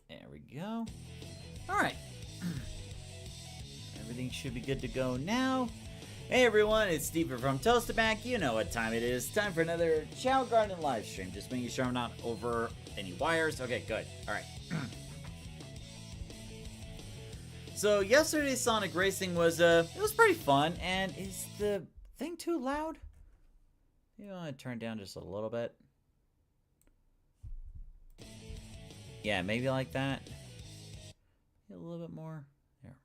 There we go. Alright. Everything should be good to go now. Hey everyone, it's Steven from Toastaback. You know what time it is. Time for another Chao Garden live stream. Just making sure I'm not over any wires. Okay, good. Alright. So yesterday's Sonic Racing was it was pretty fun. And is the thing too loud? You want to turn down just a little bit? Yeah, maybe like that. A little bit more. There.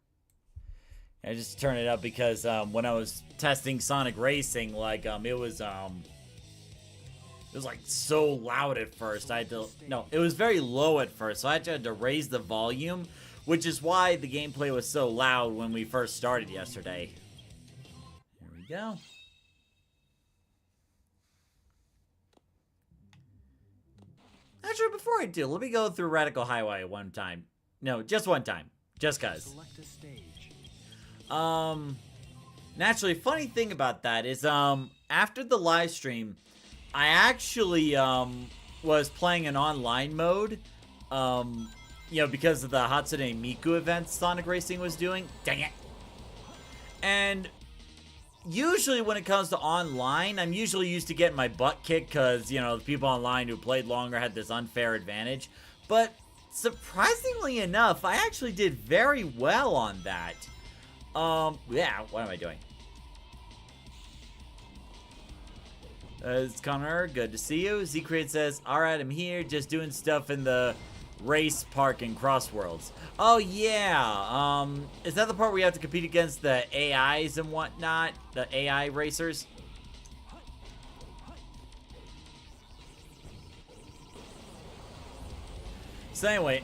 I just turned it up because when I was testing Sonic Racing, like it was like so loud at first. It was very low at first, so I had to raise the volume, which is why the gameplay was so loud when we first started yesterday. There we go. Actually, before I do, let me go through Radical Highway one time. No, just one time. Just cuz. Naturally, funny thing about that is, after the live stream, I actually, was playing an online mode, because of the Hatsune Miku event Sonic Racing was doing. Dang it. And usually when it comes to online, I'm usually used to getting my butt kicked because, the people online who played longer had this unfair advantage. But surprisingly enough, I actually did very well on that. Yeah, what am I doing? It's Connor, good to see you. Z-Create says, alright, I'm here, just doing stuff in the race park and Crossworlds. Oh yeah, is that the part where you have to compete against the AIs and whatnot? The AI racers? So anyway,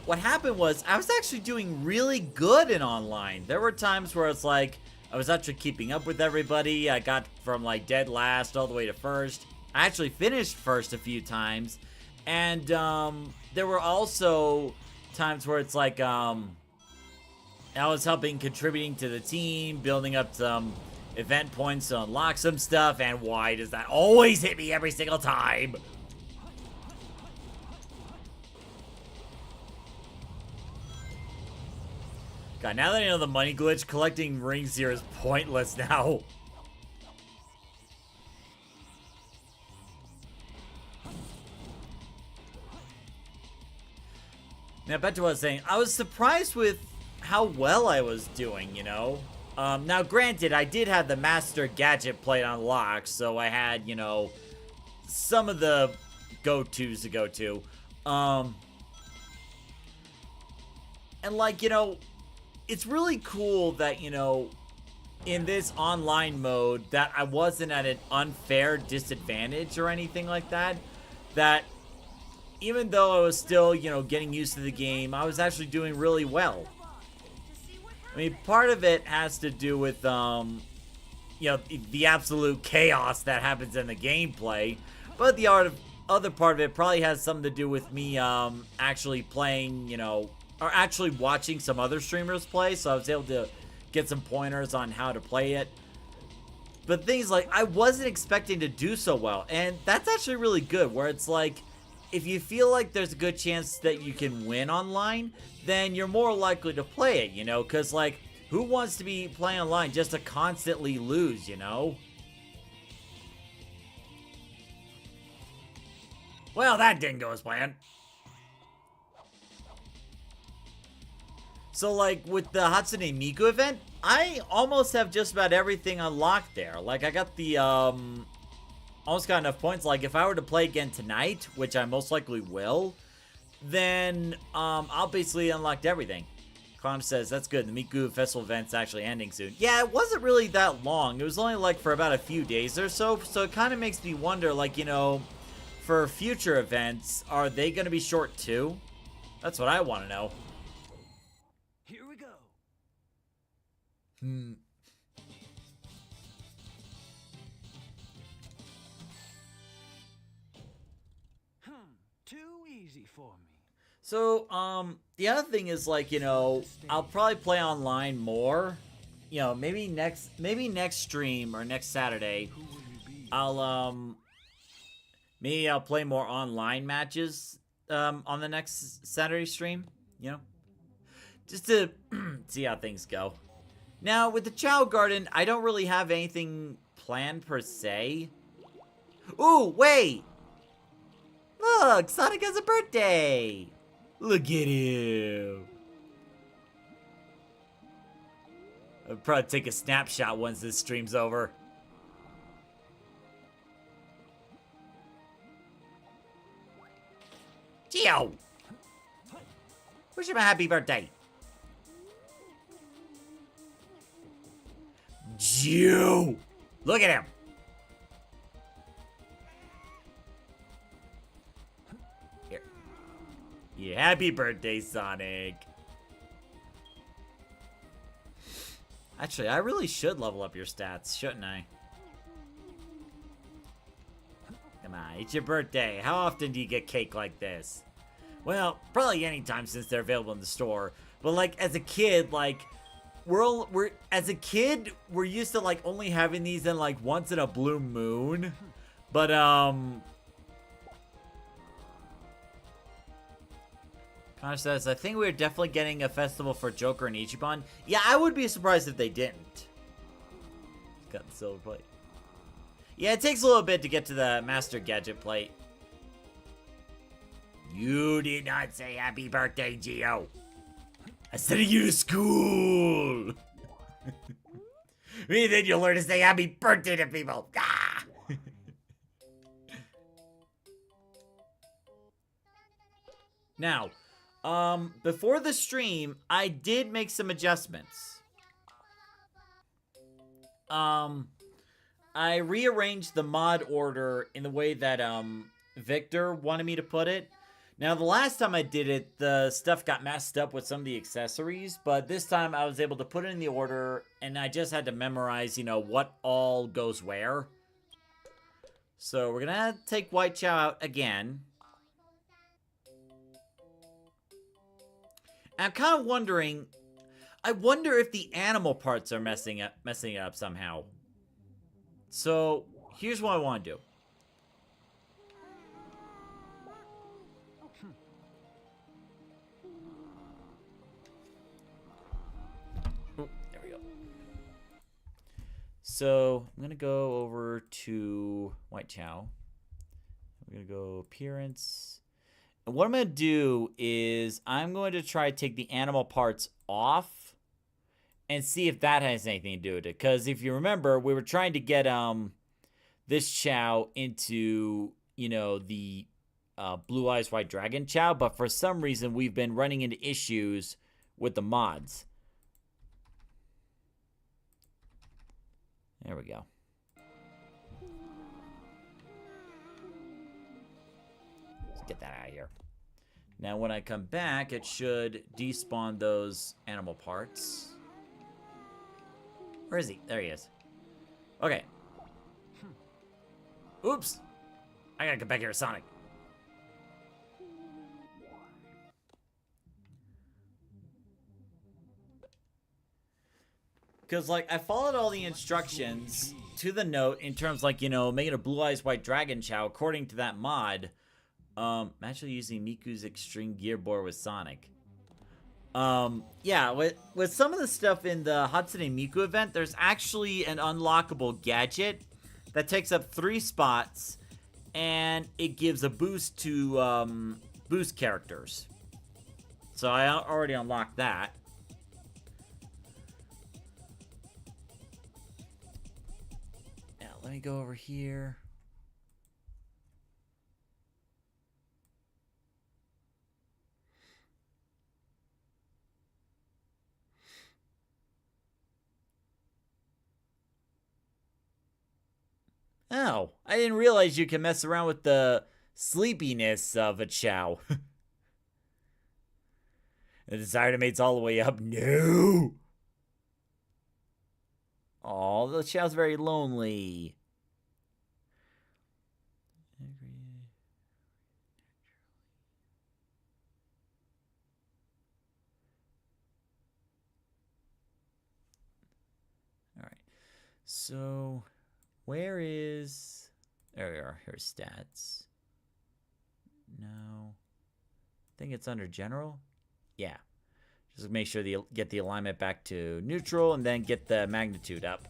what happened was I was actually doing really good in online. There were times where it's like I was actually keeping up with everybody. I got from like dead last all the way to first. I actually finished first a few times. And there were also times where it's like I was contributing to the team, building up some event points to unlock some stuff. And why does that always hit me every single time? God, now that I know the money glitch, collecting rings here is pointless now. Now, back to what I was saying. I was surprised with how well I was doing, you know? Now, granted, I did have the Master Gadget plate unlocked, so I had, you know, some of the go-tos to go to. And, like, you know, it's really cool that, you know, in this online mode, that I wasn't at an unfair disadvantage or anything like that. That even though I was still, you know, getting used to the game, I was actually doing really well. I mean, part of it has to do with, you know, the absolute chaos that happens in the gameplay. But the other part of it probably has something to do with me, actually playing, you know, or actually watching some other streamers play. So I was able to get some pointers on how to play it. But things like, I wasn't expecting to do so well. And that's actually really good, where it's like, if you feel like there's a good chance that you can win online, then you're more likely to play it, you know? Because, like, who wants to be playing online just to constantly lose, you know? Well, that didn't go as planned. So, like, with the Hatsune Miku event, I almost have just about everything unlocked there. Like, I got the, almost got enough points. Like, if I were to play again tonight, which I most likely will, then, I'll basically unlocked everything. Clown says, that's good. The Miku Festival event's actually ending soon. Yeah, it wasn't really that long. It was only, like, for about a few days or so. So it kind of makes me wonder, like, you know, for future events, are they going to be short too? That's what I want to know. Here we go. Too easy for me. So, the other thing is, like, you know, I'll probably play online more. You know, maybe next stream or next Saturday, maybe I'll play more online matches, on the next Saturday stream, you know? Just to see how things go. Now, with the Chao Garden, I don't really have anything planned per se. Ooh, wait! Look, Sonic has a birthday! Look at him! I'll probably take a snapshot once this stream's over. Gio! Wish him a happy birthday! Gio! Look at him! Here. Yeah, happy birthday, Sonic! Actually, I really should level up your stats, shouldn't I? Come on, it's your birthday. How often do you get cake like this? Well, probably anytime since they're available in the store. But, like, as a kid, like, we're used to, like, only having these in, like, once in a blue moon. But, Connor says, I think we're definitely getting a festival for Joker and Ichiban. Yeah, I would be surprised if they didn't. Got the silver plate. Yeah, it takes a little bit to get to the Master Gadget plate. You did not say happy birthday, Gio. I sent you to school. Maybe then you'll learn to say happy birthday to people. Ah! Now, before the stream, I did make some adjustments. I rearranged the mod order in the way that, Victor wanted me to put it. Now, the last time I did it, the stuff got messed up with some of the accessories, but this time I was able to put it in the order, and I just had to memorize, you know, what all goes where. So, we're gonna take White Chao out again. And I'm kind of wondering, I wonder if the animal parts are messing it up somehow. So, here's what I want to do. So I'm gonna go over to White Chao. We're gonna go appearance. And what I'm gonna do is I'm going to try to take the animal parts off and see if that has anything to do with it. Because if you remember, we were trying to get this Chao into, you know, the Blue Eyes White Dragon Chao, but for some reason we've been running into issues with the mods. There we go. Let's get that out of here. Now when I come back, it should despawn those animal parts. Where is he? There he is. Okay. Oops. I gotta get back here with Sonic. Because, like, I followed all the instructions to the note in terms, like, you know, making a Blue Eyes White Dragon Chao according to that mod. I'm actually using Miku's Extreme Gearboard with Sonic. Yeah, with some of the stuff in the Hatsune Miku event, there's actually an unlockable gadget that takes up 3 spots, and it gives a boost to, boost characters. So I already unlocked that. Let me go over here. Oh, I didn't realize you can mess around with the sleepiness of a Chao. The desire to mate's all the way up. No! Aw, the Chao's very lonely. Alright. So, where is... There we are. Here's stats. No. I think it's under general. Yeah. Just make sure to get the alignment back to neutral and then get the magnitude up.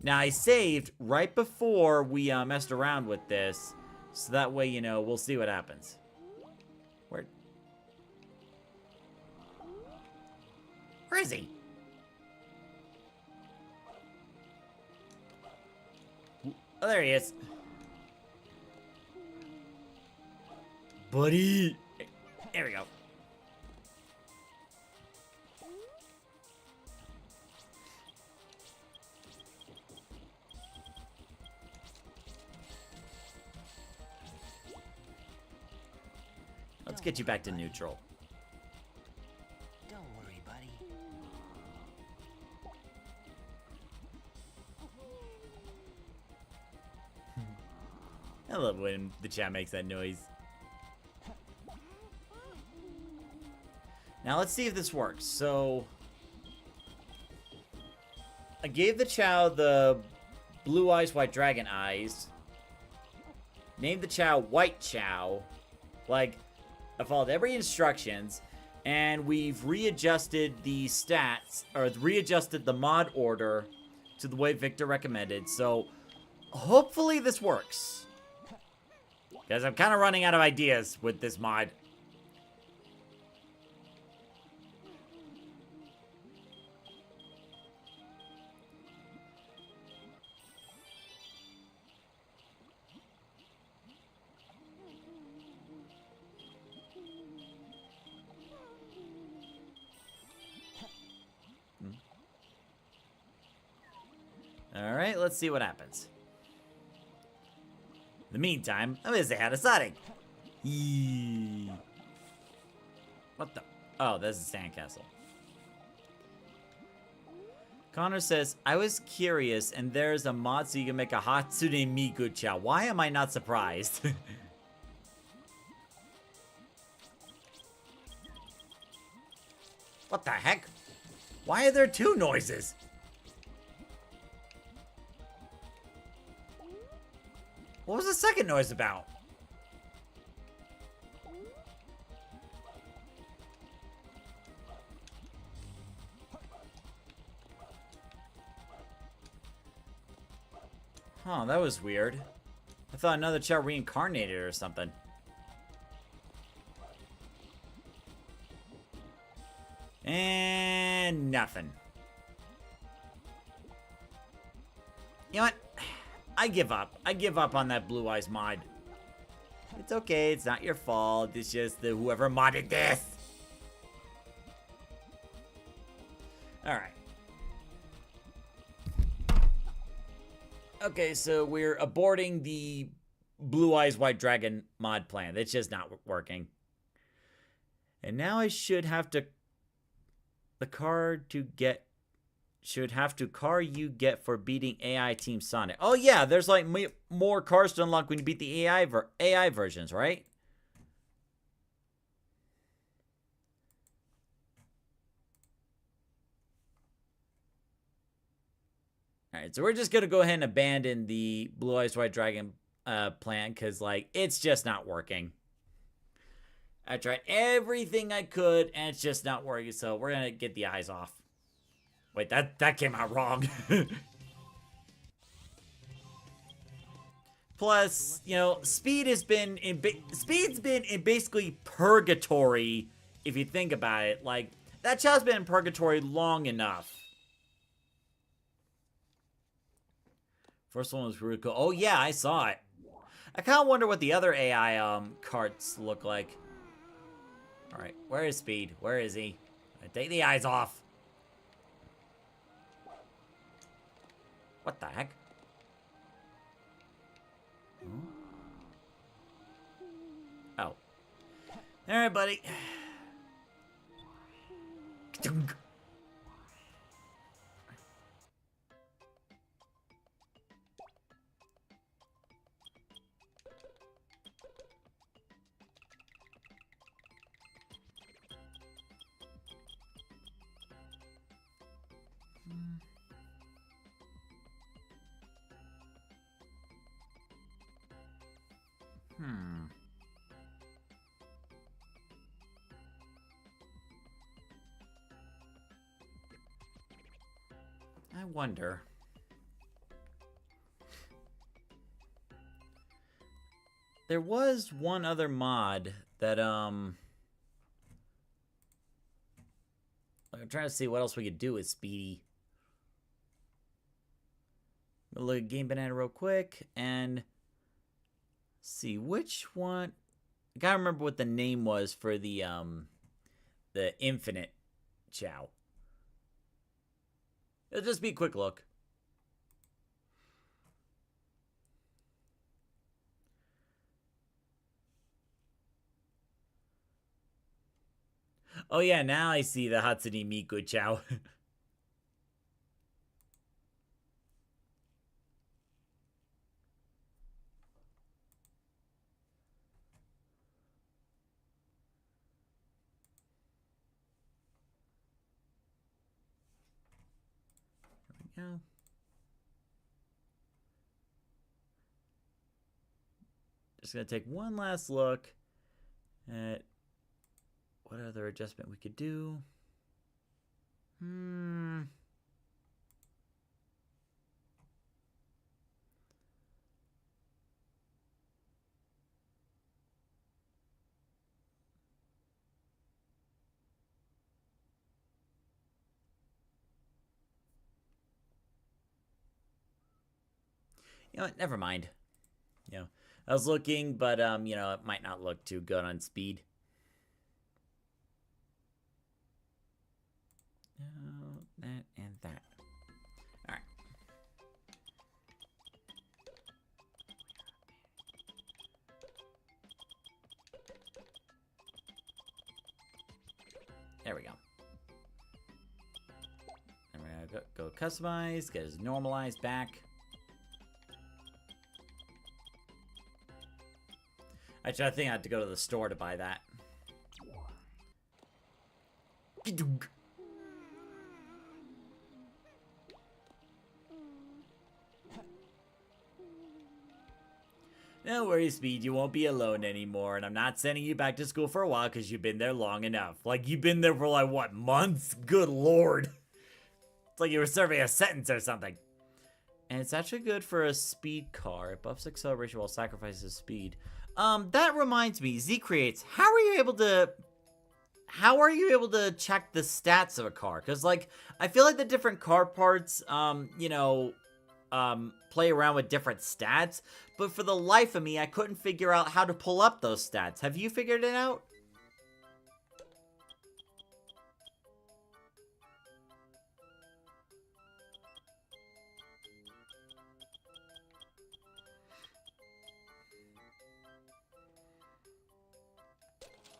Now, I saved right before we messed around with this. So that way, you know, we'll see what happens. Where is he? Oh, there he is. Buddy. There we go. Let's get you back to neutral. Don't worry, buddy. I love when the chat makes that noise. Now let's see if this works. So I gave the Chao the Blue Eyes White Dragon eyes. Named the Chao White Chao. Like, I followed every instructions, and we've readjusted the stats, or readjusted the mod order to the way Victor recommended. So hopefully this works, because I'm kind of running out of ideas with this mod. Alright, let's see what happens. In the meantime, I'm gonna say hi to Sonic. Yee. What the? Oh, that's a sandcastle. Connor says, I was curious, and there's a mod so you can make a Hatsune Miku Chao. Why am I not surprised? What the heck? Why are there 2 noises? What was the second noise about? Huh, that was weird. I thought another Chao reincarnated or something. And nothing. You know what? I give up. I give up on that Blue Eyes mod. It's okay. It's not your fault. It's just the whoever modded this. Alright. Okay, so we're aborting the Blue Eyes White Dragon mod plan. It's just not working. And now I should have to... The card to get... Should have to car you get for beating AI Team Sonic. Oh yeah, there's like more cars to unlock when you beat the AI versions, right? Alright, so we're just gonna go ahead and abandon the Blue Eyes White Dragon plan, because like it's just not working. I tried everything I could and it's just not working, so we're gonna get the eyes off. Wait, that came out wrong. Plus, you know, Speed's been in basically purgatory, if you think about it. Like, that Chao's been in purgatory long enough. First one was really cool. Oh yeah, I saw it. I kind of wonder what the other AI carts look like. All right, where is Speed? Where is he? Take the eyes off. What the heck? Oh. Alright, buddy. I wonder. There was one other mod that I'm trying to see what else we could do with Speedy. I'm gonna look at Game Banana real quick and see which one. I gotta remember what the name was for the Infinite Chao. It'll just be a quick look. Oh yeah, now I see the Hatsune Miku Chao. There we go. Just gonna take one last look at what other adjustment we could do. You know what? Never mind. You know, I was looking, but you know, it might not look too good on Speed. No, that and that. All right. There we go. And we're gonna go customize, get his normalized back. Actually, I think I have to go to the store to buy that. No worries, Speed, you won't be alone anymore, and I'm not sending you back to school for a while because you've been there long enough. Like, you've been there for like, what, months? Good lord. It's like you were serving a sentence or something. And it's actually good for a speed car. It buffs acceleration while sacrifices speed. That reminds me, Z Creates, how are you able to check the stats of a car? Because, like, I feel like the different car parts, play around with different stats. But for the life of me, I couldn't figure out how to pull up those stats. Have you figured it out?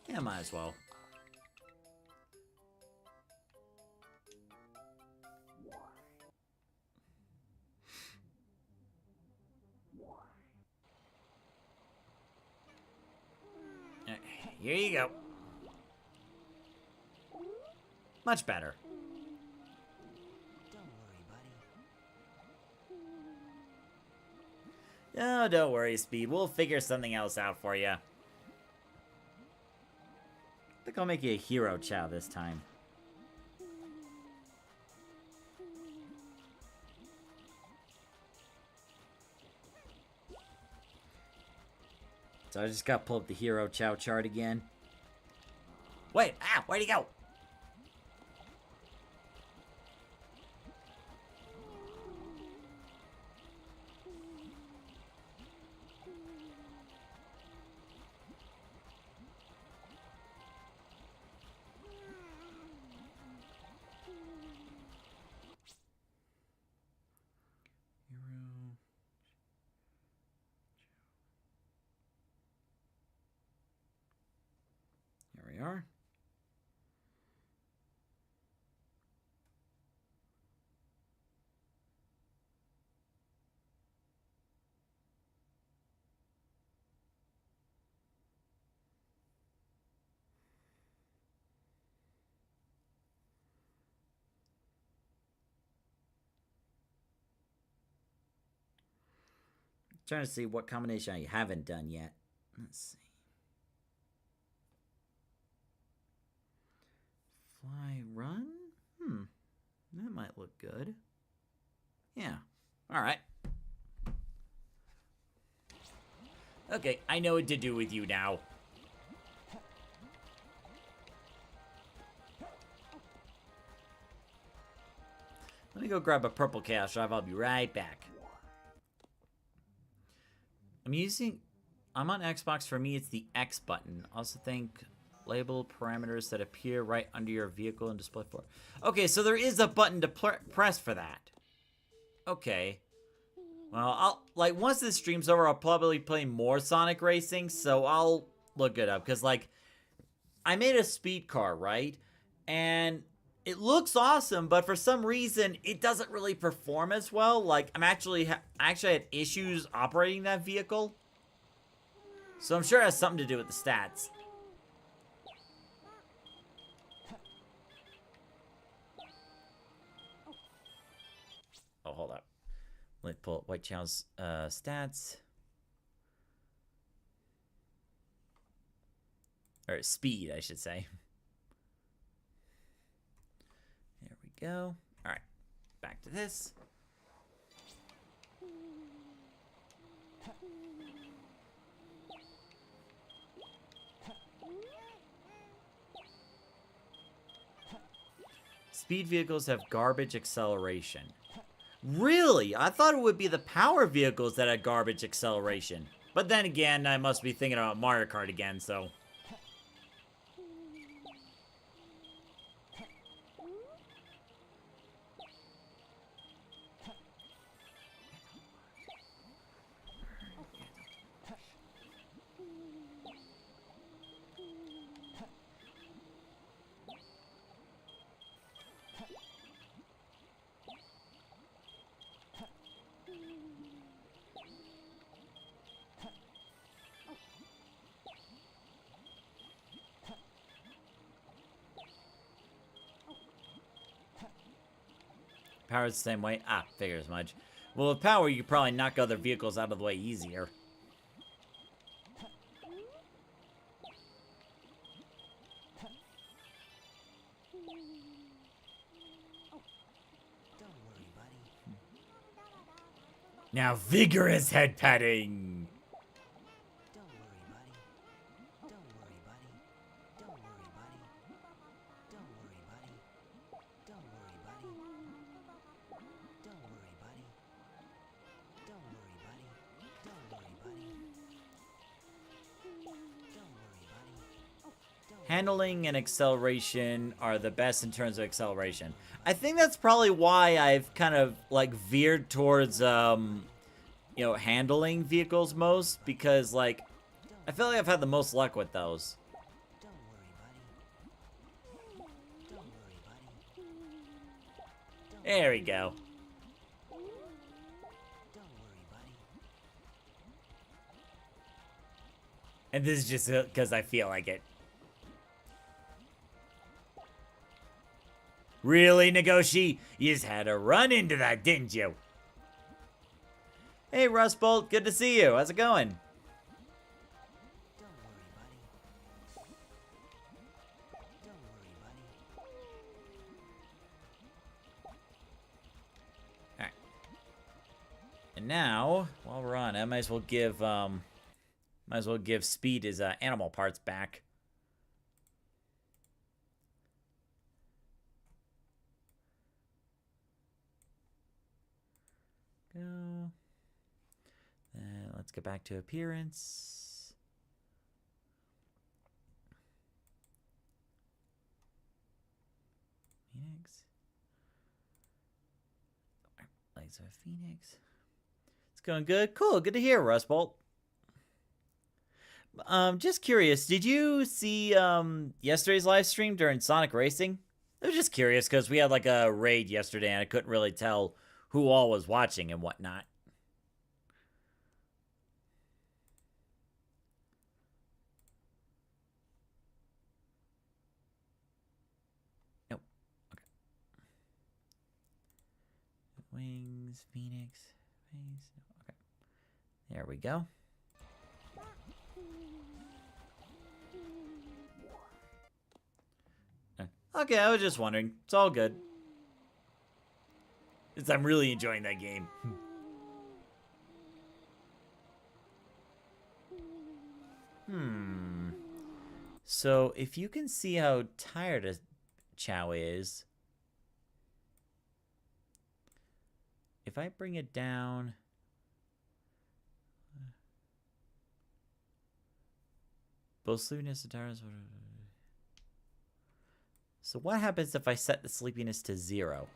Yeah, might as well. Here you go. Much better. Don't worry, buddy. Oh, don't worry, Speed. We'll figure something else out for you. I think I'll make you a hero, Chao, this time. So I just got to pull up the hero Chao chart again. Wait, where'd he go? Here we are. Trying to see what combination I haven't done yet. Let's see. Fly, run? That might look good. Yeah. Alright. Okay, I know what to do with you now. Let me go grab a purple chaos drive. I'll be right back. I'm on Xbox. For me, it's the X button. Also think label parameters that appear right under your vehicle and display for. Okay, so there is a button to press for that. Okay. Well, once this stream's over, I'll probably play more Sonic Racing, so I'll look it up. Because, like, I made a speed car, right? And it looks awesome, but for some reason, it doesn't really perform as well. Like, I actually had issues operating that vehicle. So I'm sure it has something to do with the stats. Oh, hold up. Let me pull up White Chao's stats. Or speed, I should say. There we go. Alright. Back to this. Speed vehicles have garbage acceleration. Really? I thought it would be the power vehicles that had garbage acceleration. But then again, I must be thinking about Mario Kart again, so... Power's the same way? Ah, figure as much. Well, with power, you could probably knock other vehicles out of the way easier. Don't worry, buddy. Now vigorous head patting. Don't worry, buddy. Don't worry, buddy. Don't worry, buddy. Don't worry, buddy. Don't worry, buddy. Don't worry, buddy. Don't worry, buddy. Don't worry, buddy. Don't worry, buddy. Handling and acceleration are the best in terms of acceleration. I think that's probably why I've kind of like veered towards you know, handling vehicles most, because like I feel like I've had the most luck with those. Don't worry, buddy. Don't worry, buddy. There we go. Don't worry, buddy. And this is just because I feel like it. Really, Nagoshi? You just had to run into that, didn't you? Hey, Rust Bolt, good to see you. How's it going? Don't worry, buddy. Don't worry, buddy. Alright. And now, while we're on, I might as well give Speed his animal parts back. Go. Then let's go back to appearance. Phoenix. Lights of Phoenix. It's going good. Cool. Good to hear, Rust Bolt. Just curious, did you see yesterday's live stream during Sonic Racing? I was just curious because we had like a raid yesterday and I couldn't really tell who all was watching and whatnot. Nope. Okay. Wings, Phoenix, face. Okay. There we go. Okay, I was just wondering. It's all good. I'm really enjoying that game. So, if you can see how tired Chao is, if I bring it down, both sleepiness and tiredness. So what happens if I set the sleepiness to 0?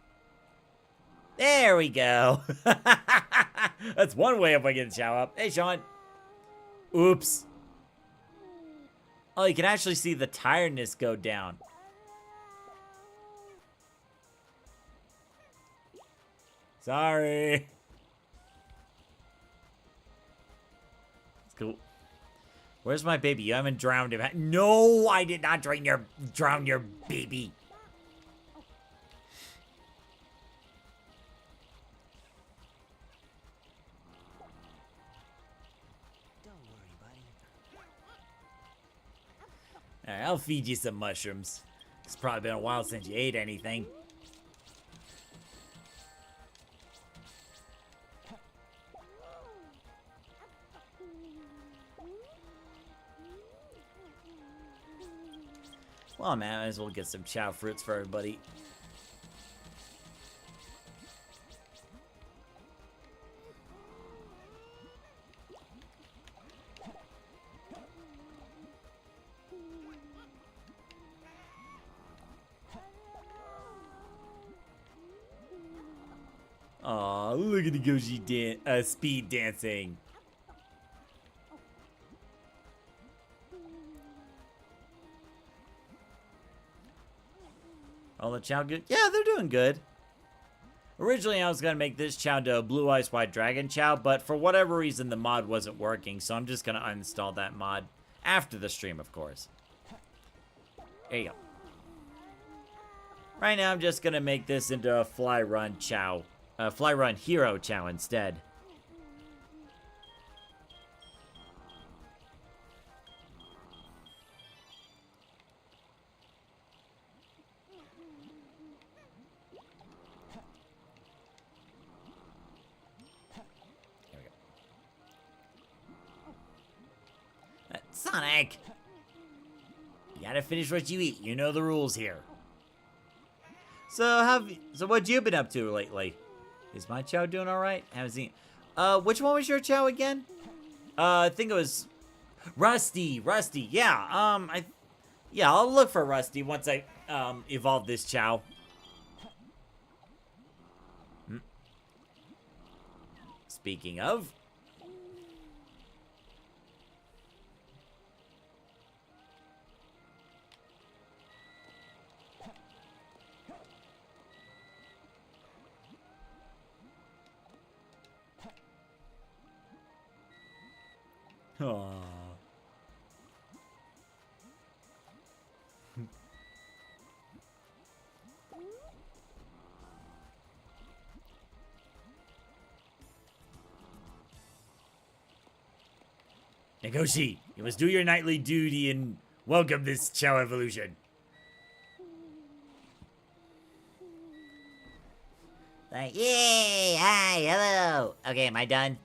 There we go. That's one way of waking Chao up. Hey, Sean. Oops. Oh, you can actually see the tiredness go down. Sorry. It's cool. Where's my baby? You haven't drowned him. No, I did not drown your baby. Don't worry, buddy. Alright, I'll feed you some mushrooms. It's probably been a while since you ate anything. Well, man, might as well get some Chao fruits for everybody. Aw, look at the Goshi speed dancing. All the Chao good? Yeah, they're doing good. Originally, I was going to make this Chao to a Blue Eyes White Dragon Chao, but for whatever reason, the mod wasn't working, so I'm just going to uninstall that mod after the stream, of course. There you go. Right now, I'm just going to make this into a Fly Run Chao. Fly Run Hero Chao instead. Sonic! You gotta finish what you eat. You know the rules here. So what you been up to lately? Is my Chao doing alright? Haven't seen. Which one was your Chao again? I think it was Rusty. Yeah, yeah, I'll look for Rusty once I evolve this Chao. Speaking of, aww. Negoshi, you must do your nightly duty and welcome this Chao evolution. Like, yay! Hi! Hello! Okay, am I done?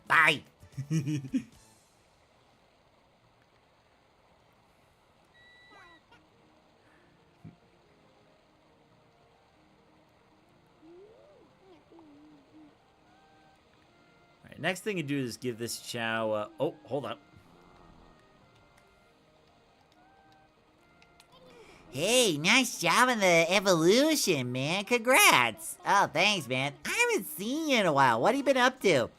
Bye! Alright, next thing you do is give this Chao, oh, hold up. Hey, nice job on the evolution, man. Congrats. Oh, thanks, man. I haven't seen you in a while. What have you been up to?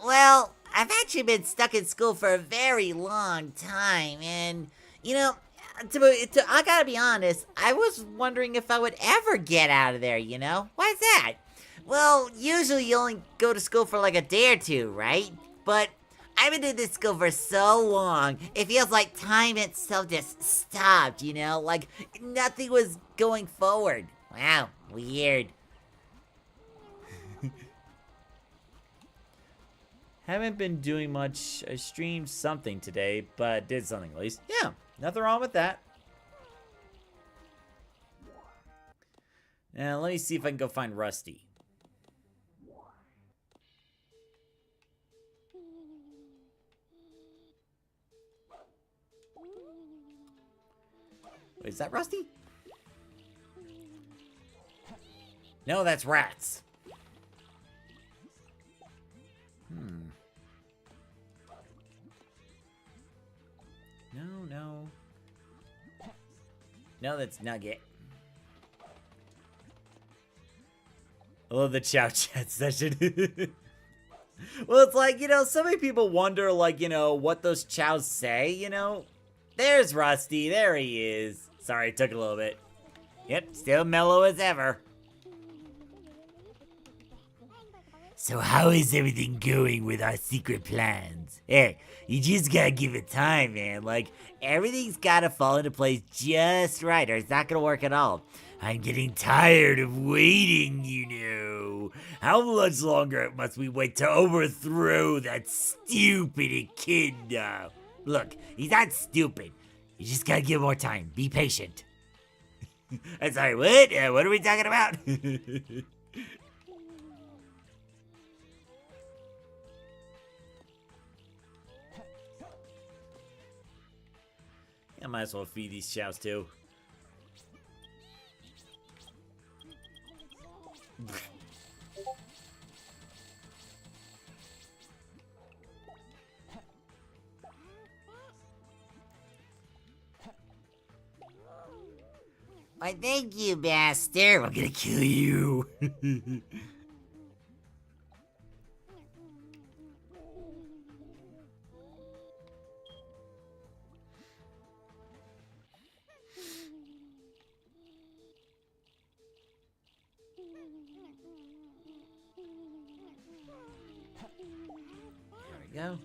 Well, I've actually been stuck in school for a very long time, and, you know, I gotta be honest, I was wondering if I would ever get out of there, you know? Why's that? Well, usually you only go to school for like a day or two, right? But I've been in this school for so long, it feels like time itself just stopped, you know? Like, nothing was going forward. Wow, weird. Haven't been doing much. I streamed something today, but did something at least. Yeah, nothing wrong with that. Now, let me see if I can go find Rusty. Wait, is that Rusty? No, that's rats. No. No, that's Nugget. I love the Chao chat session. Well, it's like, you know, so many people wonder, like, you know, what those Chows say, you know? There's Rusty. There he is. Sorry, it took a little bit. Yep, still mellow as ever. So how is everything going with our secret plans? Hey, you just gotta give it time, man. Like, everything's gotta fall into place just right, or it's not gonna work at all. I'm getting tired of waiting, you know. How much longer must we wait to overthrow that stupid echidna? Look, he's not stupid. You just gotta give him more time. Be patient. I'm sorry, what? What are we talking about? I might as well feed these Chows too. Why, thank you, bastard. I'm gonna kill you. There we go.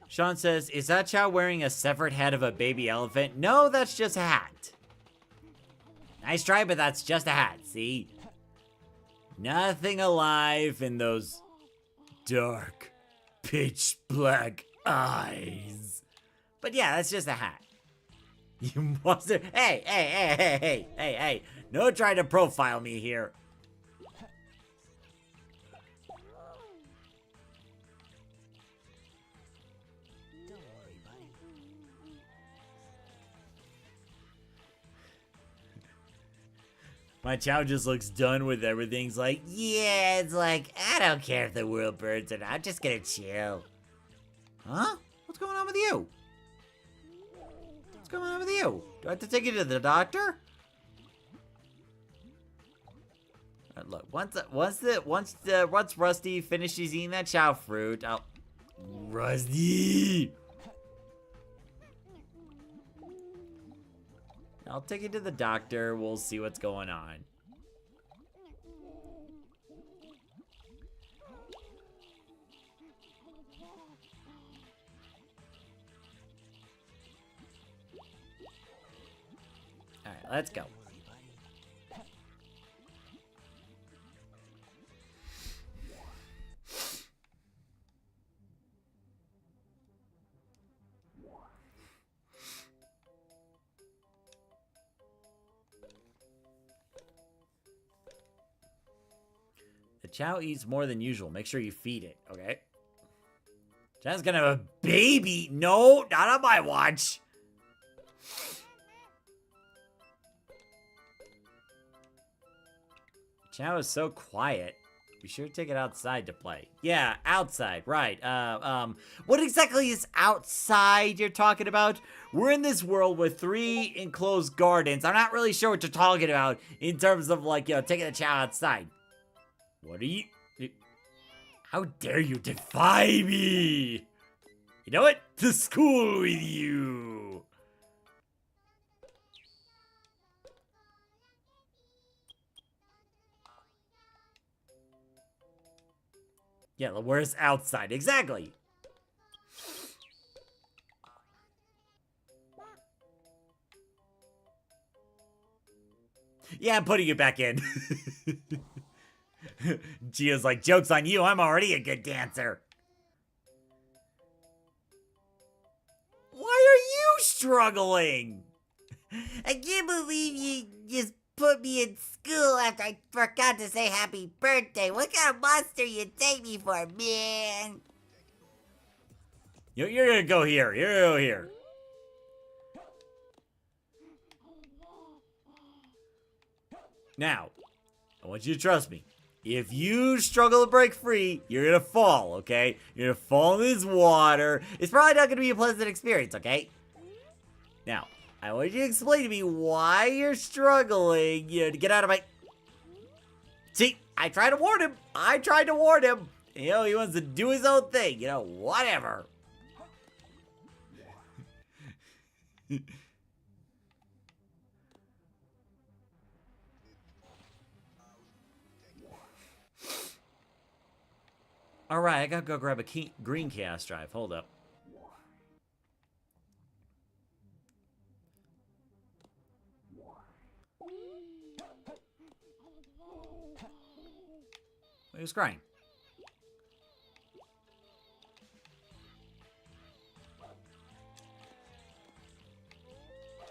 Sean says, is that Chao wearing a severed head of a baby elephant? No, that's just a hat. Nice try, but that's just a hat, see? Nothing alive in those dark, pitch black eyes. But yeah, that's just a hat. You monster. Hey. No trying to profile me here. Don't worry, buddy. My Chao just looks done with everything. He's like, Yeah, it's like, I don't care if the world burns or not. I'm just gonna chill. huh? What's going on with you? What's going on with you? Do I have to take you to the doctor? Alright, look, once Rusty finishes eating that Chao fruit, Rusty! I'll take you to the doctor. We'll see what's going on. Alright, let's go. The Chao eats more than usual. Make sure you feed it, okay? Chao's gonna have a baby. No, not on my watch. Chao is so quiet. Be sure to take it outside to play. Yeah, outside, right. What exactly is outside you're talking about? We're in this world with 3 enclosed gardens. I'm not really sure what you're talking about in terms of, like, taking the Chao outside. What are you... How dare you defy me? You know what? To school with you. Yeah, where's outside? Exactly. Yeah, I'm putting you back in. Gio's like, joke's on you, I'm already a good dancer. Why are you struggling? I can't believe you just put me in school after I forgot to say happy birthday. What kind of monster you take me for, man? You're gonna go here. You're gonna go here. Now, I want you to trust me. If you struggle to break free, you're gonna fall, okay? You're gonna fall in this water. It's probably not gonna be a pleasant experience, okay? Now, I want you to explain to me why you're struggling, to get out of my... See, I tried to warn him. I tried to warn him. He wants to do his own thing, whatever. Alright, I gotta go grab a green chaos drive. Hold up. He was crying.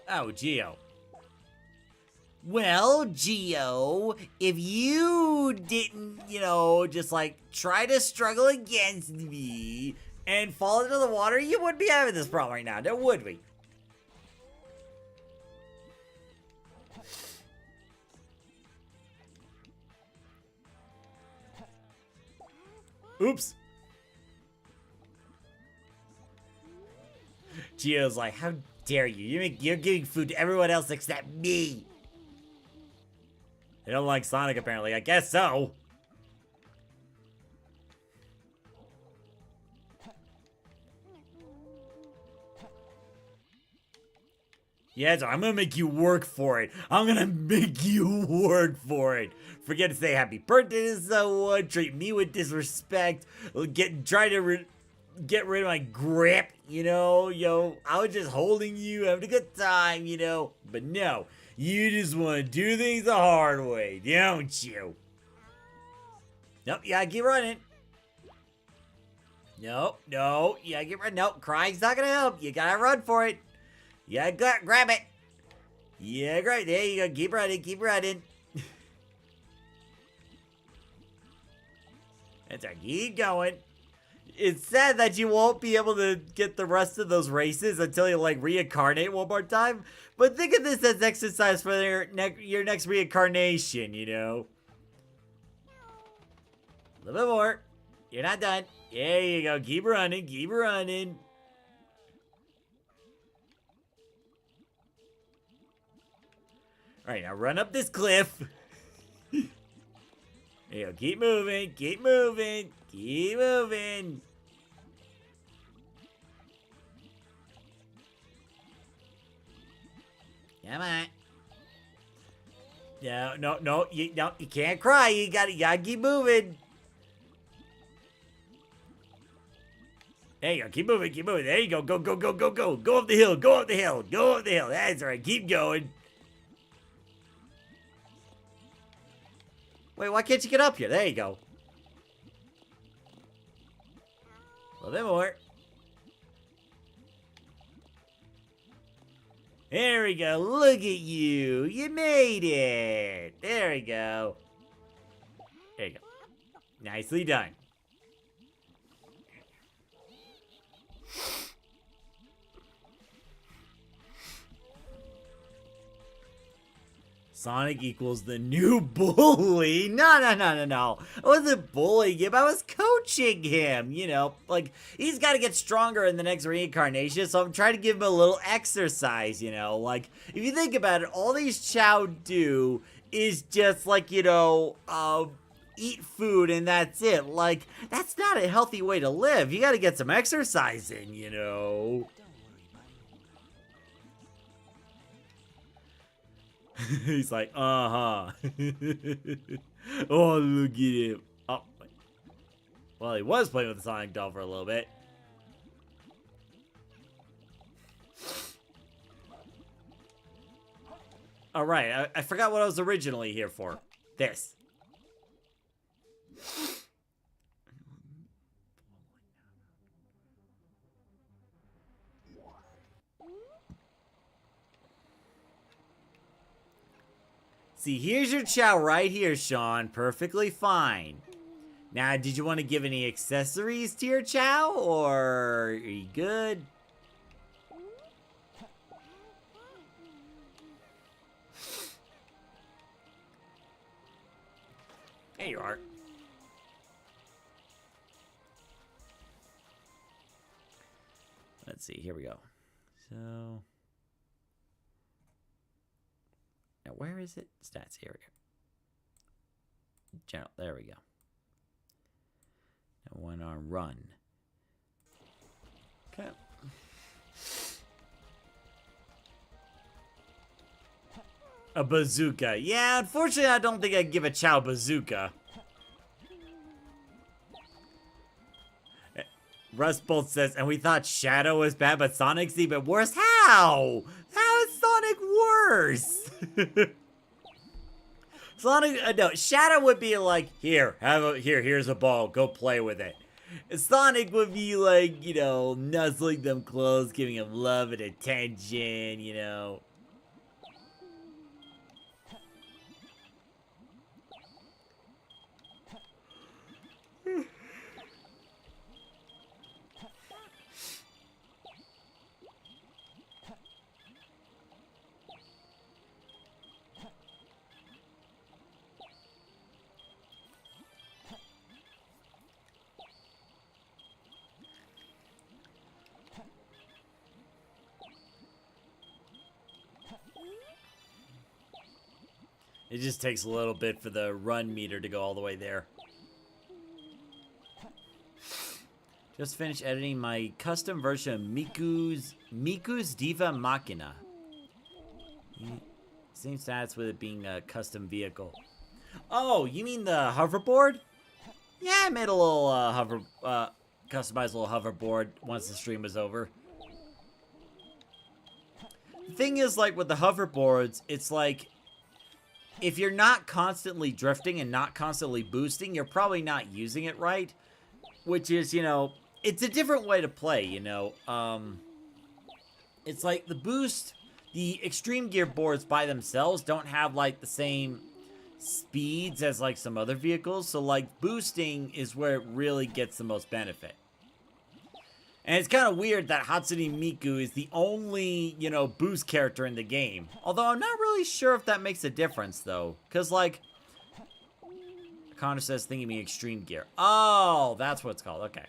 Oh, Gio. Well, Gio, if you didn't, just like try to struggle against me and fall into the water, you wouldn't be having this problem right now, now would we? Oops. Gio's like, how dare you? You're giving food to everyone else except me. They don't like Sonic, apparently. I guess so. Yeah, so I'm gonna make you work for it. I'm gonna make you work for it. Forget to say happy birthday to someone. Treat me with disrespect. Try to get rid of my grip, you know? Yo, I was just holding you, having a good time, you know? But no, you just want to do things the hard way, don't you? Nope, you gotta keep running. Nope, no, you gotta keep running. Nope, crying's not gonna help. You gotta run for it. You gotta grab it. Yeah, great. There you go. Keep running, keep running. That's right, keep going. It's sad that you won't be able to get the rest of those races until you, like, reincarnate one more time. But think of this as exercise for your next reincarnation, you know? A little bit more. You're not done. There you go. Keep running, keep running. Alright, now run up this cliff. There you go. Keep moving, keep moving, keep moving. Come on. No, you can't cry. You gotta keep moving. There you go. Keep moving, keep moving. There you go. Go, go, go, go, go. Go up the hill, go up the hill, go up the hill. That's right. Keep going. Wait, why can't you get up here? There you go. A little bit more. There we go. Look at you. You made it. There we go. There you go. Nicely done. Sonic equals the new bully. No. I wasn't bullying him. I was coaching him. You know, like, he's got to get stronger in the next reincarnation, so I'm trying to give him a little exercise, you know? Like, if you think about it, all these Chao do is just, like, you know, eat food and that's it. Like, that's not a healthy way to live. You got to get some exercise in, you know? He's like, uh-huh. Oh, look at him. Oh, well, he was playing with the Sonic doll for a little bit. All right, I forgot what I was originally here for. This. See, here's your Chao right here, Sean. Perfectly fine. Now, did you want to give any accessories to your Chao, or are you good? There you are. Let's see, here we go. So... now, where is it? Stats, here we go. General, there we go. Now, one on run. Okay. A bazooka. Yeah, unfortunately, I don't think I'd give a Chao bazooka. Rustbolt says, and we thought Shadow was bad, but Sonic's even worse. How? How is Sonic worse? Sonic, no, Shadow would be like, here's a ball, go play with it. Sonic would be like, you know, nuzzling them close, giving them love and attention, you know. It just takes a little bit for the run meter to go all the way there. Just finished editing my custom version of Miku's Diva Machina. Same stats with it being a custom vehicle. Oh, you mean the hoverboard? Yeah, I made a little Customize a little hoverboard once the stream is over. The thing is, like, with the hoverboards, it's like, if you're not constantly drifting and not constantly boosting, you're probably not using it right. Which is, you know, it's a different way to play, you know. It's like the boost, the extreme gear boards by themselves don't have, like, the same speeds as, like, some other vehicles. So, like, boosting is where it really gets the most benefit. And it's kind of weird that Hatsune Miku is the only, you know, boost character in the game. Although I'm not really sure if that makes a difference, though. Because, like, Connor says thinking me extreme gear. Oh, that's what it's called. Okay.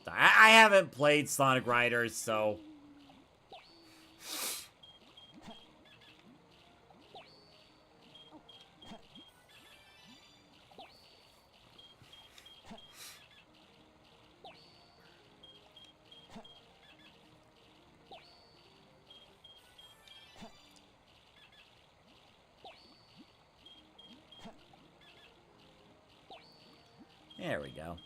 I haven't played Sonic Riders, so... There we go.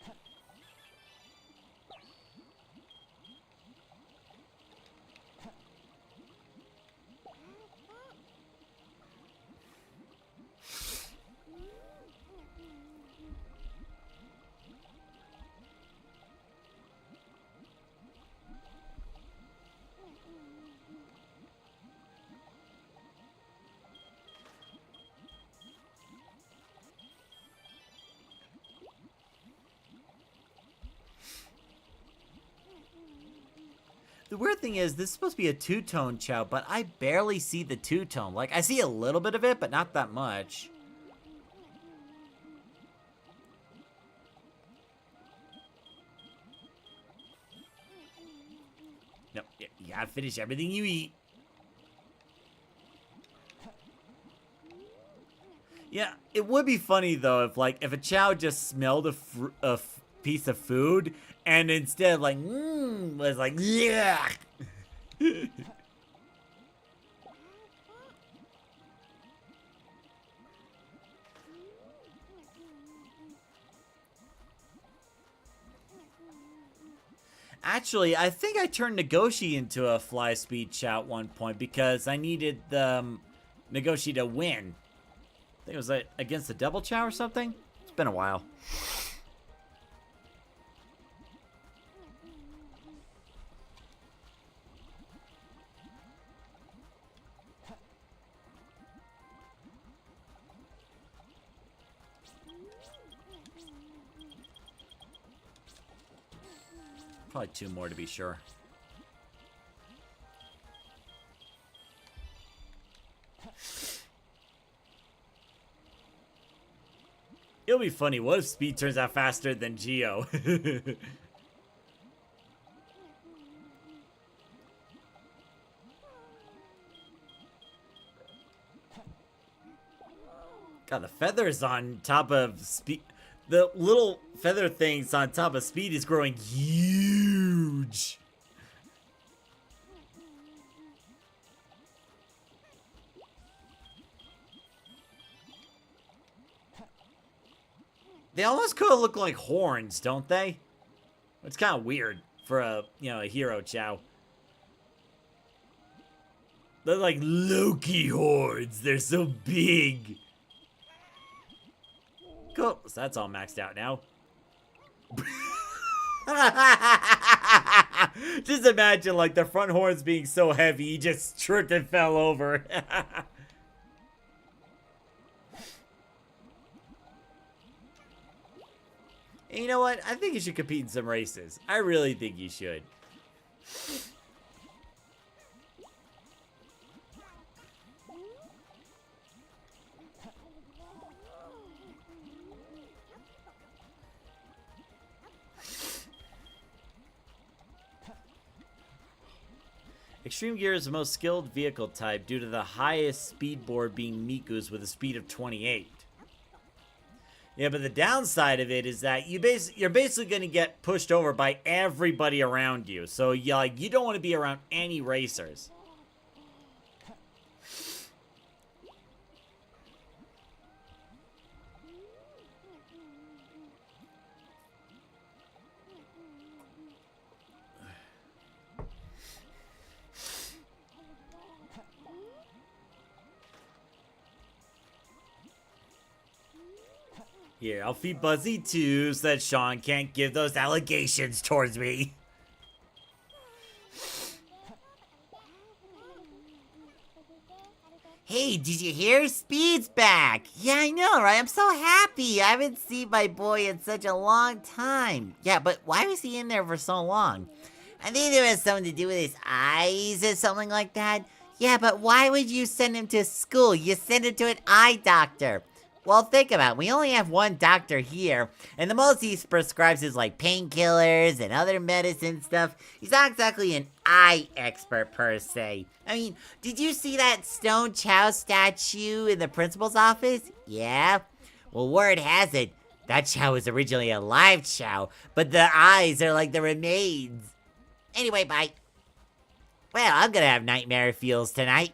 The weird thing is, this is supposed to be a two-tone Chao, but I barely see the two-tone. Like, I see a little bit of it, but not that much. Nope, you gotta finish everything you eat. Yeah, it would be funny, though, if, like, if a Chao just smelled a piece of food, and instead, like, was like, yeah. Actually, I think I turned Nagoshi into a fly speed Chao at one point because I needed the Nagoshi to win. I think it was against the double Chao or something. It's been a while. Probably two more to be sure. It'll be funny. What if Speed turns out faster than Geo? God, the feathers on top of Speed. The little feather things on top of Speed is growing huge. They almost could look like horns, don't they? It's kind of weird for a, you know, a hero Chao. They're like Loki horns. They're so big. Cool. So that's all maxed out now. Just imagine, like, the front horns being so heavy, he just tripped and fell over. And you know what? I think you should compete in some races. I really think you should. Extreme Gear is the most skilled vehicle type due to the highest speed board being Miku's with a speed of 28. Yeah, but the downside of it is that you're basically going to get pushed over by everybody around you. So you don't want to be around any racers. Here, I'll feed Buzzy too so that Sean can't give those allegations towards me. Hey, did you hear? Speed's back! Yeah, I know, right? I'm so happy. I haven't seen my boy in such a long time. Yeah, but why was he in there for so long? I think it has something to do with his eyes or something like that. Yeah, but why would you send him to school? You send him to an eye doctor. Well, think about it. We only have one doctor here, and the most he prescribes is like painkillers and other medicine stuff. He's not exactly an eye expert per se. I mean, did you see that stone Chao statue in the principal's office? Yeah? Well, word has it, that Chao was originally a live Chao, but the eyes are like the remains. Anyway, bye. Well, I'm gonna have nightmare feels tonight.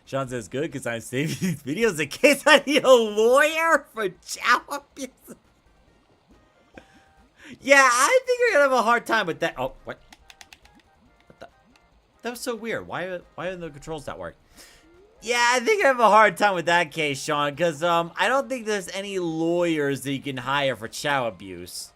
Sean says, good, because I'm saving these videos in case I need a lawyer for Chao abuse. Yeah, I think we're going to have a hard time with that. Oh, what? What the? That was so weird. Why didn't the controls not work? Yeah, I think I have a hard time with that case, Sean, because I don't think there's any lawyers that you can hire for Chao abuse.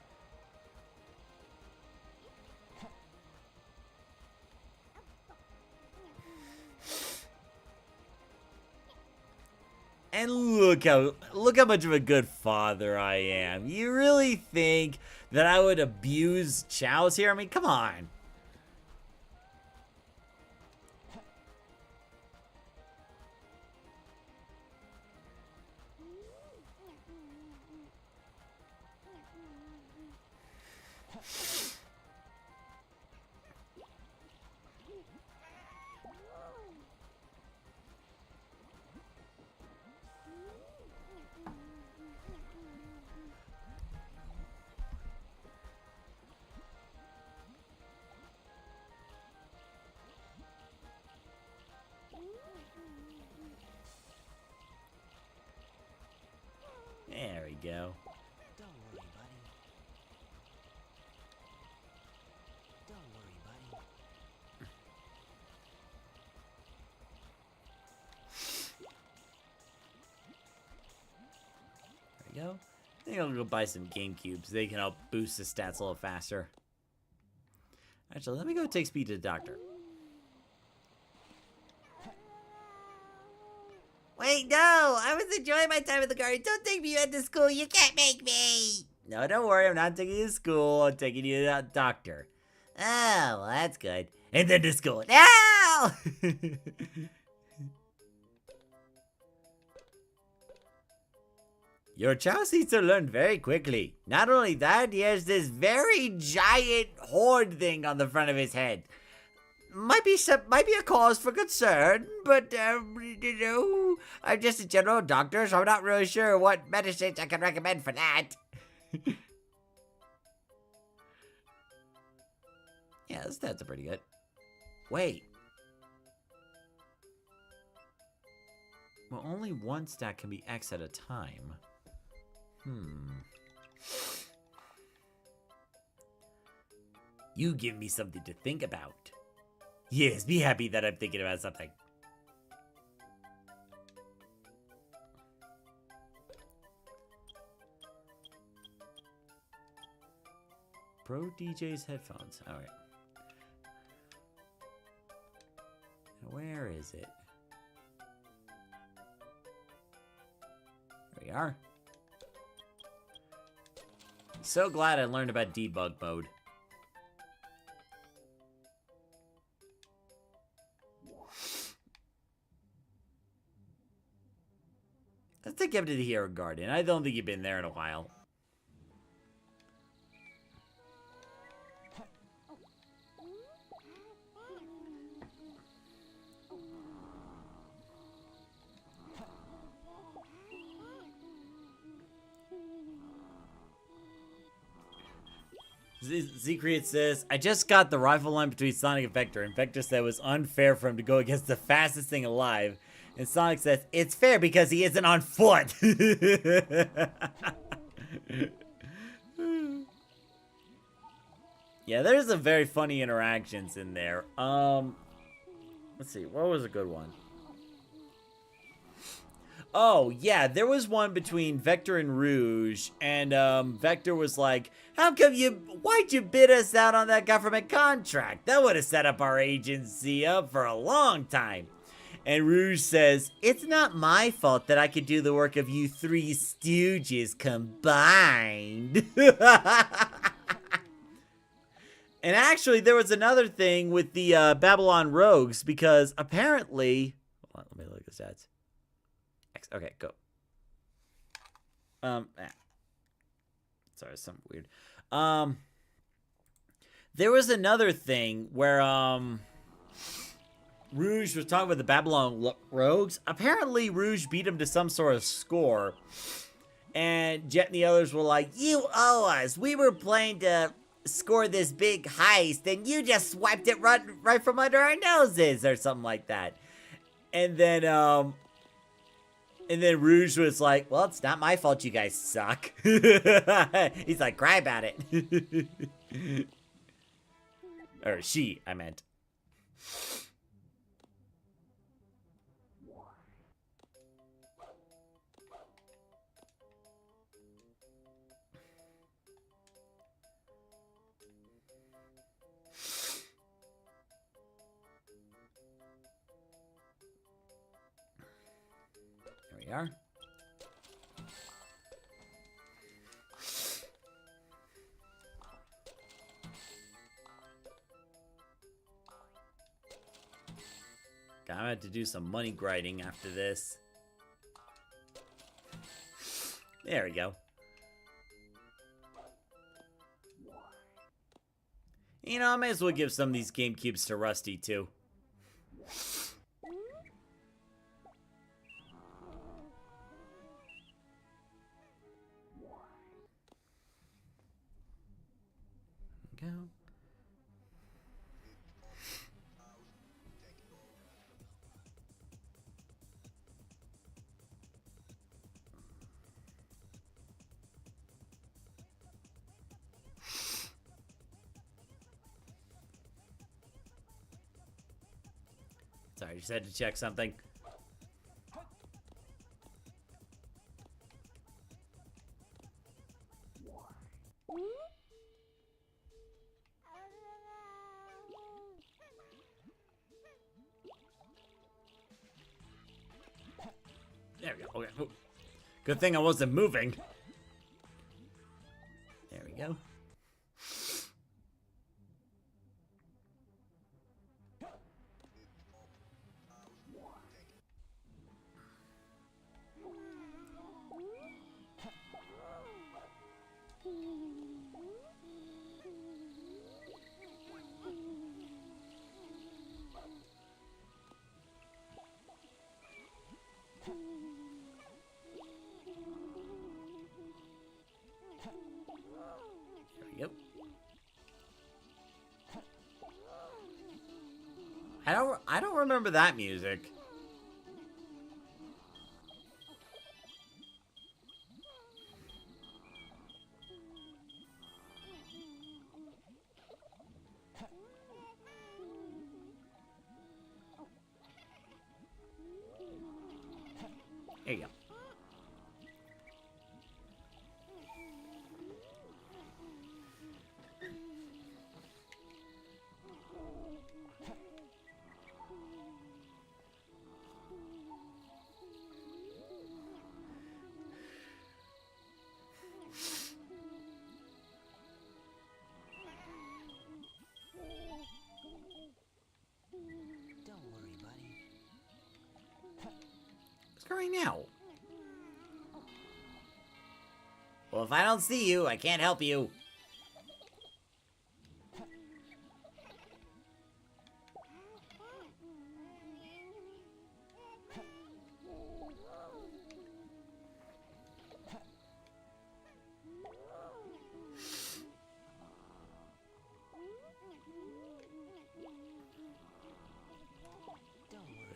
And look how much of a good father I am. You really think that I would abuse Chao's here? I mean, come on. There we go. Don't worry, buddy. Don't worry, buddy. There we go. I think I'll go buy some GameCubes. They can help boost the stats a little faster. Actually, let me go take Speed to the doctor. Wait, no! I was enjoying my time at the garden. Don't take me back to school. You can't make me! No, don't worry. I'm not taking you to school. I'm taking you to that doctor. Oh, well, that's good. And then to school. No! Your Chao seems to learn very quickly. Not only that, he has this very giant horn thing on the front of his head. Might be a cause for concern, but, you know, I'm just a general doctor, so I'm not really sure what medicines I can recommend for that. Yeah, those stats are pretty good. Wait. Well, only one stat can be X at a time. You give me something to think about. Yes, be happy that I'm thinking about something. Pro DJ's headphones. Alright. Where is it? There we are. So glad I learned about debug mode. Let's take him to the Hero Garden. I don't think you've been there in a while. Zcreate says, I just got the rifle line between Sonic and Vector, and Vector said it was unfair for him to go against the fastest thing alive. And Sonic says, it's fair because he isn't on foot. Yeah, there's some very funny interactions in there. Let's see, what was a good one? Oh, yeah, there was one between Vector and Rouge, and Vector was like, why'd you bid us out on that government contract? That would have set up our agency up for a long time. And Rouge says, it's not my fault that I could do the work of you three stooges combined. And actually, there was another thing with the Babylon Rogues, because apparently... Hold on, let me look at the stats. Okay, go. Sorry, something weird. There was another thing where, Rouge was talking with the Babylon Rogues. Apparently, Rouge beat him to some sort of score. And Jet and the others were like, you owe us. We were playing to score this big heist, and you just swiped it right from under our noses, or something like that. And then Rouge was like, well, it's not my fault you guys suck. He's like, cry about it. Or she, I meant. There we are. I'm gonna have to do some money grinding after this. There we go. You know, I may as well give some of these GameCubes to Rusty, too. Go. Sorry, just had to check something. There we go. Okay. Ooh. Good thing I wasn't moving. There we go. There we go. I don't remember that music. There you go. Don't worry, buddy. What's going now? Well, if I don't see you, I can't help you.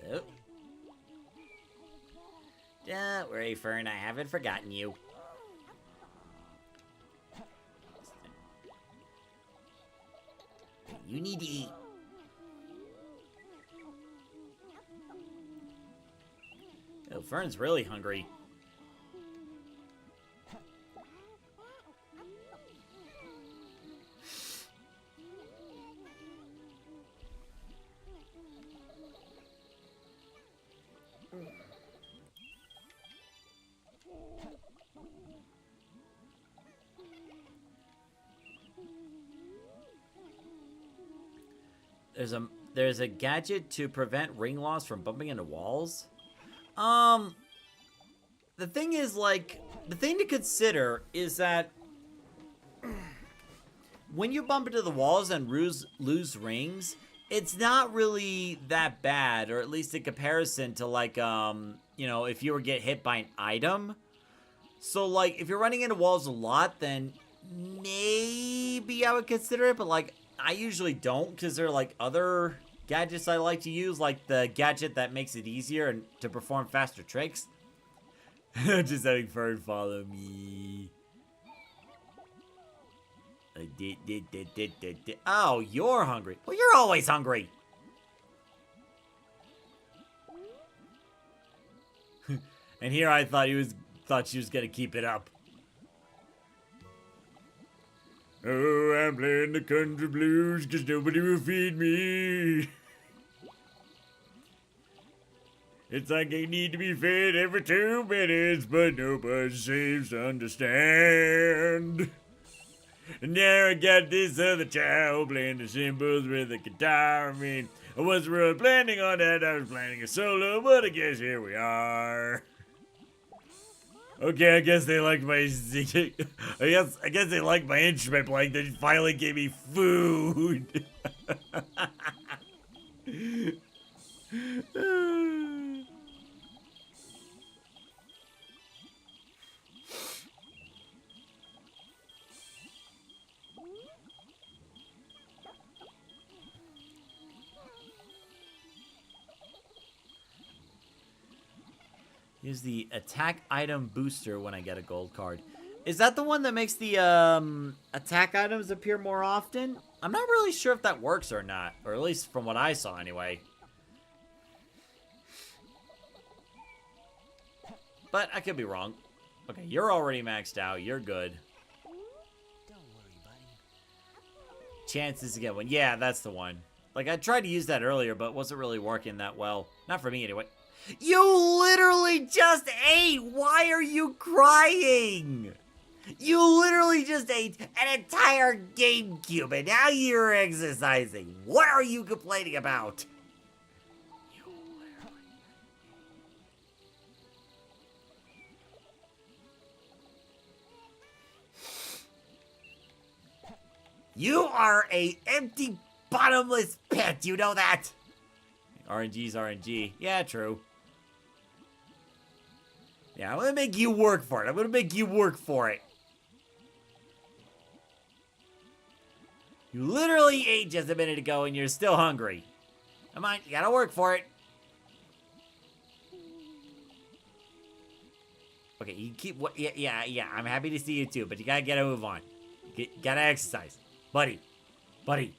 Oh. Don't worry, Fern, I haven't forgotten you. You need to eat. Oh, Fern's really hungry. There's a gadget to prevent ring loss from bumping into walls. The thing is, like, the thing to consider is that when you bump into the walls and lose rings, it's not really that bad, or at least in comparison to, like, you know, if you were get hit by an item. So, like, if you're running into walls a lot, then maybe I would consider it, but, like, I usually don't, because there are, like, other gadgets I like to use, like the gadget that makes it easier and to perform faster tricks. Just having Fern follow me. Oh, you're hungry. Well, you're always hungry. And here I thought she was gonna keep it up. Oh, I'm playing the country blues because nobody will feed me. It's like I need to be fed every 2 minutes, but nobody seems to understand. And now I got this other child playing the cymbals with the guitar. I mean, I wasn't really planning on that. I was planning a solo, but I guess here we are. Okay, I guess they liked my I guess they liked my instrument playing. They finally gave me food. Use the attack item booster when I get a gold card. Is that the one that makes the attack items appear more often? I'm not really sure if that works or not. Or at least from what I saw anyway. But I could be wrong. Okay, you're already maxed out. You're good. Don't worry, buddy. Chances to get one. Yeah, that's the one. Like, I tried to use that earlier, but it wasn't really working that well. Not for me anyway. You literally just ate! Why are you crying? You literally just ate an entire GameCube and now you're exercising. What are you complaining about? You are a empty, bottomless pit. You know that? RNG's RNG. Yeah, true. Yeah, I'm gonna make you work for it. I'm gonna make you work for it. You literally ate just a minute ago and you're still hungry. Come on, you gotta work for it. Okay, you keep... Yeah, I'm happy to see you too, but you gotta move on. Gotta exercise. Buddy. Buddy.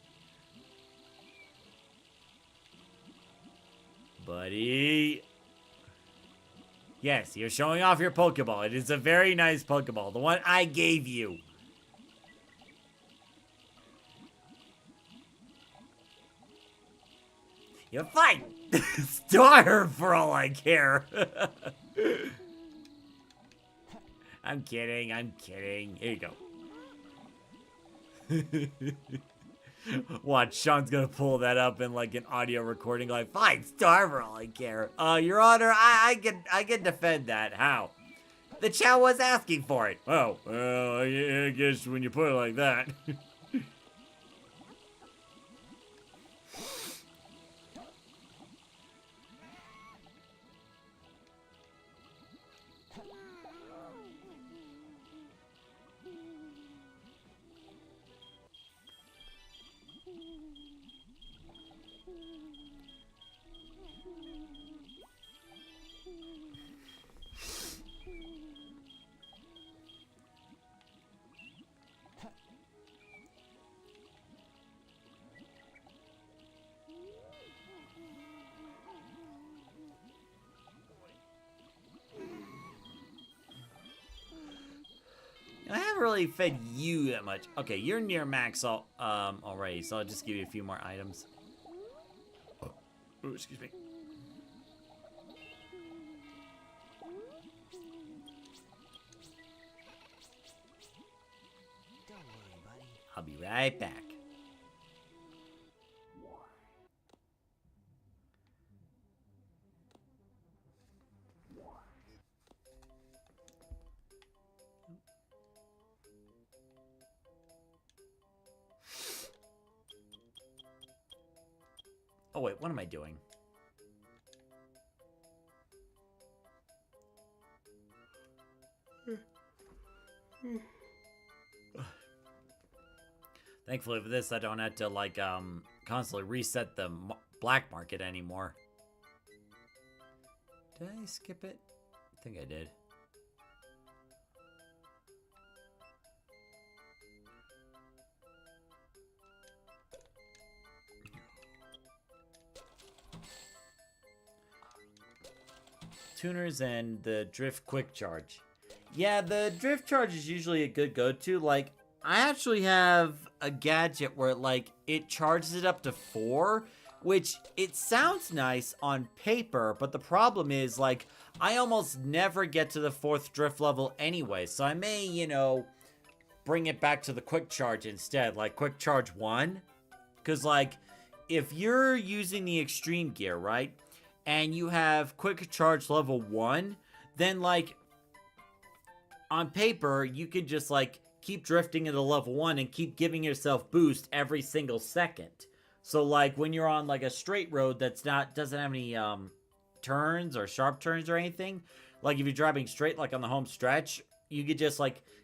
Yes, you're showing off your Pokeball. It is a very nice Pokeball. The one I gave you. You're fine. Starve for all I care. I'm kidding. Here you go. Watch, Sean's gonna pull that up in like an audio recording, like, fine, starve for all I care. Your Honor, I can defend that. How? The Chao was asking for it. Oh, well, I guess when you put it like that. haven't really fed you that much. Okay, you're near max already, so I'll just give you a few more items. Oh, excuse me. Don't worry, buddy. I'll be right back. Oh wait, what am I doing? Thankfully for this, I don't have to like constantly reset the black market anymore. Did I skip it? I think I did. Tuners and the drift quick charge. Yeah, the drift charge is usually a good go-to. Like, I actually have a gadget where it charges it up to 4, which it sounds nice on paper, but the problem is I almost never get to the 4th drift level anyway, so I may, you know, bring it back to the quick charge instead, like quick charge 1, because if you're using the extreme gear, right, and you have quick charge level 1, then on paper you can just keep drifting into level 1 and keep giving yourself boost every single second. So when you're on a straight road that's doesn't have any turns or sharp turns or anything, if you're driving straight on the home stretch, you could just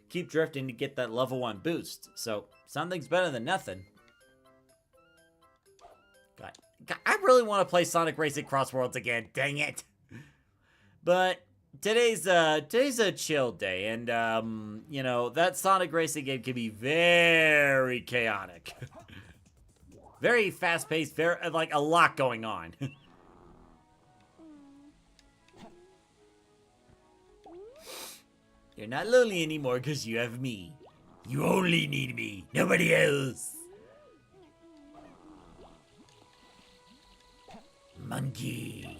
keep drifting to get that level 1 boost. So something's better than nothing. God, I really want to play Sonic Racing Cross Worlds again, dang it. But today's a chill day, and you know, that Sonic Racing game can be very chaotic. Very fast-paced, very a lot going on. You're not lonely anymore because you have me. You only need me, nobody else. Monkey.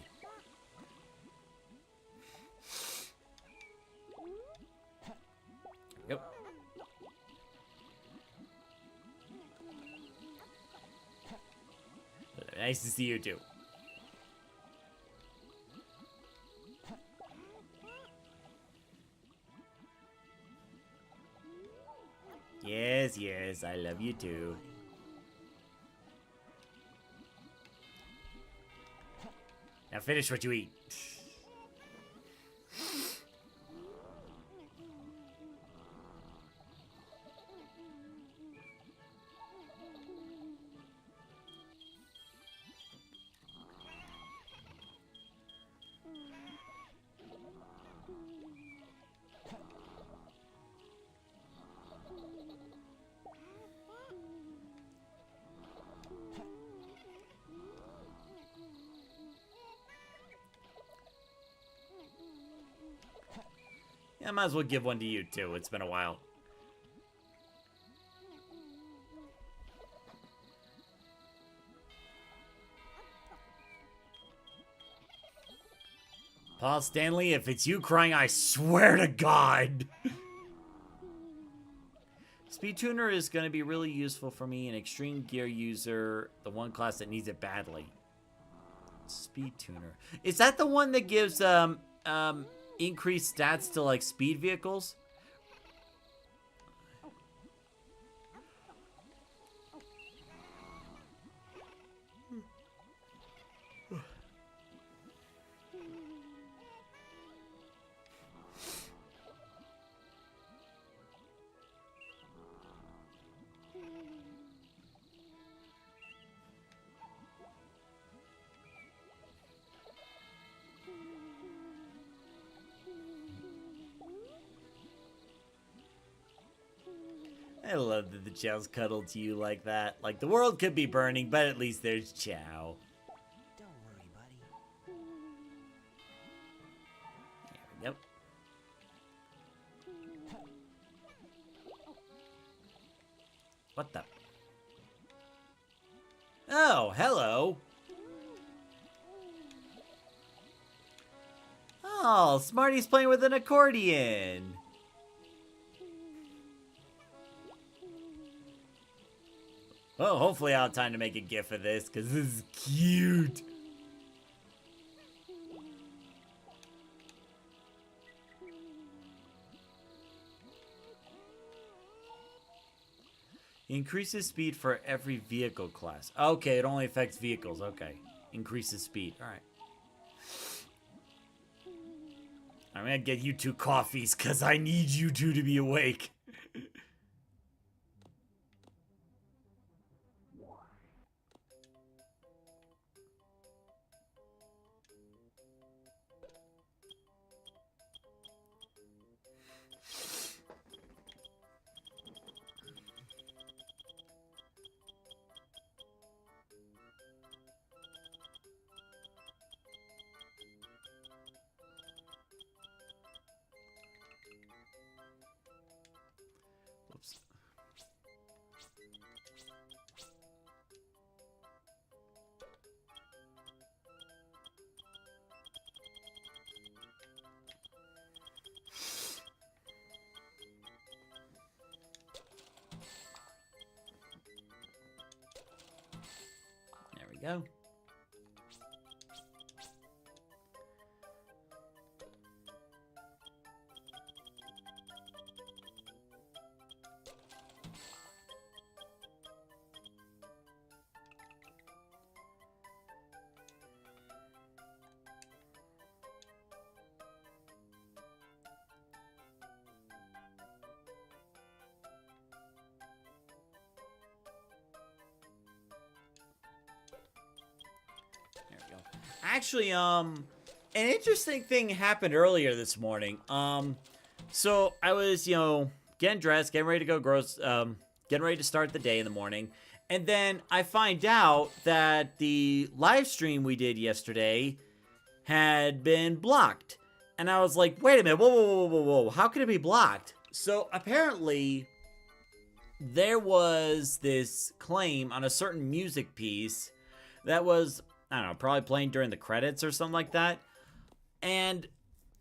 Yep. Nice to see you too. Yes, yes, I love you too. Now finish what you eat. I might as well give one to you too. It's been a while. Paul Stanley, if it's you crying, I swear to God. Speed Tuner is going to be really useful for me, an extreme gear user, the one class that needs it badly. Speed Tuner. Is that the one that gives increased stats to speed vehicles? I love that the Chao's cuddle to you like that. The world could be burning, but at least there's Chao. Don't worry, buddy. There we go. What the? Oh, hello. Oh, Smarty's playing with an accordion. Well, hopefully I'll have time to make a GIF of this, because this is cute. Increases speed for every vehicle class. Okay, it only affects vehicles. Okay. Increases speed. Alright. I'm gonna get you 2 coffees, because I need you 2 to be awake. Oops. There we go. There we go. Actually, an interesting thing happened earlier this morning. So I was, getting dressed, getting ready to go getting ready to start the day in the morning. And then I find out that the live stream we did yesterday had been blocked. And I was like, wait a minute, whoa, how could it be blocked? So apparently there was this claim on a certain music piece that was, I don't know, probably playing during the credits or something like that. And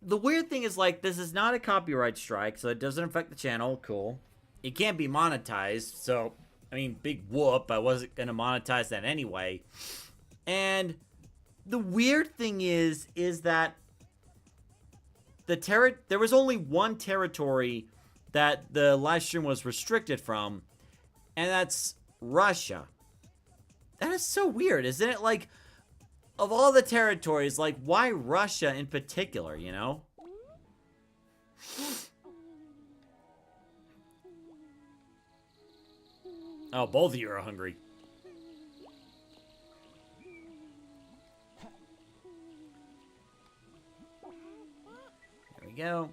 the weird thing is, like, this is not a copyright strike, so it doesn't affect the channel. Cool. It can't be monetized, so, I mean, big whoop. I wasn't going to monetize that anyway. And the weird thing is that there was only one territory that the live stream was restricted from, and that's Russia. That is so weird, isn't it? Like, of all the territories, like, why Russia in particular, you know? Oh, both of you are hungry. There we go.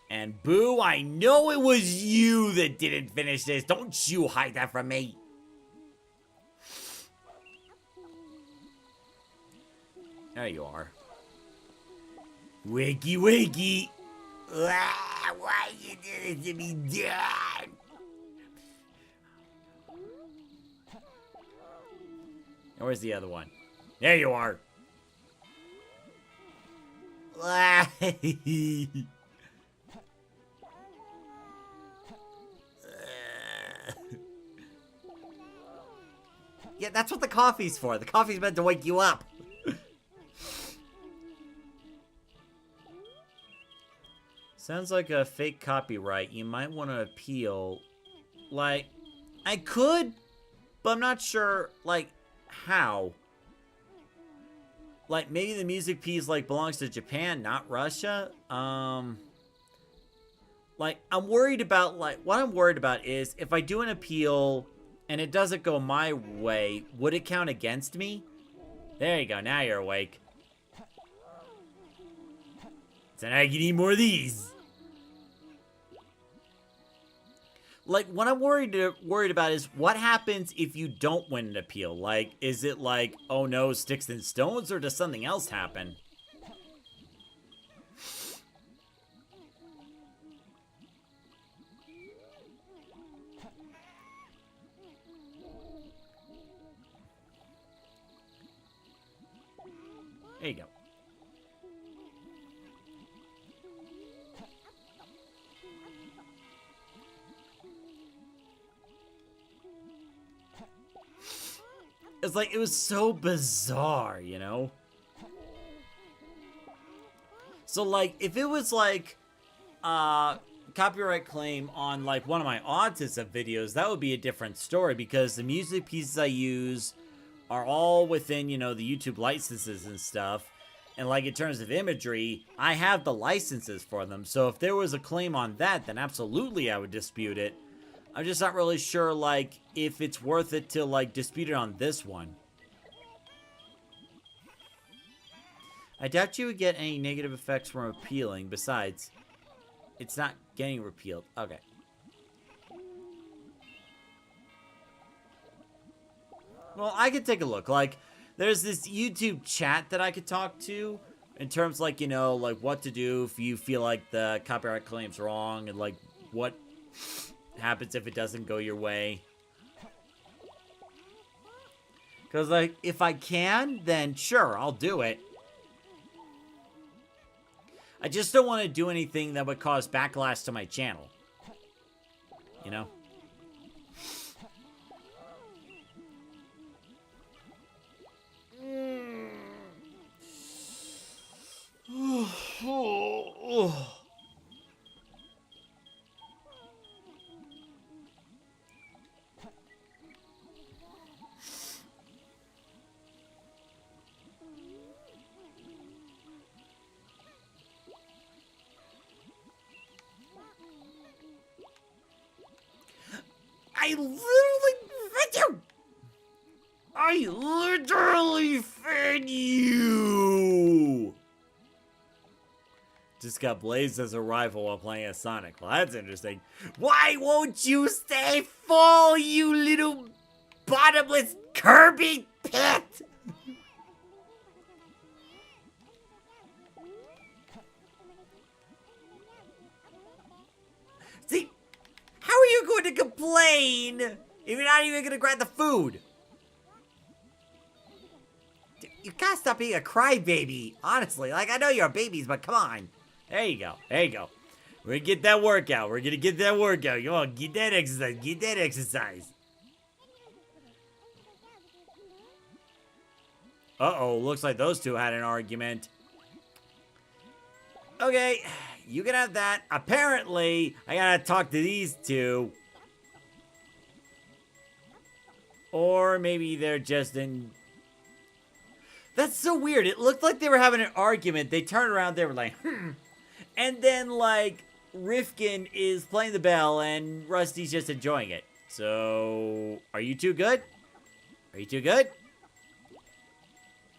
And Boo, I know it was you that didn't finish this. Don't you hide that from me. There you are. Wakey, wakey. Ah, why you did it to me, Dad? And where's the other one? There you are. Yeah, that's what the coffee's for. The coffee's meant to wake you up. Sounds like a fake copyright. You might want to appeal. Like, I could, but I'm not sure, like, how. Like, maybe the music piece, like, belongs to Japan, not Russia. Like, I'm worried about, like, what I'm worried about is if I do an appeal and it doesn't go my way, would it count against me? There you go. Now you're awake. So now you can eat more of these. Like, what I'm worried about is what happens if you don't win an appeal. Like, is it like, oh no, sticks and stones, or does something else happen? There you go. It's like, it was so bizarre, you know? So, like, if it was, like, copyright claim on, like, one of my autism videos, that would be a different story, because the music pieces I use are all within, you know, the YouTube licenses and stuff. And, like, in terms of imagery, I have the licenses for them. So if there was a claim on that, then absolutely I would dispute it. I'm just not really sure, like, if it's worth it to, like, dispute it on this one. I doubt you would get any negative effects from appealing. Besides, it's not getting repealed. Okay. Well, I could take a look. Like, there's this YouTube chat that I could talk to in terms, like, you know, like, what to do if you feel like the copyright claim's wrong and, like, what happens if it doesn't go your way. Because, like, if I can, then sure, I'll do it. I just don't want to do anything that would cause backlash to my channel. You know? I literally fed you! Just got blazed as a rival while playing as Sonic. Well, that's interesting. Why won't you stay full, you little bottomless Kirby pit? See, how are you going to complain if you're not even going to grab the food? You gotta stop being a crybaby, honestly. Like, I know you're babies, but come on. There you go. There you go. We're gonna get that workout. We're gonna get that workout. Come on, get that exercise. Get that exercise. Uh-oh, looks like those two had an argument. Okay, you can have that. Apparently, I gotta talk to these two. Or maybe they're just in... That's so weird. It looked like they were having an argument. They turned around, they were like, And then, like, Rifkin is playing the bell and Rusty's just enjoying it. So, are you two good? Are you two good?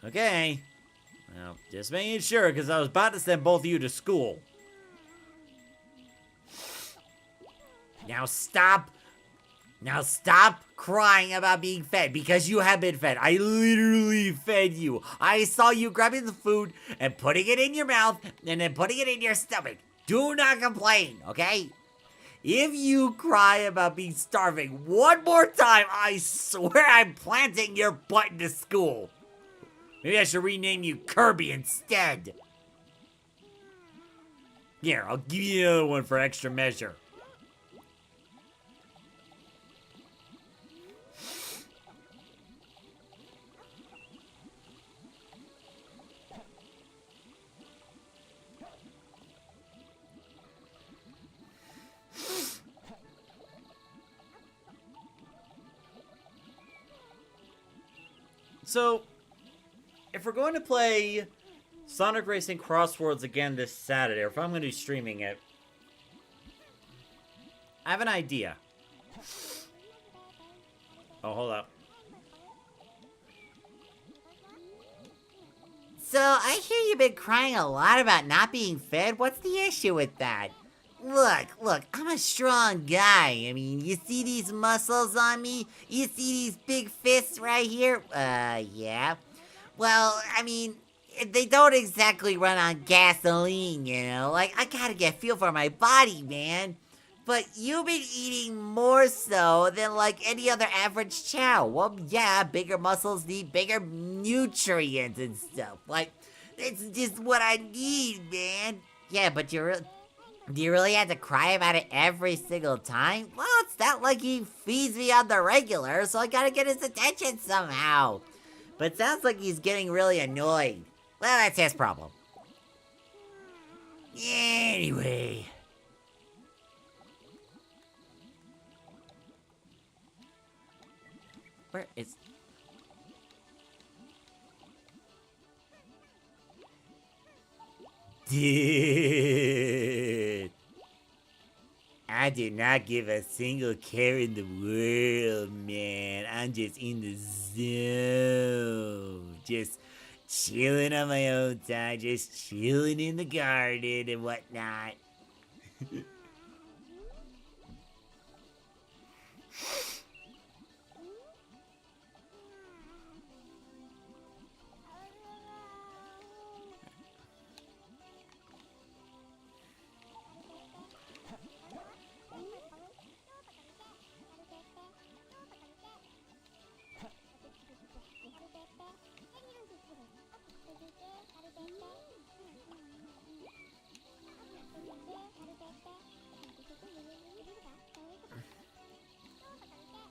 Okay. Well, just making sure, because I was about to send both of you to school. Now stop crying about being fed, because you have been fed. I literally fed you. I saw you grabbing the food and putting it in your mouth and then putting it in your stomach. Do not complain, okay? If you cry about being starving one more time, I swear I'm planting your butt into school. Maybe I should rename you Kirby instead. Here, I'll give you another one for extra measure. So, if we're going to play Sonic Racing Crossworlds again this Saturday, or if I'm going to be streaming it, I have an idea. Oh, hold up. So, I hear you've been crying a lot about not being fed. What's the issue with that? Look, I'm a strong guy. I mean, you see these muscles on me? You see these big fists right here? Yeah. Well, I mean, they don't exactly run on gasoline, you know? Like, I gotta get fuel for my body, man. But you've been eating more so than, like, any other average Chao. Well, yeah, bigger muscles need bigger nutrients and stuff. Like, It's just what I need, man. Yeah, but do you really have to cry about it every single time? Well, it's not like he feeds me on the regular, so I gotta get his attention somehow. But it sounds like he's getting really annoyed. Well, that's his problem. Anyway. Where is... Dude. I do not give a single care in the world, man. I'm just in the zone. Just chilling on my own time. Just chilling in the garden and whatnot.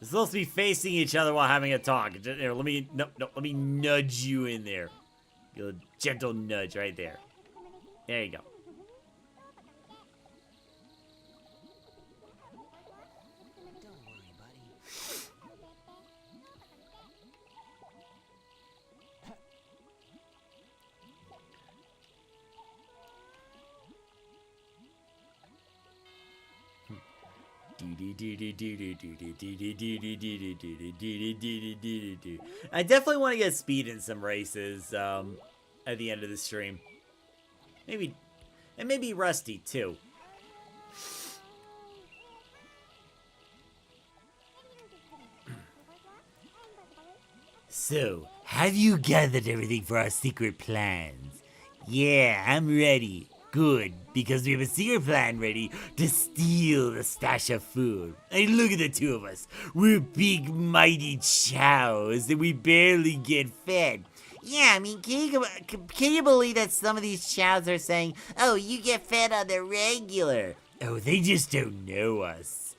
We're supposed to be facing each other while having a talk. Here, let me nudge you in there. A gentle nudge right there. There you go. Don't worry, buddy. I definitely want to get speed in some races at the end of the stream. Maybe Rusty too. So, have you gathered everything for our secret plans? Yeah, I'm ready. Good, because we have a secret plan ready to steal the stash of food. Hey, look at the two of us. We're big, mighty chows, and we barely get fed. Yeah, I mean, can you believe that some of these chows are saying, oh, you get fed on the regular? Oh, they just don't know us.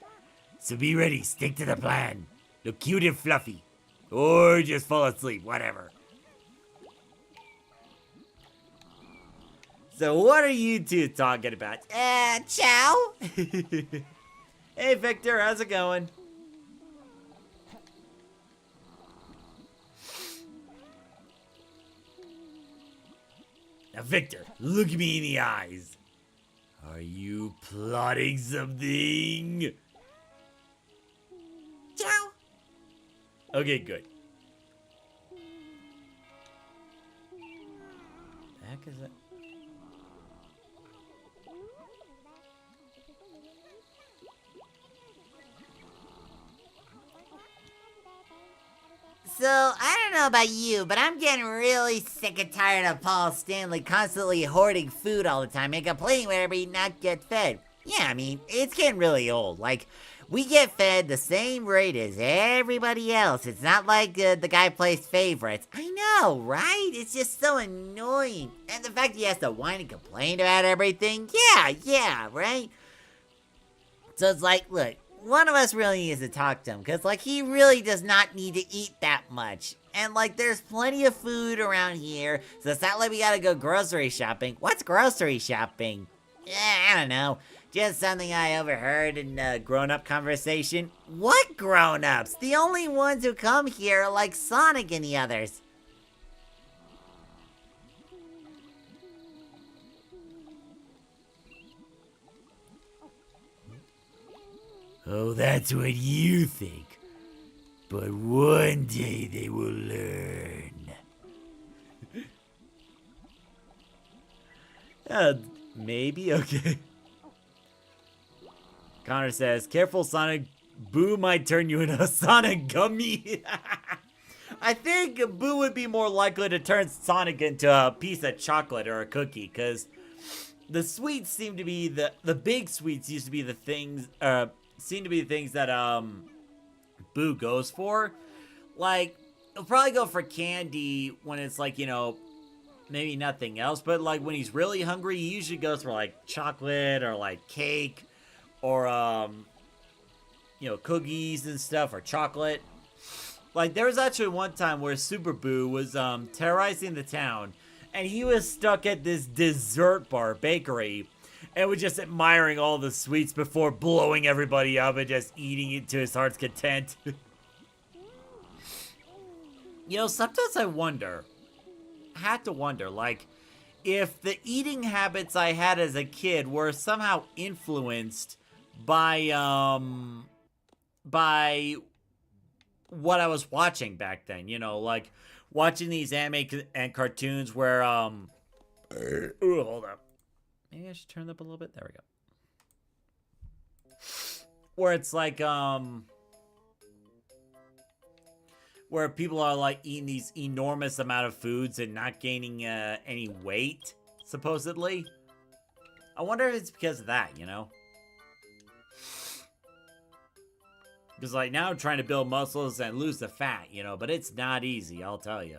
So be ready, stick to the plan. Look cute and fluffy. Or just fall asleep, whatever. So what are you two talking about? Chow? Hey, Victor, how's it going? Now, Victor, look me in the eyes. Are you plotting something? Chow? Okay, good. The heck is that? So, I don't know about you, but I'm getting really sick and tired of Paul Stanley constantly hoarding food all the time and complaining whenever he not get fed. Yeah, I mean, it's getting really old. Like, we get fed the same rate as everybody else. It's not like the guy plays favorites. I know, right? It's just so annoying. And the fact he has to whine and complain about everything. Yeah, right? So it's like, look, one of us really needs to talk to him, because, like, he really does not need to eat that much. And, like, there's plenty of food around here, so it's not like we gotta go grocery shopping. What's grocery shopping? I don't know. Just something I overheard in a grown-up conversation. What grown-ups? The only ones who come here are, like, Sonic and the others. Oh, that's what you think. But one day they will learn. Maybe? Okay. Connor says, careful, Sonic. Boo might turn you into a Sonic gummy. I think Boo would be more likely to turn Sonic into a piece of chocolate or a cookie, because the sweets seem to be the big sweets used to be the things, seem to be the things that Boo goes for. Like, he'll probably go for candy when it's like, you know, maybe nothing else, but like when he's really hungry, he usually goes for like chocolate or like cake or you know, cookies and stuff or chocolate. Like there was actually one time where Super Boo was terrorizing the town, and he was stuck at this dessert bar bakery and was just admiring all the sweets before blowing everybody up and just eating it to his heart's content. You know, sometimes I had to wonder, like, if the eating habits I had as a kid were somehow influenced by what I was watching back then, you know, like watching these anime and cartoons where, ooh, hold up. Maybe I should turn it up a little bit. There we go. Where it's like, where people are like eating these enormous amount of foods and not gaining any weight, supposedly. I wonder if it's because of that, you know? Because like now I'm trying to build muscles and lose the fat, you know, but it's not easy, I'll tell you.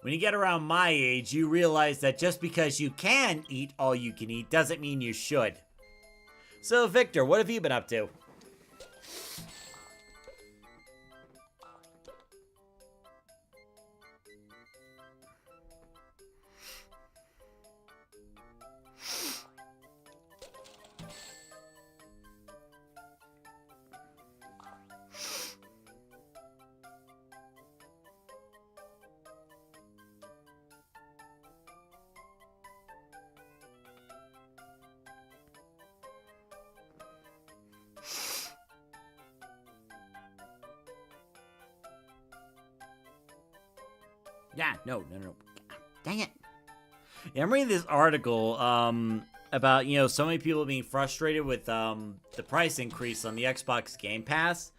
When you get around my age, you realize that just because you can eat all you can eat doesn't mean you should. So, Victor, what have you been up to? Yeah, no. Dang it. Yeah, I'm reading this article about, you know, so many people being frustrated with the price increase on the Xbox Game Pass.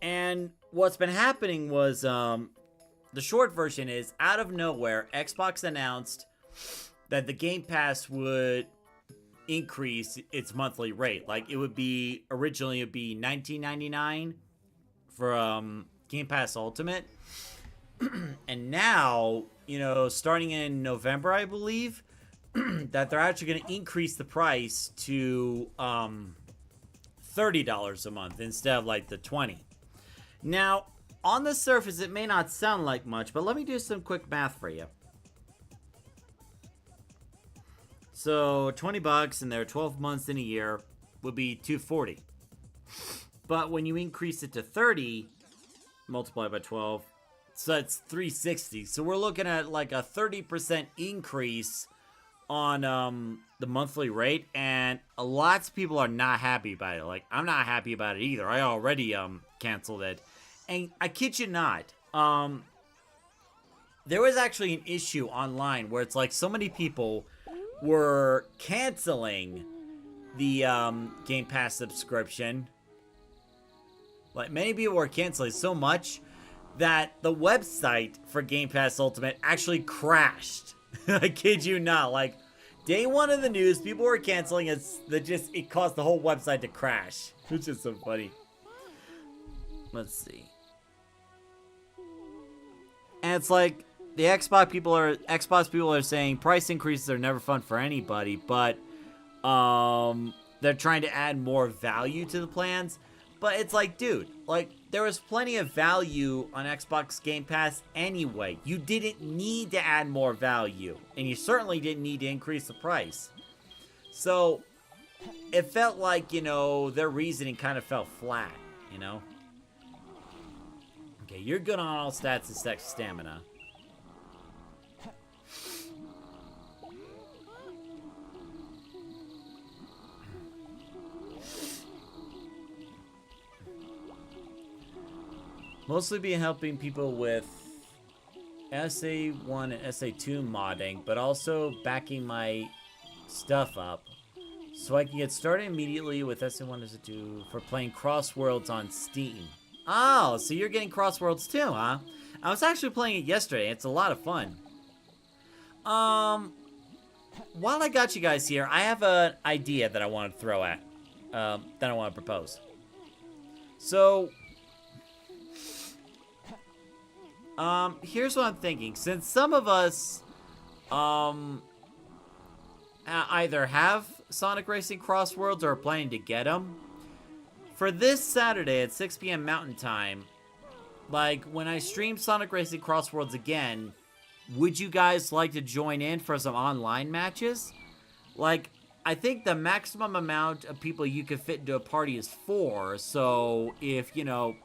And what's been happening was, the short version is, out of nowhere, Xbox announced that the Game Pass would increase its monthly rate. Like, it would be, originally it would be $19.99 for Game Pass Ultimate. And now, you know, starting in November, I believe, that they're actually going to increase the price to $30 a month instead of like the $20. Now, on the surface, it may not sound like much, but let me do some quick math for you. So, $20 and there are 12 months in a year would be $240. But when you increase it to 30, multiply by 12, so it's $360. So we're looking at like a 30% increase on the monthly rate, and lots of people are not happy about it. Like, I'm not happy about it either. I already canceled it. And I kid you not, there was actually an issue online where it's like so many people were canceling the Game Pass subscription. Like, many people were canceling so much that the website for Game Pass Ultimate actually crashed. I kid you not. Like, day one of the news, people were canceling it. It caused the whole website to crash. Which is so funny. Let's see. And it's like, the Xbox people are saying price increases are never fun for anybody, but they're trying to add more value to the plans. But it's like, dude, like, there was plenty of value on Xbox Game Pass anyway. You didn't need to add more value. And you certainly didn't need to increase the price. So, it felt like, you know, their reasoning kind of fell flat, you know? Okay, you're good on all stats and stamina. Mostly be helping people with SA1 and SA2 modding, but also backing my stuff up so I can get started immediately with SA1 and SA2 for playing Crossworlds on Steam. Oh, so you're getting Crossworlds too, huh? I was actually playing it yesterday. It's a lot of fun. While I got you guys here, I have an idea that I want to throw at, that I want to propose. So, Here's what I'm thinking. Since some of us, either have Sonic Racing Cross Worlds or are planning to get them, for this Saturday at 6 p.m. Mountain Time, like, when I stream Sonic Racing Cross Worlds again, would you guys like to join in for some online matches? Like, I think the maximum amount of people you could fit into a party is 4, so if, you know,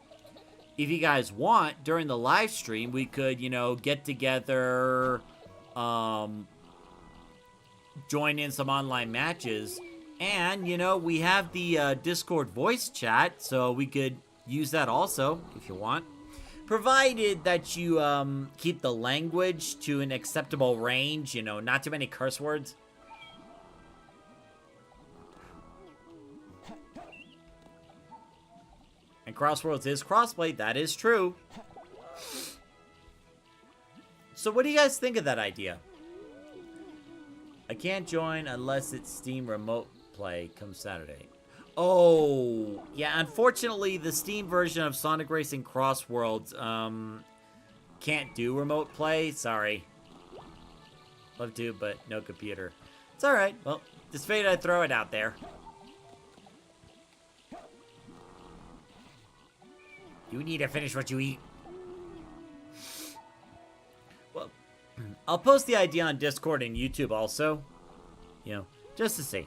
if you guys want, during the live stream, we could, you know, get together, join in some online matches. And, you know, we have the Discord voice chat, so we could use that also, if you want. Provided that you keep the language to an acceptable range, you know, not too many curse words. And Crossworlds is crossplay, that is true. So what do you guys think of that idea? I can't join unless it's Steam Remote Play come Saturday. Oh, yeah, unfortunately, the Steam version of Sonic Racing Cross Worlds, can't do remote play. Sorry. Love to, but no computer. It's alright. Well, just figured I'd throw it out there. You need to finish what you eat. Well, I'll post the idea on Discord and YouTube also. You know, just to see.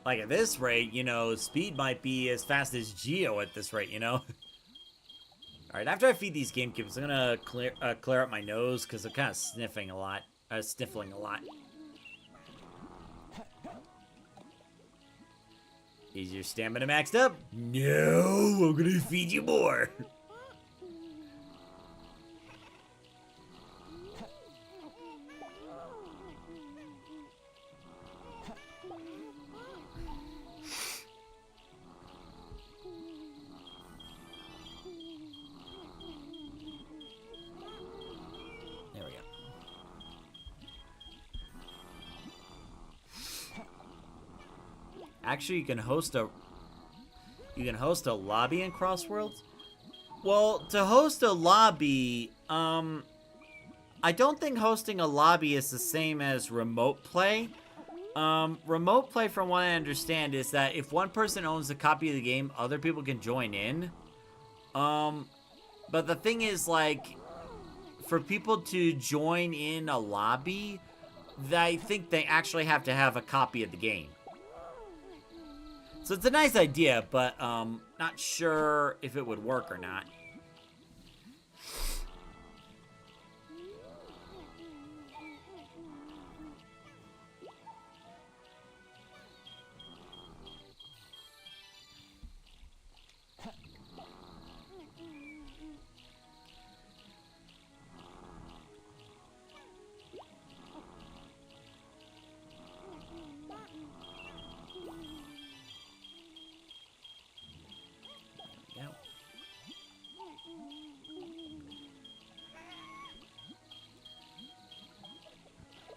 Like, at this rate, you know, speed might be as fast as Geo at this rate, you know? Alright, after I feed these game cubes, I'm gonna clear up my nose, because I'm kind of sniffling a lot. Sniffling a lot. Is your stamina maxed up? No, I'm gonna feed you more. There we go. Actually, you can host a lobby in Crossworlds. Well, to host a lobby, I don't think hosting a lobby is the same as remote play. Remote play, from what I understand, is that if one person owns a copy of the game, other people can join in. But the thing is, like, for people to join in a lobby, I think they actually have to have a copy of the game. So it's a nice idea, but not sure if it would work or not.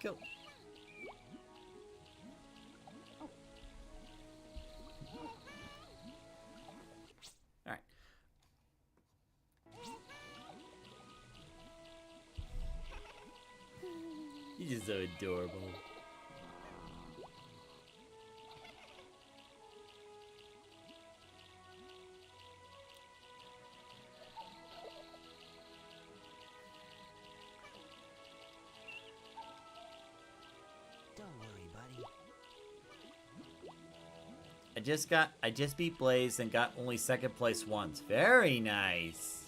Go. Alright. You're just so adorable. Don't worry, buddy. I just beat Blaze and got only second place once. Very nice.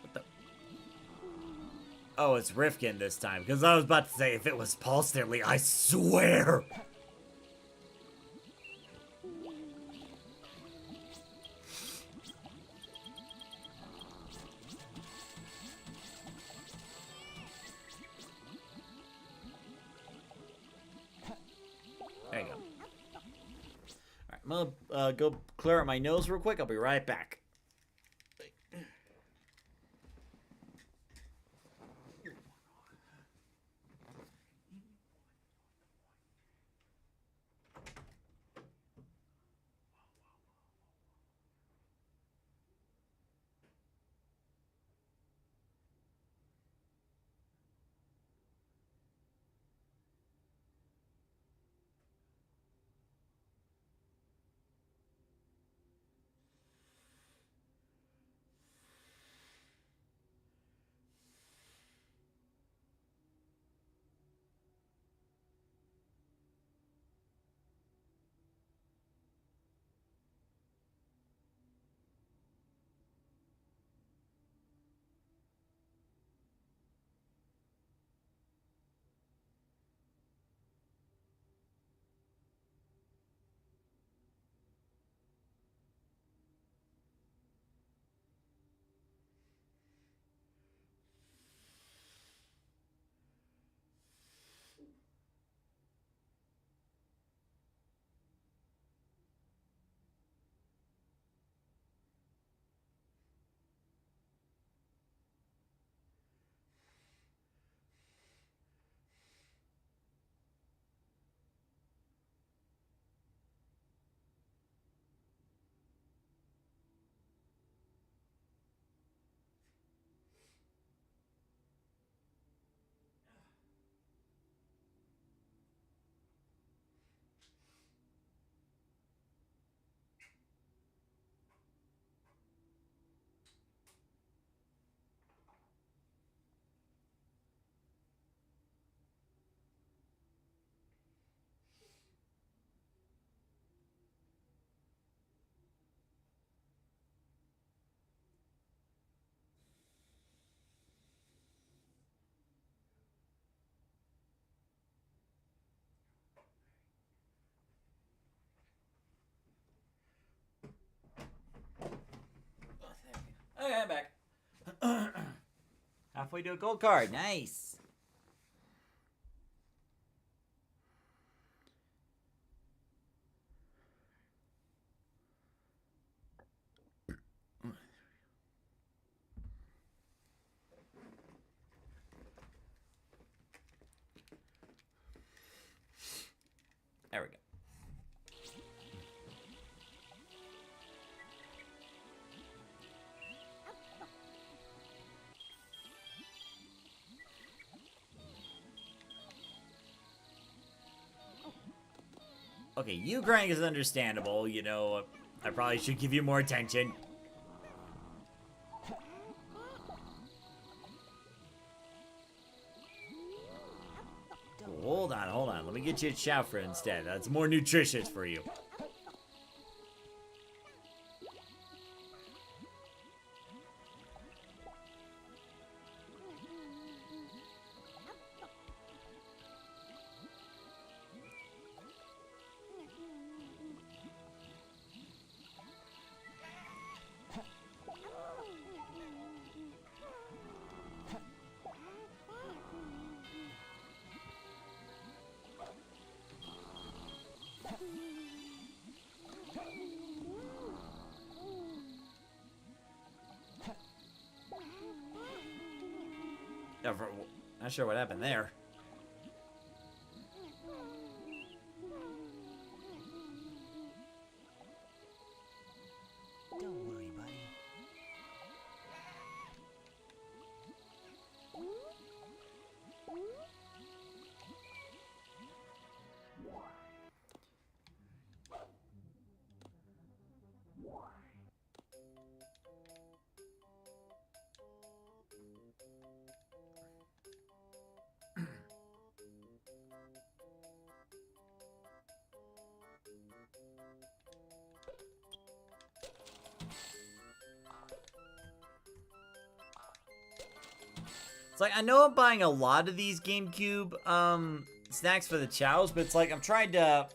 What the? Oh, it's Rifkin this time. Because I was about to say, if it was Paul Stanley, I swear. There you go. Alright, I'm gonna go clear out my nose real quick. I'll be right back. Okay, I'm back. Halfway to a gold card. Nice. There we go. Okay, you crying is understandable. You know, I probably should give you more attention. Hold on, hold on. Let me get you a Chao instead. That's more nutritious for you. Not sure what happened there. Don't worry, buddy. It's like, I know I'm buying a lot of these GameCube snacks for the Chows, but it's like I'm trying to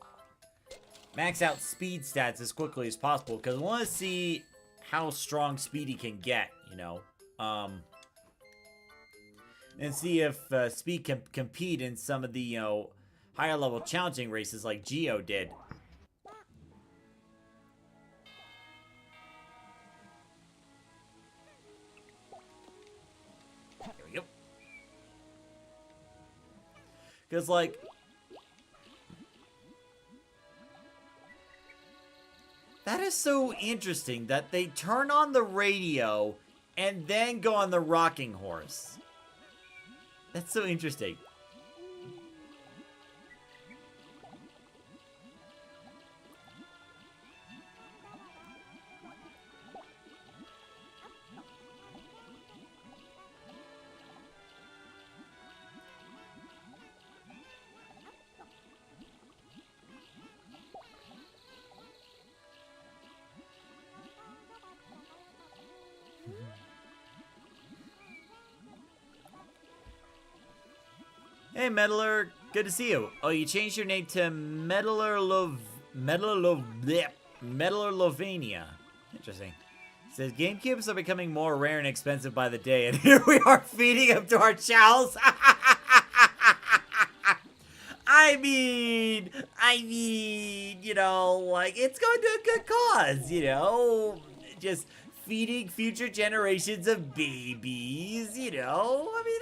max out speed stats as quickly as possible because I want to see how strong Speedy can get, you know, and see if Speed can compete in some of the, you know, higher level challenging races like Geo did. There we go. Because, like, that is so interesting that they turn on the radio and then go on the rocking horse. That's so interesting. Hey, Meddler. Good to see you. Oh, you changed your name to Meddlerlovania. Interesting. It says, GameCubes are becoming more rare and expensive by the day, and here we are feeding them to our chows. I mean, you know, like, it's going to a good cause, you know? Just feeding future generations of babies, you know? I mean,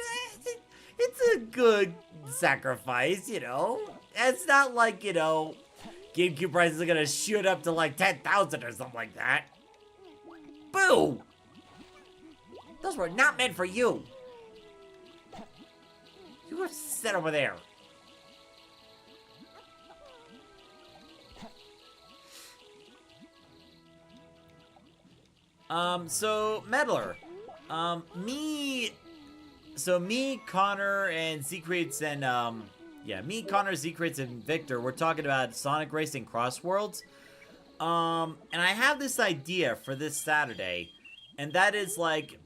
it's a good sacrifice, you know? It's not like, you know, GameCube prices are gonna shoot up to like 10,000 or something like that. Boo! Those were not meant for you. You go sit over there. So, Meddler. Me, Connor, and Secrets, and, me, Connor, Secrets, and Victor, we're talking about Sonic Racing Cross Worlds. And I have this idea for this Saturday, and that is, like,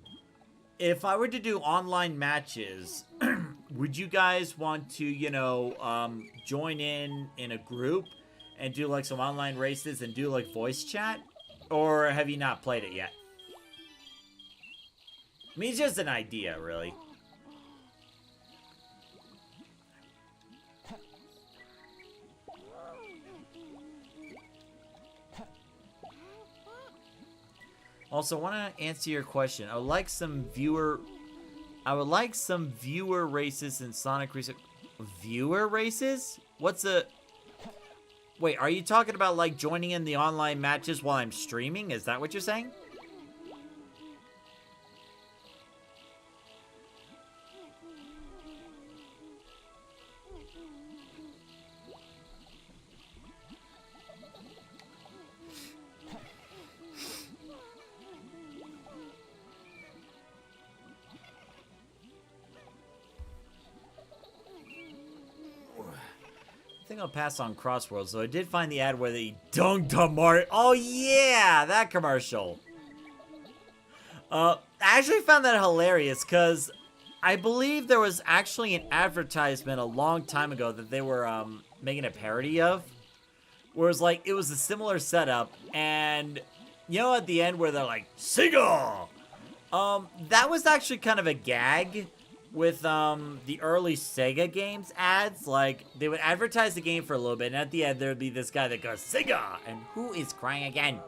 if I were to do online matches, would you guys want to, you know, join in a group and do, like, some online races and do, like, voice chat? Or have you not played it yet? I mean, it's just an idea, really. Also, I want to answer your question. I would like some viewer races in Sonic Racer. Viewer races? What's a... Wait, are you talking about, like, joining in the online matches while I'm streaming? Is that what you're saying? I think I'll pass on Crossworlds, though I did find the ad where they dunked on Mario. Oh yeah, that commercial. I actually found that hilarious because I believe there was actually an advertisement a long time ago that they were making a parody of. Where it was like, it was a similar setup, and you know at the end where they're like, Sega! That was actually kind of a gag with the early Sega games ads. Like, they would advertise the game for a little bit, and at the end there would be this guy that goes, Sega! And who is crying again?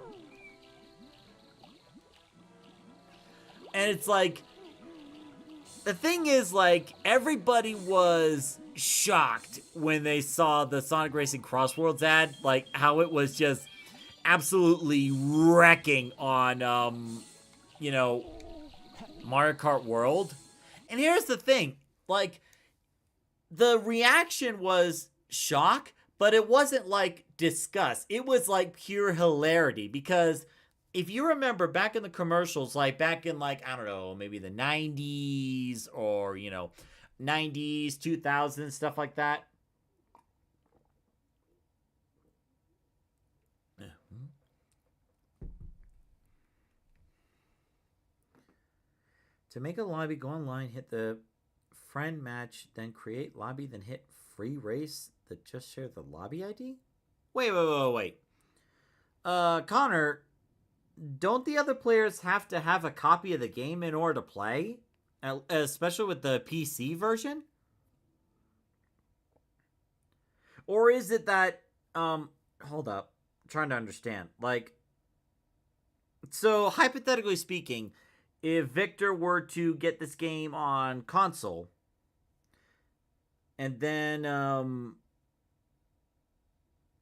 And it's like, the thing is, like, everybody was shocked when they saw the Sonic Racing Crossworlds ad, like, how it was just absolutely wrecking on, you know, Mario Kart World. And here's the thing, like, the reaction was shock, but it wasn't, like, disgust. It was, like, pure hilarity, because if you remember back in the commercials, like, back in, like, I don't know, maybe the 90s, or, you know, 90s, 2000s, stuff like that. To make a lobby, go online, hit the friend match, then create lobby, then hit free race that just share the lobby ID? Wait. Connor, don't the other players have to have a copy of the game in order to play? Especially with the PC version? Or is it that, hold up, I'm trying to understand. Like, so hypothetically speaking, if Victor were to get this game on console, and then,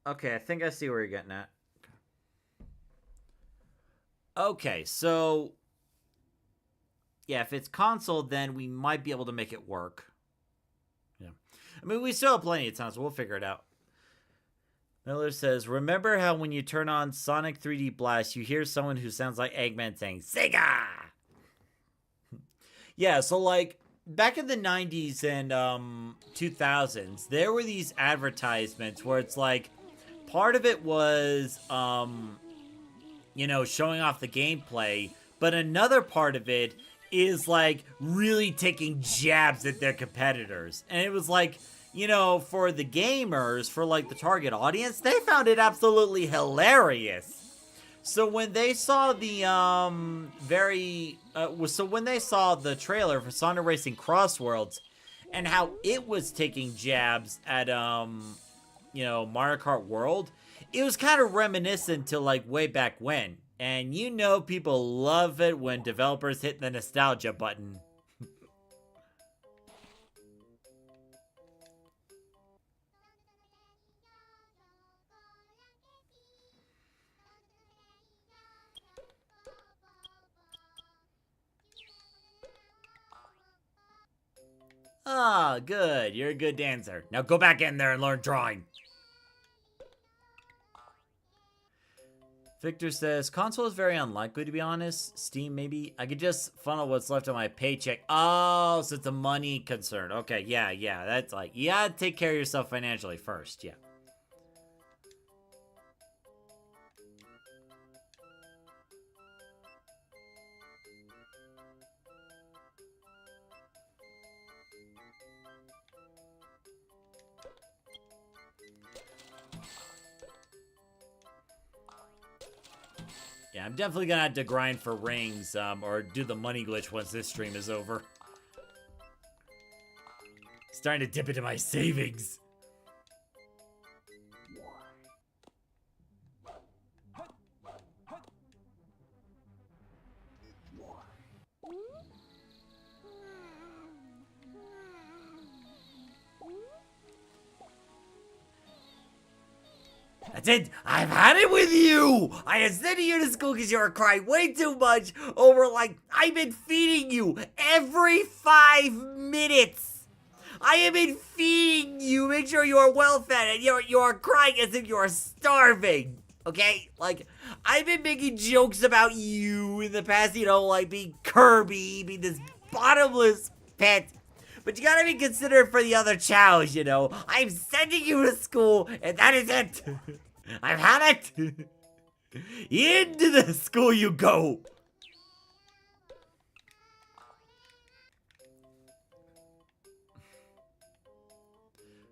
okay, I think I see where you're getting at. Okay, so, yeah, if it's console, then we might be able to make it work. Yeah. I mean, we still have plenty of time, so we'll figure it out. Miller says, remember how when you turn on Sonic 3D Blast, you hear someone who sounds like Eggman saying, Sega! Yeah, so, like, back in the 90s and 2000s, there were these advertisements where it's like, part of it was, you know, showing off the gameplay, but another part of it is, like, really taking jabs at their competitors. And it was like, you know, for the gamers, for, like, the target audience, they found it absolutely hilarious. So when they saw the, when they saw the trailer for Sonic Racing Crossworlds, and how it was taking jabs at, you know, Mario Kart World, it was kind of reminiscent to, like, way back when. And you know people love it when developers hit the nostalgia button. Ah, good. You're a good dancer. Now go back in there and learn drawing. Victor says, console is very unlikely, to be honest. Steam, maybe. I could just funnel what's left of my paycheck. Oh, so it's a money concern. Okay, yeah. That's like, you gotta take care of yourself financially first, yeah. Yeah, I'm definitely gonna have to grind for rings, or do the money glitch once this stream is over. Starting to dip into my savings. That's it. I've had it with you. I have sent you to school because you were crying way too much over, like, I've been feeding you every 5 minutes. I have been feeding you. Make sure you are well fed, and you are crying as if you are starving. Okay? Like, I've been making jokes about you in the past, you know, like being Kirby, being this bottomless pet. But you gotta be considerate for the other chows, you know. I'm sending you to school, and that is it. I've had it. Into the school you go.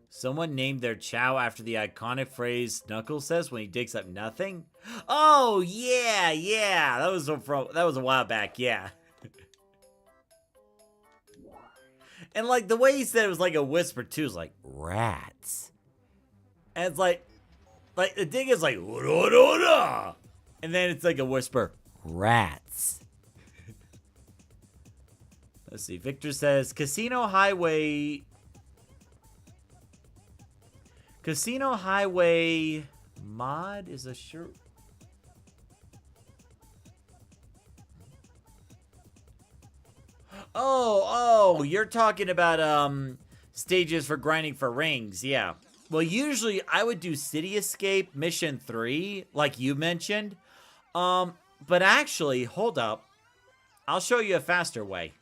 Someone named their Chao after the iconic phrase Knuckles says when he digs up nothing. Oh yeah, that was a while back, yeah. And like the way he said it was like a whisper too, is like rats. And it's like the dig is like "Ora-ora-ora." And then it's like a whisper, rats. Let's see. Victor says Casino Highway mod is a shirt. Oh, you're talking about stages for grinding for rings, yeah. Well, usually I would do City Escape Mission 3, like you mentioned. But actually, hold up. I'll show you a faster way.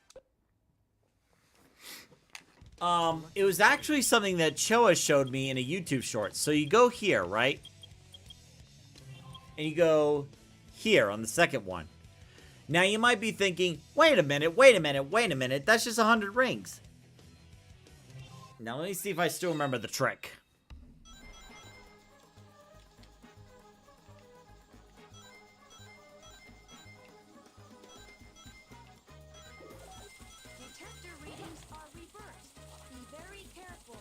It was actually something that Chao showed me in a YouTube short. So you go here, right? And you go here on the second one. Now you might be thinking, wait a minute, that's just 100 rings. Now let me see if I still remember the trick. Detector readings are reversed. Be very careful.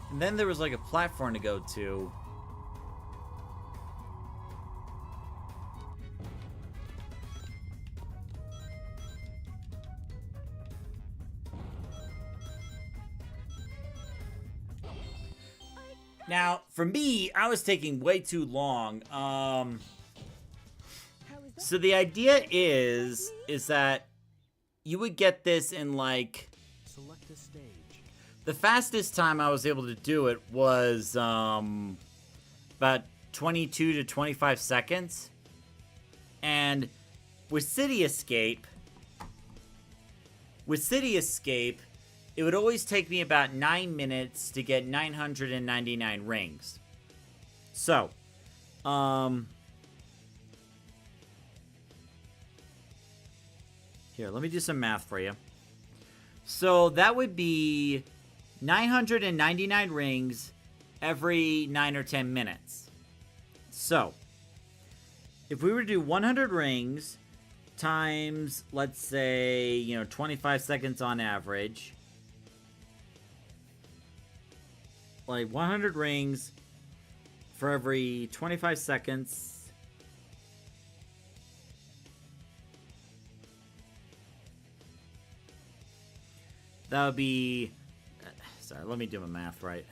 And then there was like a platform to go to. Now, for me, I was taking way too long. So the idea is that you would get this in like Select the stage. the fastest time I was able to do it was about 22 to 25 seconds. And with City Escape, it would always take me about 9 minutes to get 999 rings. So, here, let me do some math for you. So that would be 999 rings every 9 or 10 minutes. So, if we were to do 100 rings times, let's say, 25 seconds on average. Like 100 rings for every 25 seconds. That would be... Sorry, let me do my math right.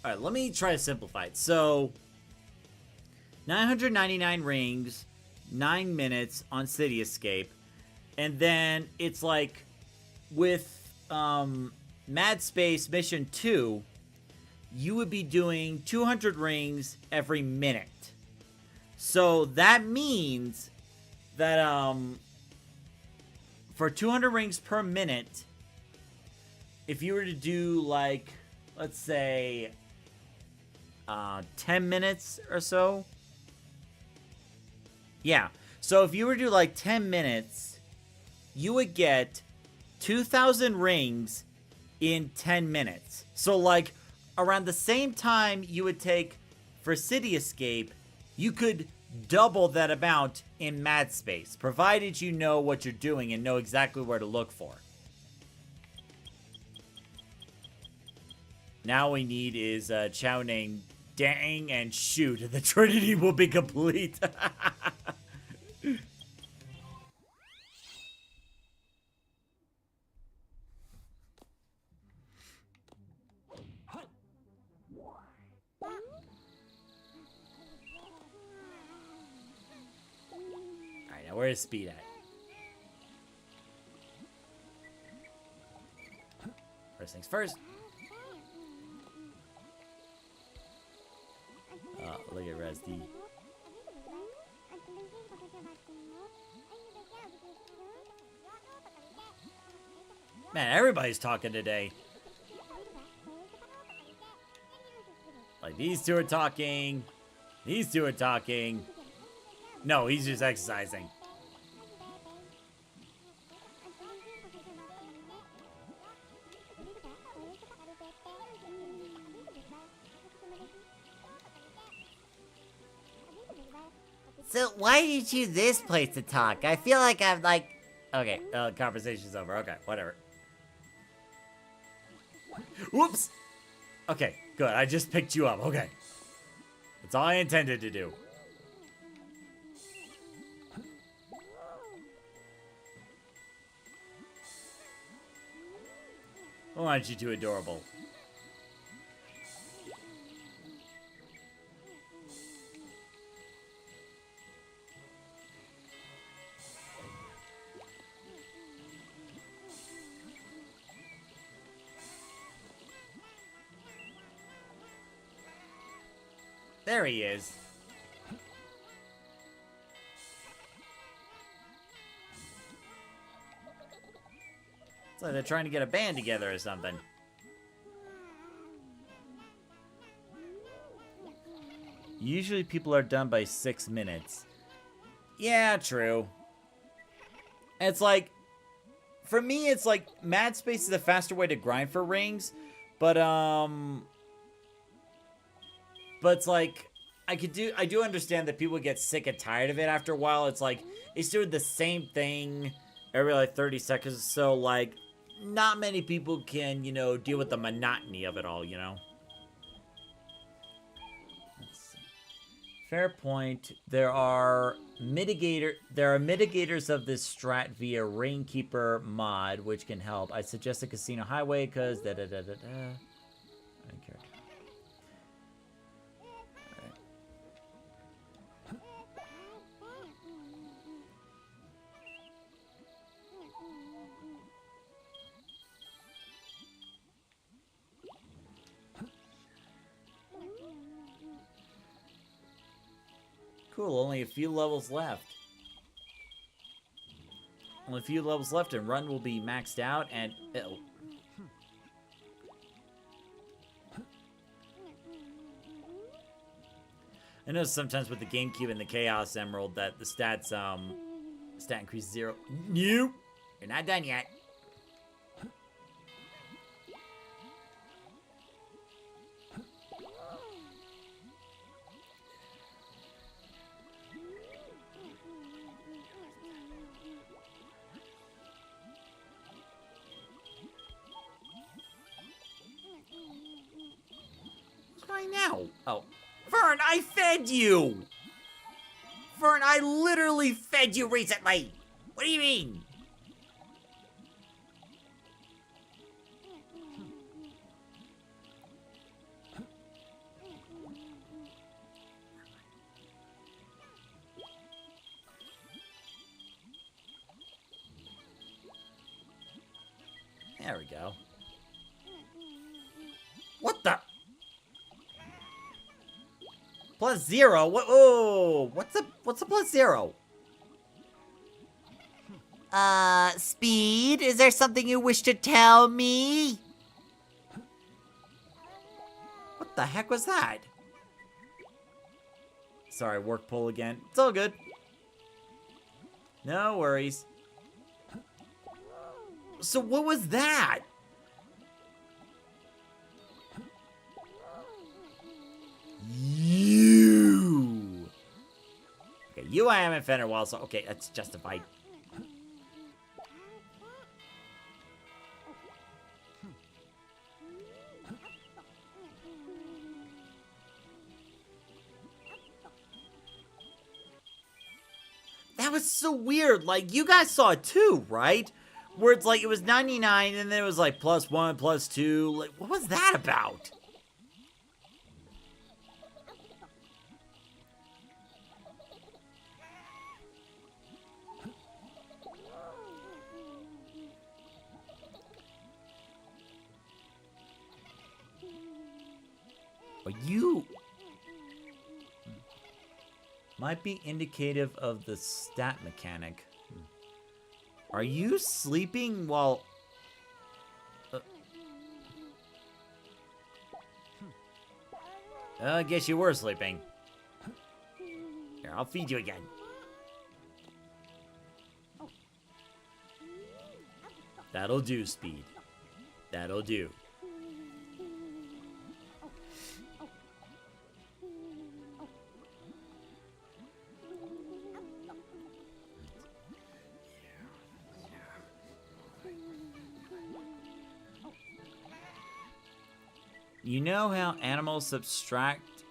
Alright, let me try to simplify it. So, 999 rings, 9 minutes on City Escape. And then it's like with Mad Space Mission 2, you would be doing 200 rings every minute. So that means that for 200 rings per minute, if you were to do like, let's say, 10 minutes or so. Yeah. So if you were to do like 10 minutes, you would get 2,000 rings in 10 minutes. So like around the same time you would take for City Escape, you could double that amount in Mad Space, provided you know what you're doing and know exactly where to look for. Now we need is Chao name dang and shoot. The Trinity will be complete. Alright, now where's Speed at? First things first. Look at Res D. Man, everybody's talking today. Like, these two are talking. These two are talking. No, he's just exercising. So why did you choose this place to talk? I feel like I'm like... Okay, conversation's over. Okay, whatever. Whoops! Okay, good. I just picked you up. Okay. That's all I intended to do. Why aren't you too adorable? There he is. It's like they're trying to get a band together or something. Usually people are done by 6 minutes. Yeah, true. It's like, for me, it's like Mad Space is a faster way to grind for rings, but it's like, I do understand that people get sick and tired of it after a while. It's like, it's doing the same thing every like 30 seconds or so. Like, not many people can, you know, deal with the monotony of it all, you know? Let's see. Fair point. There are mitigators of this strat via Rainkeeper mod, which can help. I suggest a Casino Highway, because I don't care. Cool, only a few levels left. Only a few levels left and run will be maxed out and... Oh. I know sometimes with the GameCube and the Chaos Emerald that the stats, stat increase 0. Nope! You're not done yet. Now? Oh. Vern, I fed you! Vern, I literally fed you recently! What do you mean? There we go. What the? +0? What? Oh, what's a +0? Speed, is there something you wish to tell me? the heck was that? Sorry, work pull again. It's all good. No worries. So what was that? You. Okay, you I haven't fed in a while, so okay, that's justified. That was so weird. Like, you guys saw it too, right? Where it's like, it was 99, and then it was like +1, +2. Like, what was that about? Are you... Might be indicative of the stat mechanic. Are you sleeping while... I guess you were sleeping. Here, I'll feed you again. That'll do, Speed. That'll do. You know how animals subtract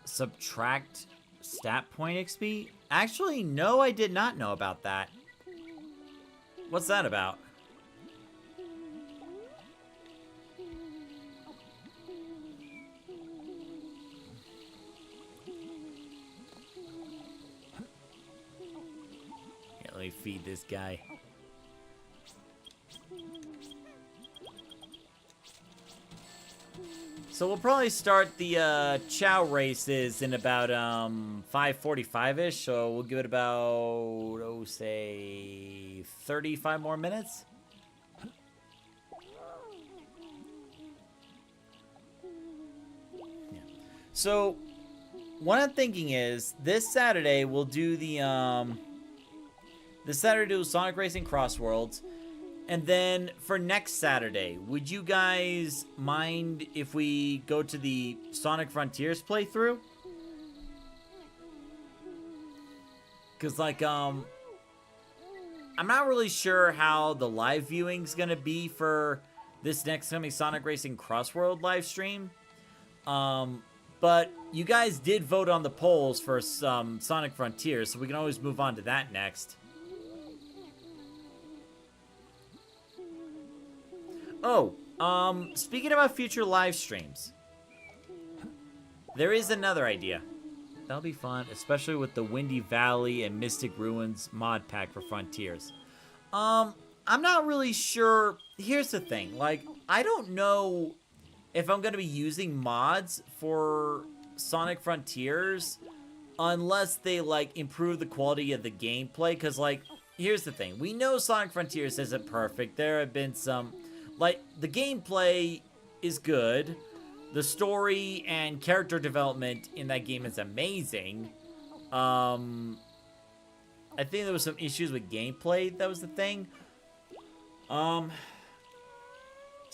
stat point XP? Actually, no, I did not know about that. What's that about? Yeah, let me feed this guy. So we'll probably start the Chao races in about 5:45-ish. So we'll give it about, oh, say 35 more minutes. Yeah. So what I'm thinking is this Saturday we'll do this Saturday we'll do Sonic Racing Cross Worlds. And then for next Saturday, would you guys mind if we go to the Sonic Frontiers playthrough? Because, like, I'm not really sure how the live viewing's gonna be for this next coming Sonic Racing Cross World live stream. But you guys did vote on the polls for some Sonic Frontiers, so we can always move on to that next. Oh, speaking about future live streams, there is another idea. That'll be fun, especially with the Windy Valley and Mystic Ruins mod pack for Frontiers. I'm not really sure. Here's the thing, like, I don't know if I'm going to be using mods for Sonic Frontiers unless they, like, improve the quality of the gameplay, because, like, here's the thing. We know Sonic Frontiers isn't perfect. There have been some... Like, the gameplay is good. The story and character development in that game is amazing. I think there was some issues with gameplay. That was the thing. Sorry,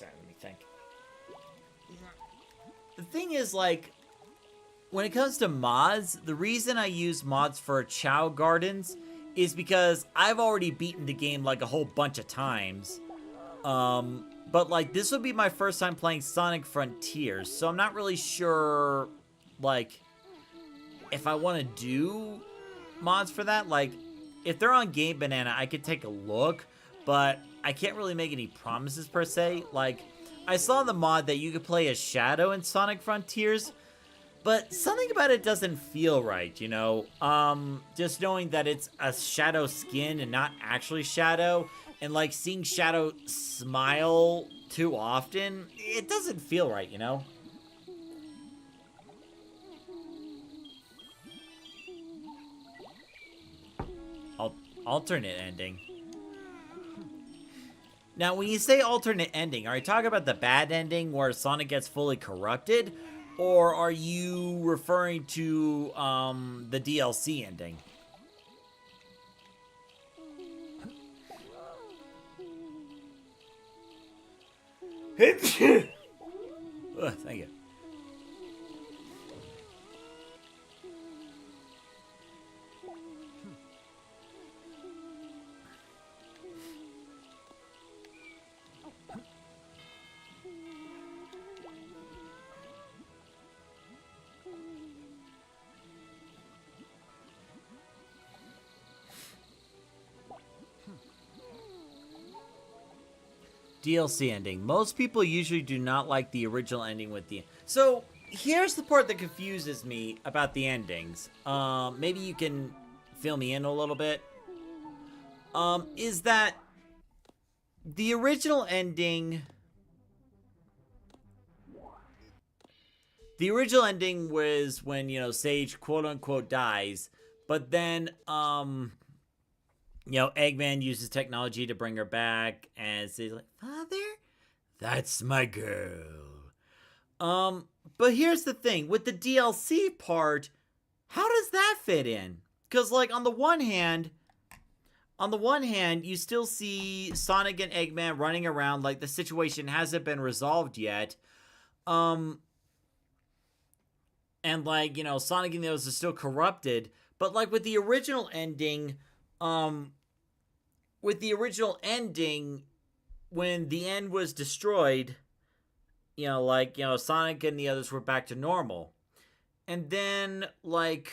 let me think. The thing is, like, when it comes to mods, the reason I use mods for Chao Gardens is because I've already beaten the game, like, a whole bunch of times. But, like, this would be my first time playing Sonic Frontiers, so I'm not really sure, like, if I want to do mods for that. Like, if they're on Game Banana, I could take a look, but I can't really make any promises, per se. Like, I saw the mod that you could play as Shadow in Sonic Frontiers, but something about it doesn't feel right, you know? Just knowing that it's a Shadow skin and not actually Shadow... And, like, seeing Shadow smile too often, it doesn't feel right, you know? Alternate ending. Now, when you say alternate ending, are you talking about the bad ending where Sonic gets fully corrupted? Or are you referring to the DLC ending? Ugh, thank you. DLC ending. Most people usually do not like the original ending with the... So, here's the part that confuses me about the endings. Maybe you can fill me in a little bit. Is that the original ending... The original ending was when, you know, Sage quote-unquote dies, but then, you know, Eggman uses technology to bring her back, and says like, "Father, that's my girl." But here's the thing with the DLC part, how does that fit in? Because like on the one hand, you still see Sonic and Eggman running around like the situation hasn't been resolved yet, and like, you know, Sonic and the others are still corrupted, but like with the original ending, when the end was destroyed, you know, like, you know, Sonic and the others were back to normal. And then, like,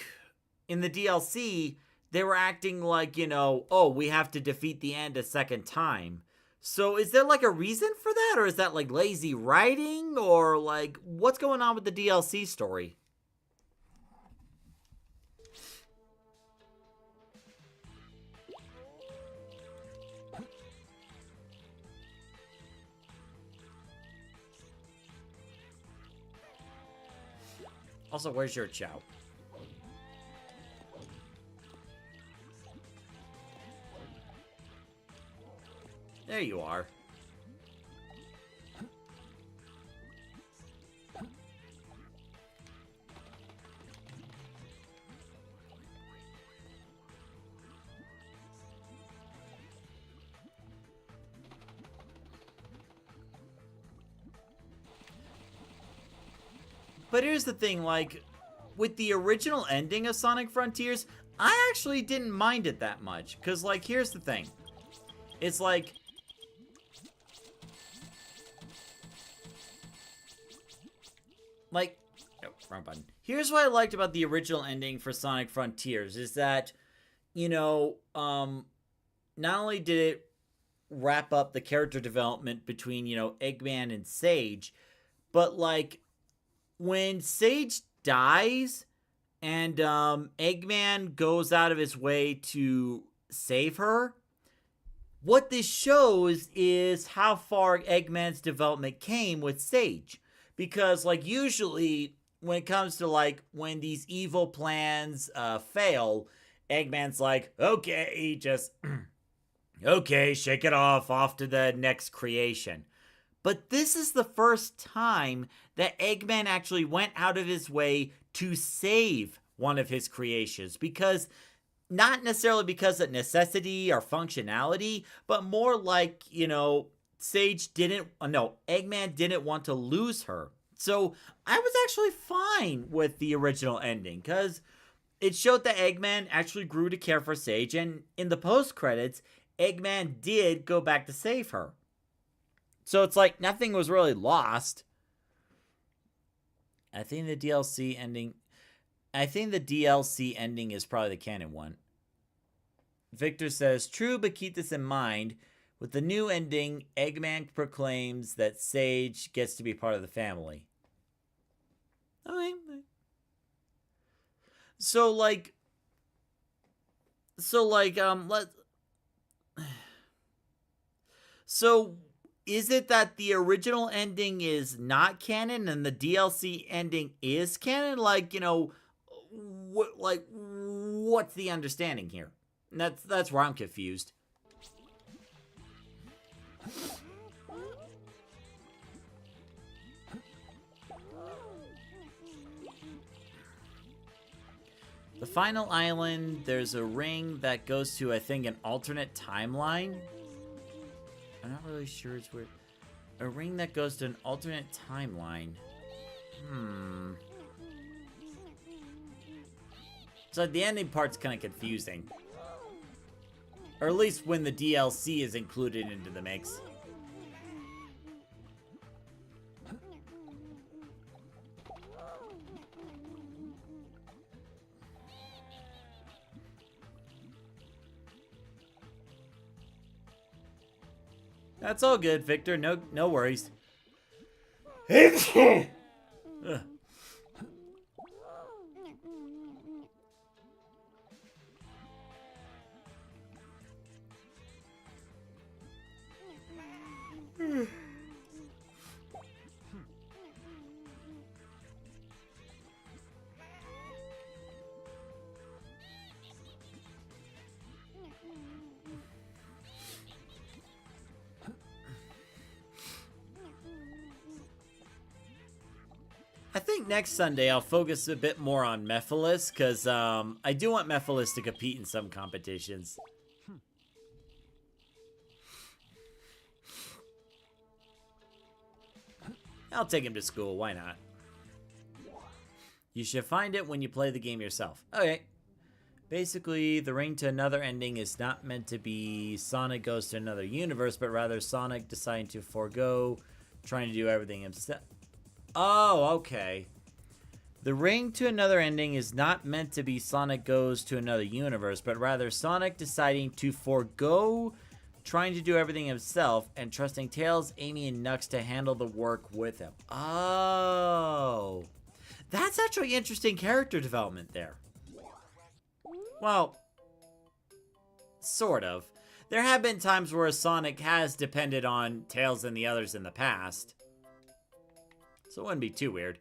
in the DLC, they were acting like, you know, oh, we have to defeat the end a second time. So is there, like, a reason for that? Or is that, like, lazy writing? Or, like, what's going on with the DLC story? Also, where's your Chao? There you are. But here's the thing, like, with the original ending of Sonic Frontiers, I actually didn't mind it that much. Because, like, here's the thing. It's like... Oh, wrong button. Here's what I liked about the original ending for Sonic Frontiers, is that, you know, not only did it wrap up the character development between, you know, Eggman and Sage, but, like, when Sage dies and Eggman goes out of his way to save her, what this shows is how far Eggman's development came with Sage. Because, like, usually when it comes to, like, when these evil plans fail, Eggman's like, okay, just, okay, shake it off to the next creation. But this is the first time that Eggman actually went out of his way to save one of his creations. Because, not necessarily because of necessity or functionality, but more like, you know, Eggman didn't want to lose her. So, I was actually fine with the original ending, because it showed that Eggman actually grew to care for Sage, and in the post-credits, Eggman did go back to save her. So it's like nothing was really lost. I think the DLC ending is probably the canon one. Victor says, true, but keep this in mind. With the new ending, Eggman proclaims that Sage gets to be part of the family. Okay. So, is it that the original ending is not canon and the DLC ending is canon? Like, you know, what's the understanding here? That's where I'm confused. The final island, there's a ring that goes to, I think, an alternate timeline. I'm not really sure it's where. A ring that goes to an alternate timeline. So the ending part's kind of confusing. Or at least when the DLC is included into the mix. That's all good, Victor. No worries. Ugh. I think next Sunday I'll focus a bit more on Mephiles, because I do want Mephiles to compete in some competitions. I'll take him to school, why not? You should find it when you play the game yourself. Okay. Basically, the ring to another ending is not meant to be Sonic goes to another universe, but rather Sonic deciding to forego trying to do everything himself. Oh, okay. The ring to another ending is not meant to be Sonic goes to another universe, but rather Sonic deciding to forego trying to do everything himself and trusting Tails, Amy, and Nux to handle the work with him. Oh. That's actually interesting character development there. Well, sort of. There have been times where Sonic has depended on Tails and the others in the past. So it wouldn't be too weird.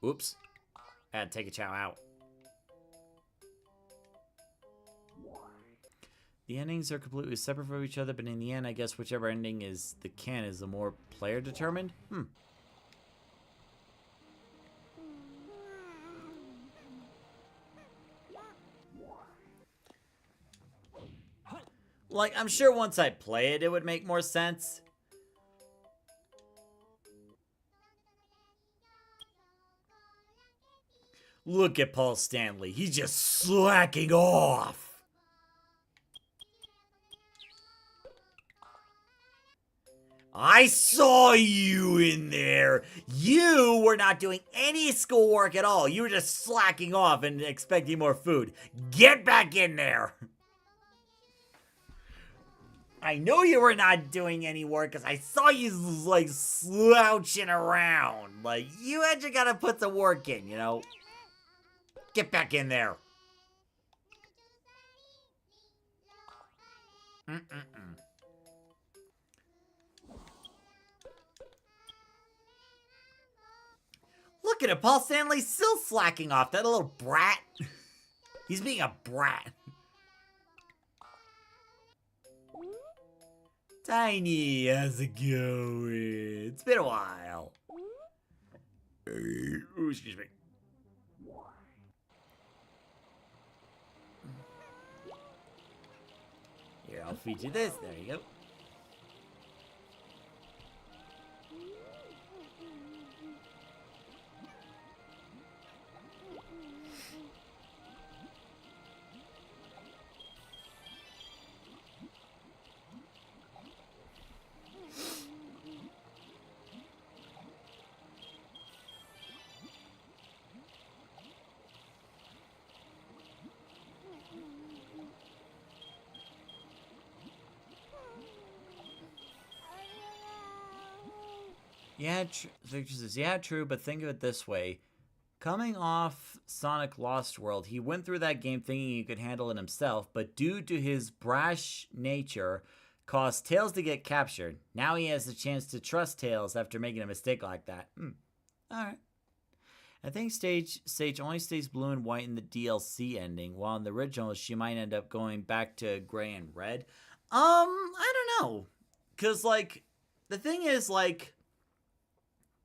Oops. I had to take a Chao out. The endings are completely separate from each other, but in the end, I guess whichever ending is the canon is the more player determined. Like, I'm sure once I play it, it would make more sense. Look at Paul Stanley. He's just slacking off. I saw you in there. You were not doing any schoolwork at all. You were just slacking off and expecting more food. Get back in there. I know you were not doing any work because I saw you, like, slouching around. Like, you had to gotta put the work in, you know? Get back in there. Look at it, Paul Stanley's still slacking off. That little brat. He's being a brat. Tiny, how's it going? It's been a while. Ooh, excuse me. Here, I'll feed you this. There you go. Yeah, Victor says, yeah, true, but think of it this way. Coming off Sonic Lost World, he went through that game thinking he could handle it himself, but due to his brash nature, caused Tails to get captured. Now he has the chance to trust Tails after making a mistake like that. Alright. I think Sage only stays blue and white in the DLC ending, while in the original, she might end up going back to gray and red. I don't know. Because, like, the thing is, like,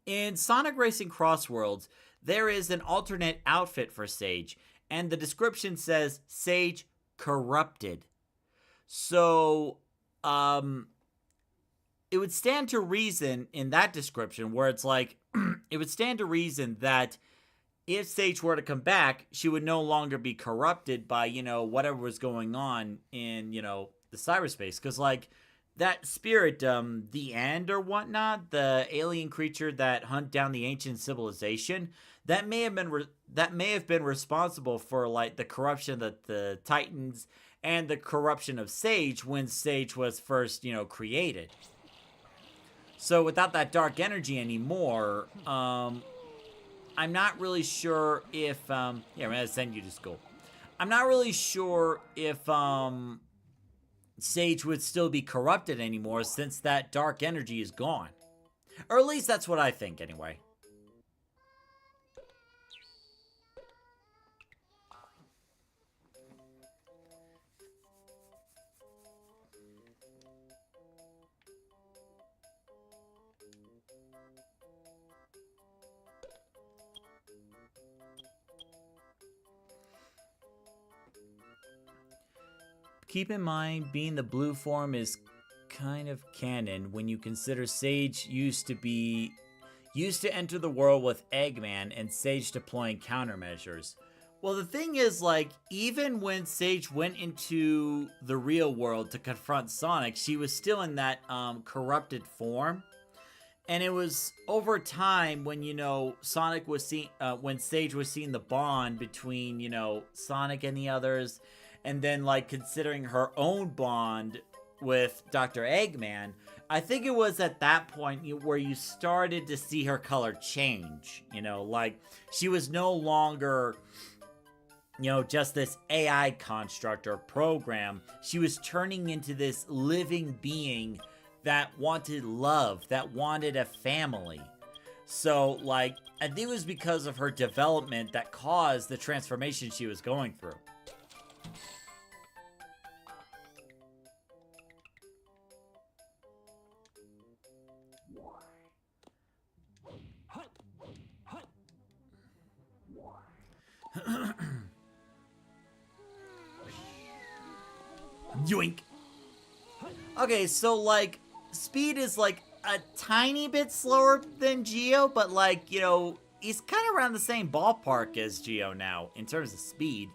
in Sonic Racing Cross Worlds, there is an alternate outfit for Sage, and the description says Sage corrupted. So, it would stand to reason in that description where it's like, it would stand to reason that if Sage were to come back, she would no longer be corrupted by, whatever was going on in, the cyberspace. Because, like, that spirit, the End or whatnot, the alien creature that hunt down the ancient civilization, that may have been responsible for, like, the corruption that the Titans and the corruption of Sage when Sage was first, created. So without that dark energy anymore, I'm not really sure if, I'm gonna send you to school. I'm not really sure if, Sage would still be corrupted anymore since that dark energy is gone. Or at least that's what I think anyway. Keep in mind, being the blue form is kind of canon when you consider Sage used to enter the world with Eggman and Sage deploying countermeasures. Well, the thing is, like, even when Sage went into the real world to confront Sonic, she was still in that corrupted form. And it was over time when, Sonic was when Sage was seeing the bond between, Sonic and the others, and then, like, considering her own bond with Dr. Eggman, I think it was at that point where you started to see her color change. Like, she was no longer, just this AI construct or program. She was turning into this living being that wanted love, that wanted a family. So, like, I think it was because of her development that caused the transformation she was going through. Yoink. Okay, so, like, Speed is, like, a tiny bit slower than Geo, but, like, he's kind of around the same ballpark as Geo now, in terms of speed.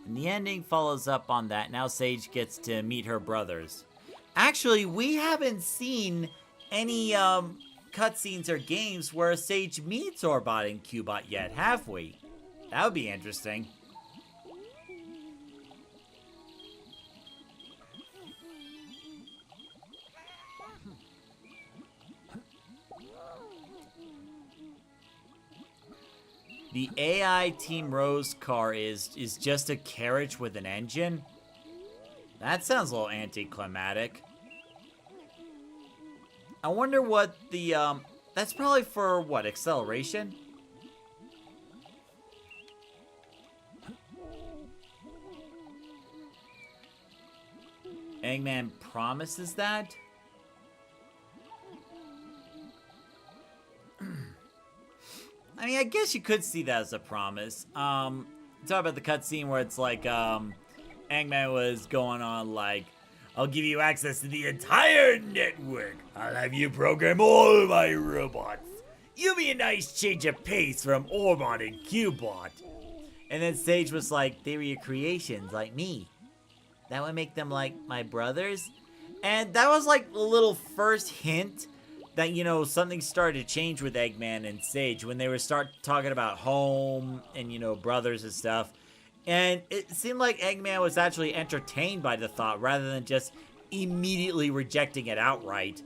And the ending follows up on that. Now Sage gets to meet her brothers. Actually, we haven't seen any, cutscenes or games where Sage meets Orbot and Cubot yet, have we? That would be interesting. The AI Team Rose car is just a carriage with an engine? That sounds a little anticlimactic. I wonder what the, that's probably for, what, acceleration? Eggman promises that? I mean, I guess you could see that as a promise. Talk about the cutscene where it's like, Eggman was going on like, I'll give you access to the entire network. I'll have you program all my robots. You'll be a nice change of pace from Orbot and Cubot. And then Sage was like, they were your creations, like me. That would make them like my brothers. And that was like a little first hint that, something started to change with Eggman and Sage when they were talking about home and, brothers and stuff. And it seemed like Eggman was actually entertained by the thought rather than just immediately rejecting it outright.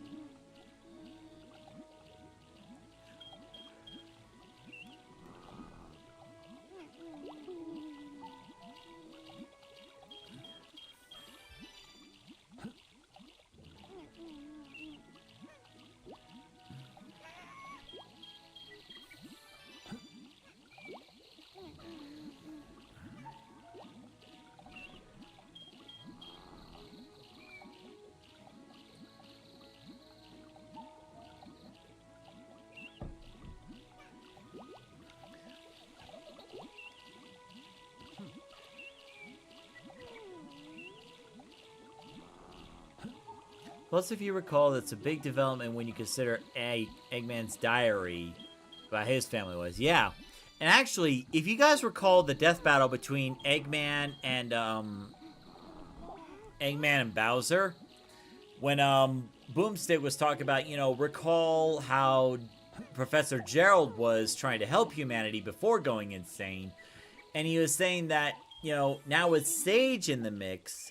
Plus, if you recall, that's a big development when you consider Eggman's diary about his family was. Yeah. And actually, if you guys recall the death battle between Eggman and Bowser, when Boomstick was talking about, recall how Professor Gerald was trying to help humanity before going insane, and he was saying that, now with Sage in the mix,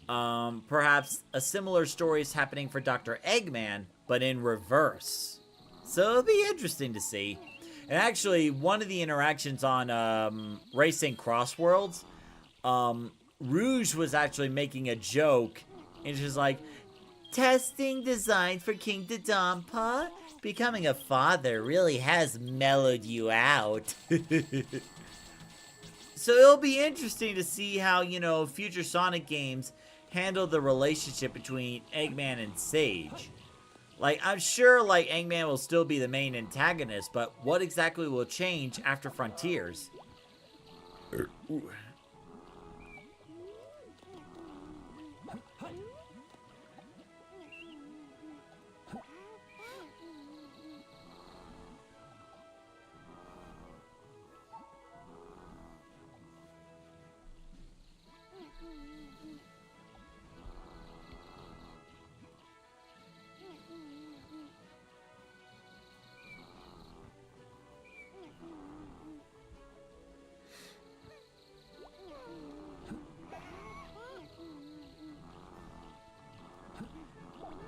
perhaps a similar story is happening for Dr. Eggman, but in reverse. So it'll be interesting to see. And actually, one of the interactions on Racing Crossworlds, Rouge was actually making a joke, and she was like, testing design for King Dodonpa? Becoming a father really has mellowed you out. So it'll be interesting to see how, future Sonic games handle the relationship between Eggman and Sage. Like, I'm sure, Eggman will still be the main antagonist, but what exactly will change after Frontiers?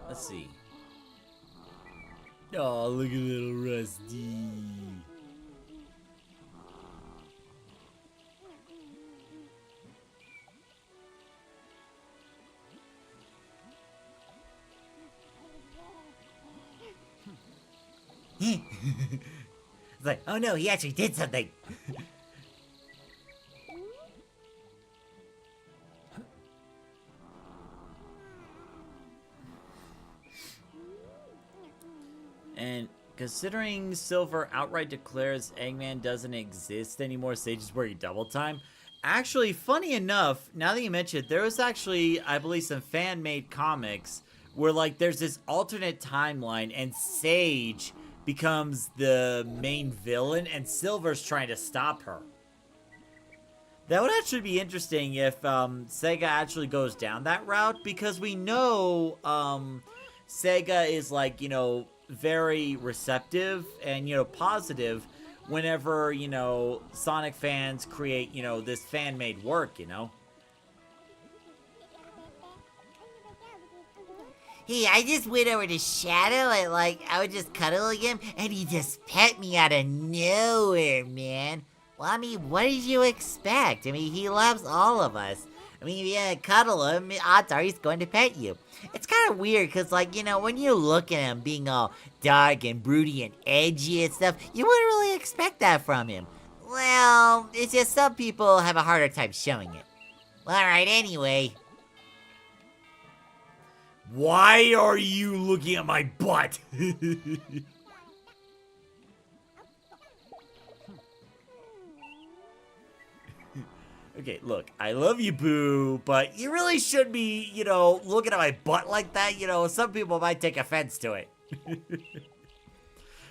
Let's see. Oh, look at little Rusty. It's like, oh no, he actually did something. And considering Silver outright declares Eggman doesn't exist anymore, Sage is working double time. Actually, funny enough, now that you mention it, there was actually, I believe, some fan-made comics where, there's this alternate timeline and Sage becomes the main villain and Silver's trying to stop her. That would actually be interesting if Sega actually goes down that route, because we know Sega is very receptive and, positive whenever, Sonic fans create, this fan-made work, Hey, I just went over to Shadow and, I was just cuddling him, and he just pet me out of nowhere, man. Well, I mean, what did you expect? I mean, he loves all of us. I mean, if you cuddle him, odds are he's going to pet you. It's kind of weird, because, when you look at him being all dark and broody and edgy and stuff, you wouldn't really expect that from him. Well, it's just some people have a harder time showing it. Alright, anyway. Why are you looking at my butt? Okay, look, I love you, Boo, but you really shouldn't be, looking at my butt like that. Some people might take offense to it.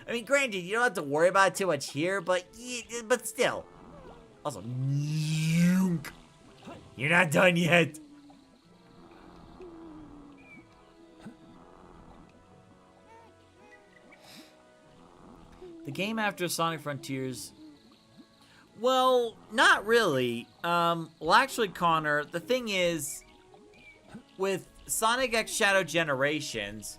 I mean, granted, you don't have to worry about it too much here, but still. Also, you're not done yet. The game after Sonic Frontiers... Well, not really. Well, actually, Connor, the thing is, with Sonic X Shadow Generations,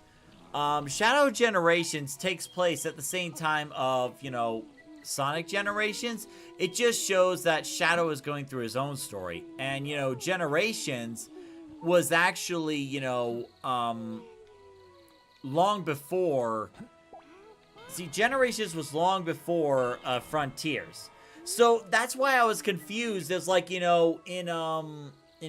Shadow Generations takes place at the same time of, Sonic Generations. It just shows that Shadow is going through his own story. And, Generations was actually, long before... See, Generations was long before Frontiers. So that's why I was confused. It's in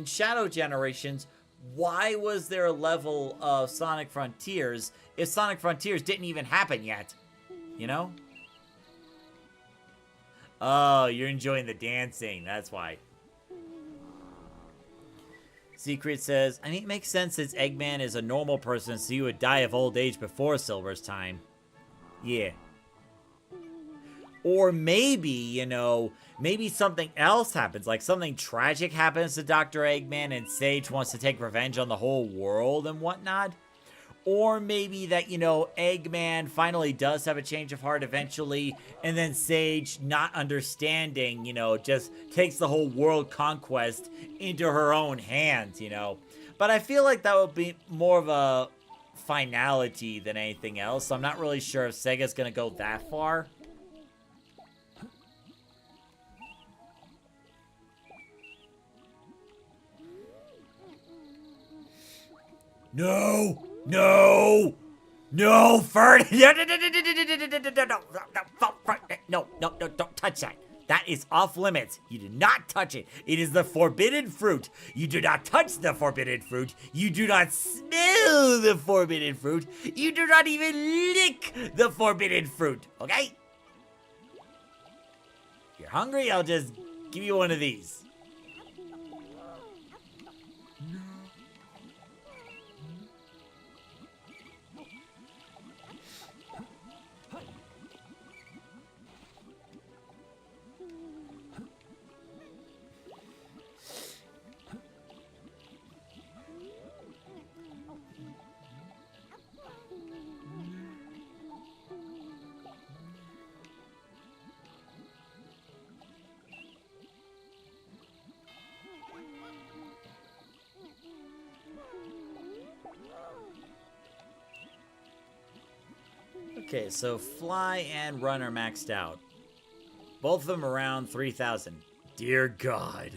Shadow Generations, why was there a level of Sonic Frontiers if Sonic Frontiers didn't even happen yet? Oh, you're enjoying the dancing. That's why. Secret says, I mean, it makes sense since Eggman is a normal person, so you would die of old age before Silver's time. Yeah. Or maybe, you know, maybe something else happens. Like something tragic happens to Dr. Eggman and Sage wants to take revenge on the whole world and whatnot. Or maybe that, you know, Eggman finally does have a change of heart eventually, and then Sage, not understanding, you know, just takes the whole world conquest into her own hands, you know. But I feel like that would be more of a finality than anything else, so I'm not really sure if Sega's gonna go that far. No! No! No, Ferd! No, don't touch that. That is off limits. You do not touch it. It is the forbidden fruit. You do not touch the forbidden fruit. You do not smell the forbidden fruit. You do not even lick the forbidden fruit, okay? If you're hungry, I'll just give you one of these. Okay, so Fly and Run are maxed out. Both of them around 3,000. Dear God.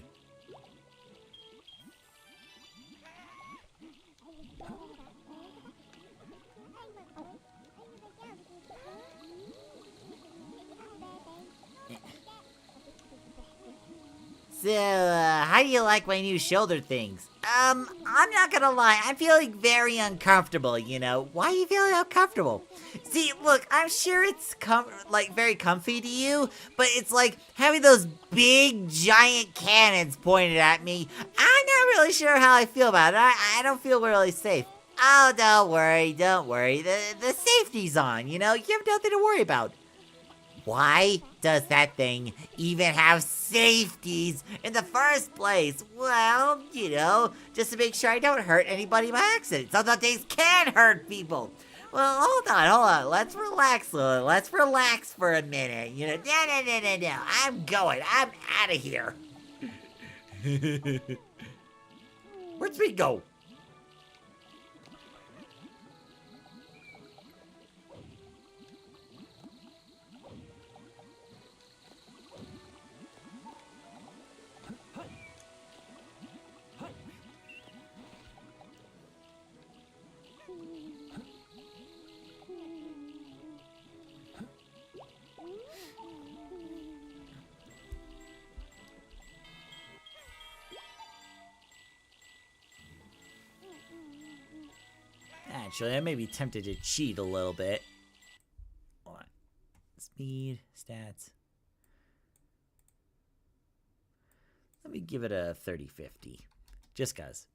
So, how do you like my new shoulder things? I'm not gonna lie, I'm feeling very uncomfortable, you know? Why are you feeling uncomfortable? See, look, I'm sure it's, very comfy to you, but it's like having those big, giant cannons pointed at me. I'm not really sure how I feel about it. I don't feel really safe. Oh, don't worry. The safety's on, you know? You have nothing to worry about. Why does that thing even have safeties in the first place? Well, you know, just to make sure I don't hurt anybody by accident. Some things can hurt people. Well, hold on. Let's relax a little. Let's relax for a minute. You know, no. I'm out of here. Where'd Speed go? Actually, I may be tempted to cheat a little bit. Hold on. Speed, stats. Let me give it a 30-50. Just cuz.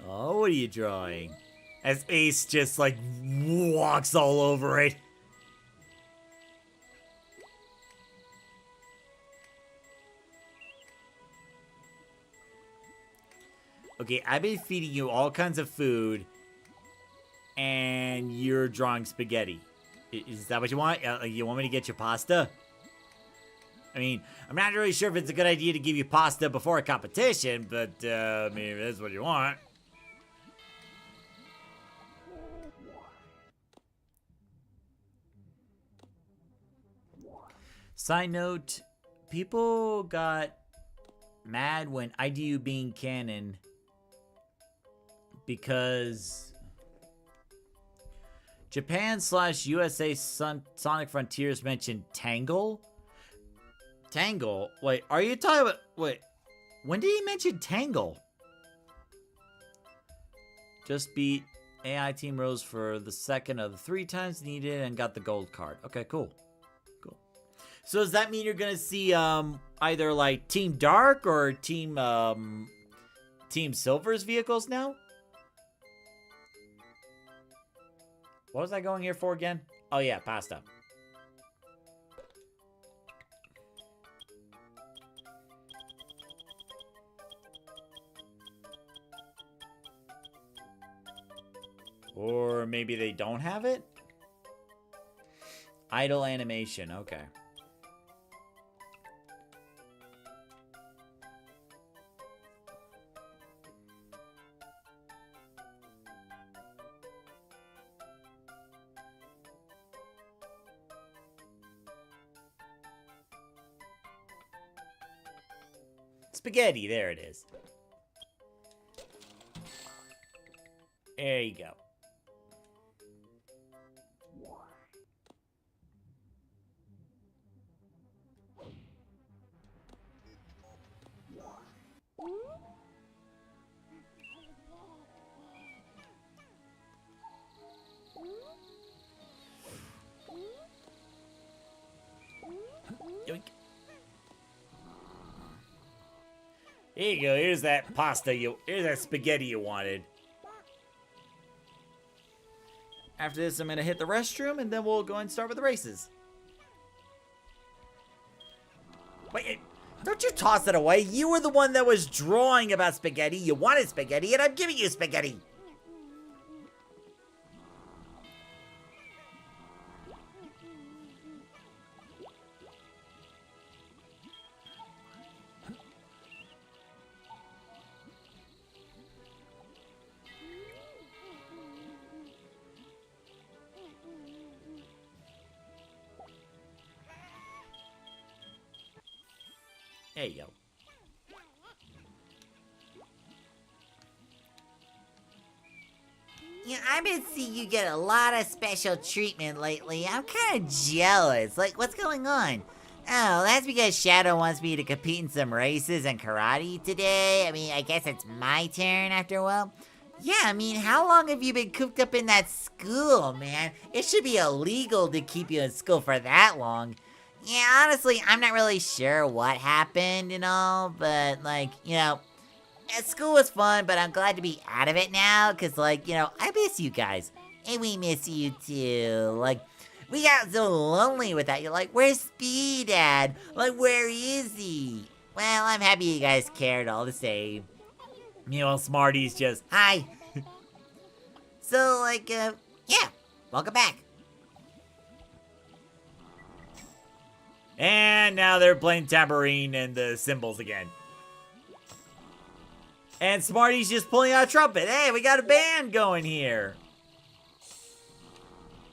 Oh, what are you drawing? As Ace just, like, walks all over it. Okay, I've been feeding you all kinds of food, and you're drawing spaghetti. Is that what you want? You want me to get you pasta? I mean, I'm not really sure if it's a good idea to give you pasta before a competition, but, I mean, if that's what you want. Side note, people got mad when IDU being canon because Japan/USA Sonic Frontiers mentioned Tangle. Tangle? Wait, are you talking about... Wait, when did he mention Tangle? Just beat AI team rose for the second of the 3 times needed and got the gold card. Okay, cool. Cool. So does that mean you're gonna see either like Team Dark or Team Silver's vehicles now? What was I going here for again? Oh yeah, pasta. Or maybe they don't have it? Idle animation, okay. Spaghetti, there it is. There you go. Yoink. Here you go. Here's that pasta here's that spaghetti you wanted. After this, I'm gonna hit the restroom, and then we'll go and start with the races. Wait, don't you toss it away. You were the one that was drawing about spaghetti. You wanted spaghetti, and I'm giving you spaghetti. There you go. Yeah, I've been seeing you get a lot of special treatment lately. I'm kind of jealous. Like, what's going on? Oh, that's because Shadow wants me to compete in some races and karate today. I mean, I guess it's my turn after a while. Yeah, I mean, how long have you been cooped up in that school, man? It should be illegal to keep you in school for that long. Yeah, honestly, I'm not really sure what happened and all, but, like, you know, school was fun, but I'm glad to be out of it now, because, like, you know, I miss you guys. And we miss you, too. Like, we got so lonely without you. Like, where's Speed, Dad? Like, where is he? Well, I'm happy you guys cared all the same. You know, Smarty's just, Hi. So, like, yeah, welcome back. and now they're playing tambourine and the cymbals again. And Smarty's just pulling out a trumpet. Hey, we got a band going here.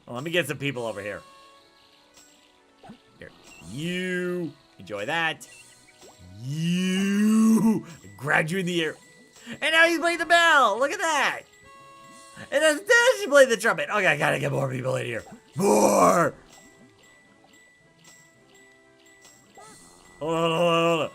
Well, let me get some people over here. Here. You. Enjoy that. You. Grabbed you in the air. And now he's playing the bell. Look at that. And then she played the trumpet. Okay, I gotta get more people in here. More. Hold on.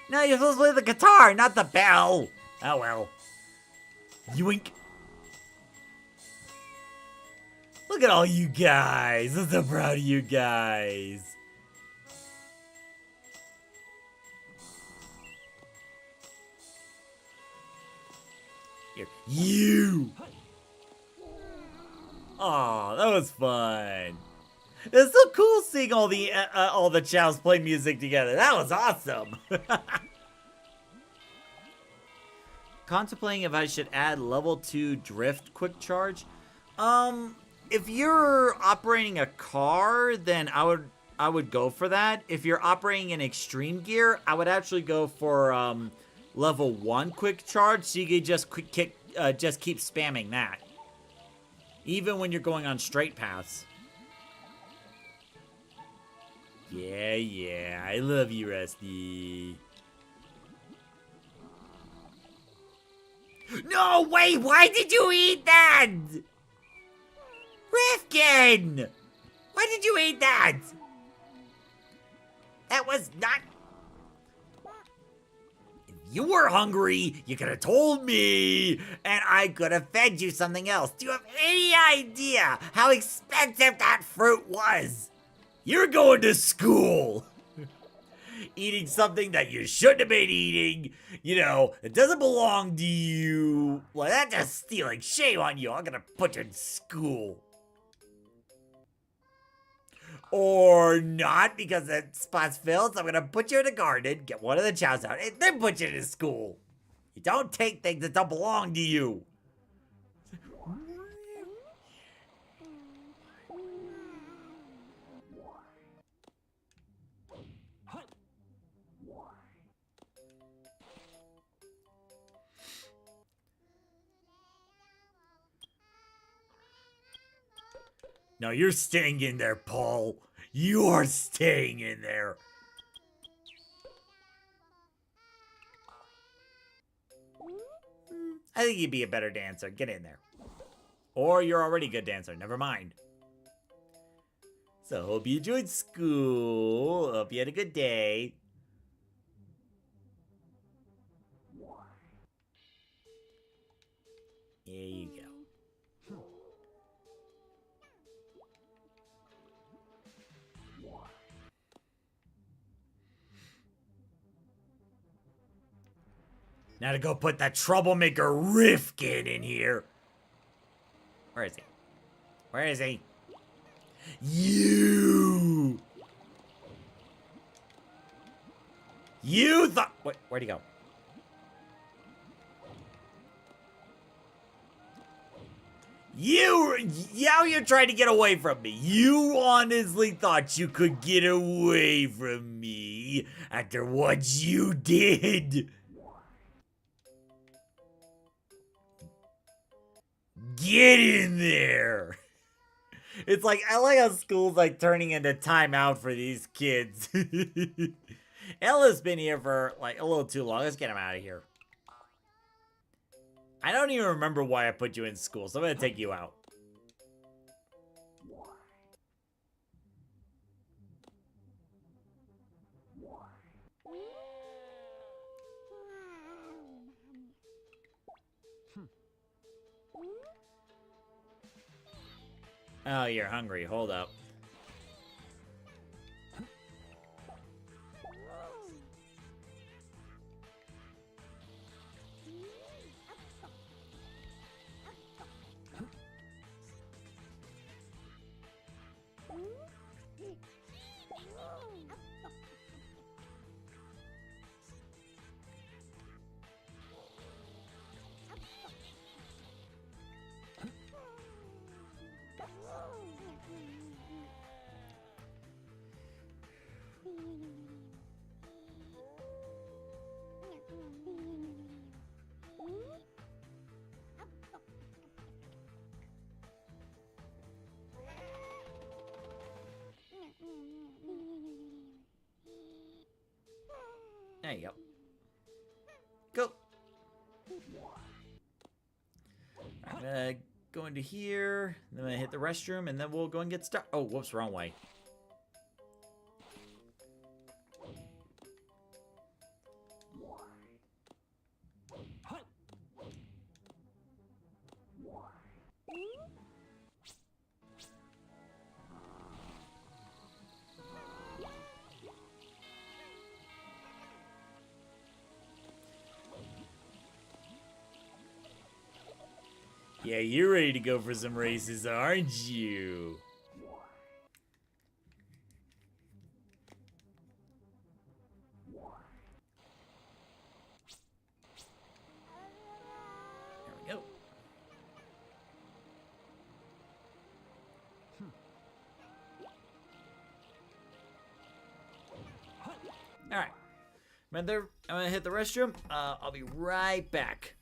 No, you're supposed to play the guitar, not the bell. Oh well. Yoink. Look at all you guys. I'm so proud of you guys. Here. You. Aw, that was fun. It's so cool seeing all the Chaos play music together. That was awesome. Contemplating if I should add level 2 drift quick charge. If you're operating a car, then I would go for that. If you're operating an extreme gear, I would actually go for level 1 quick charge, so you could just just keep spamming that, even when you're going on straight paths. Yeah, I love you, Rusty. No, wait, why did you eat that? Rifkin! Why did you eat that? That was not... If you were hungry, you could have told me. And I could have fed you something else. Do you have any idea how expensive that fruit was? You're going to school. Eating something that you shouldn't have been eating. You know, it doesn't belong to you. Well, that's just stealing. Shame on you. I'm gonna put you in school. Or not, because that spot's filled, so I'm gonna put you in a garden, get one of the chows out, and then put you in school. You don't take things that don't belong to you. No, you're staying in there, Paul. You are staying in there. I think you'd be a better dancer. Get in there. Or you're already a good dancer. Never mind. So, hope you enjoyed school. Hope you had a good day. There you go. Now to go put that troublemaker Rifkin in here. Where is he? Where is he? You thought... Where'd he go? You tried to get away from me. You honestly thought you could get away from me after what you did. Get in there. It's like, I like how school's like turning into timeout for these kids. Ella's been here for like a little too long. Let's get him out of here. I don't even remember why I put you in school, so I'm gonna take you out. Oh, you're hungry. Hold up. There you go. Go. I'm gonna go into here, then I'm gonna hit the restroom, and then we'll go and get started. Oh, whoops, wrong way. Yeah, you're ready to go for some races, aren't you? There we go. All right. I'm gonna hit the restroom. I'll be right back.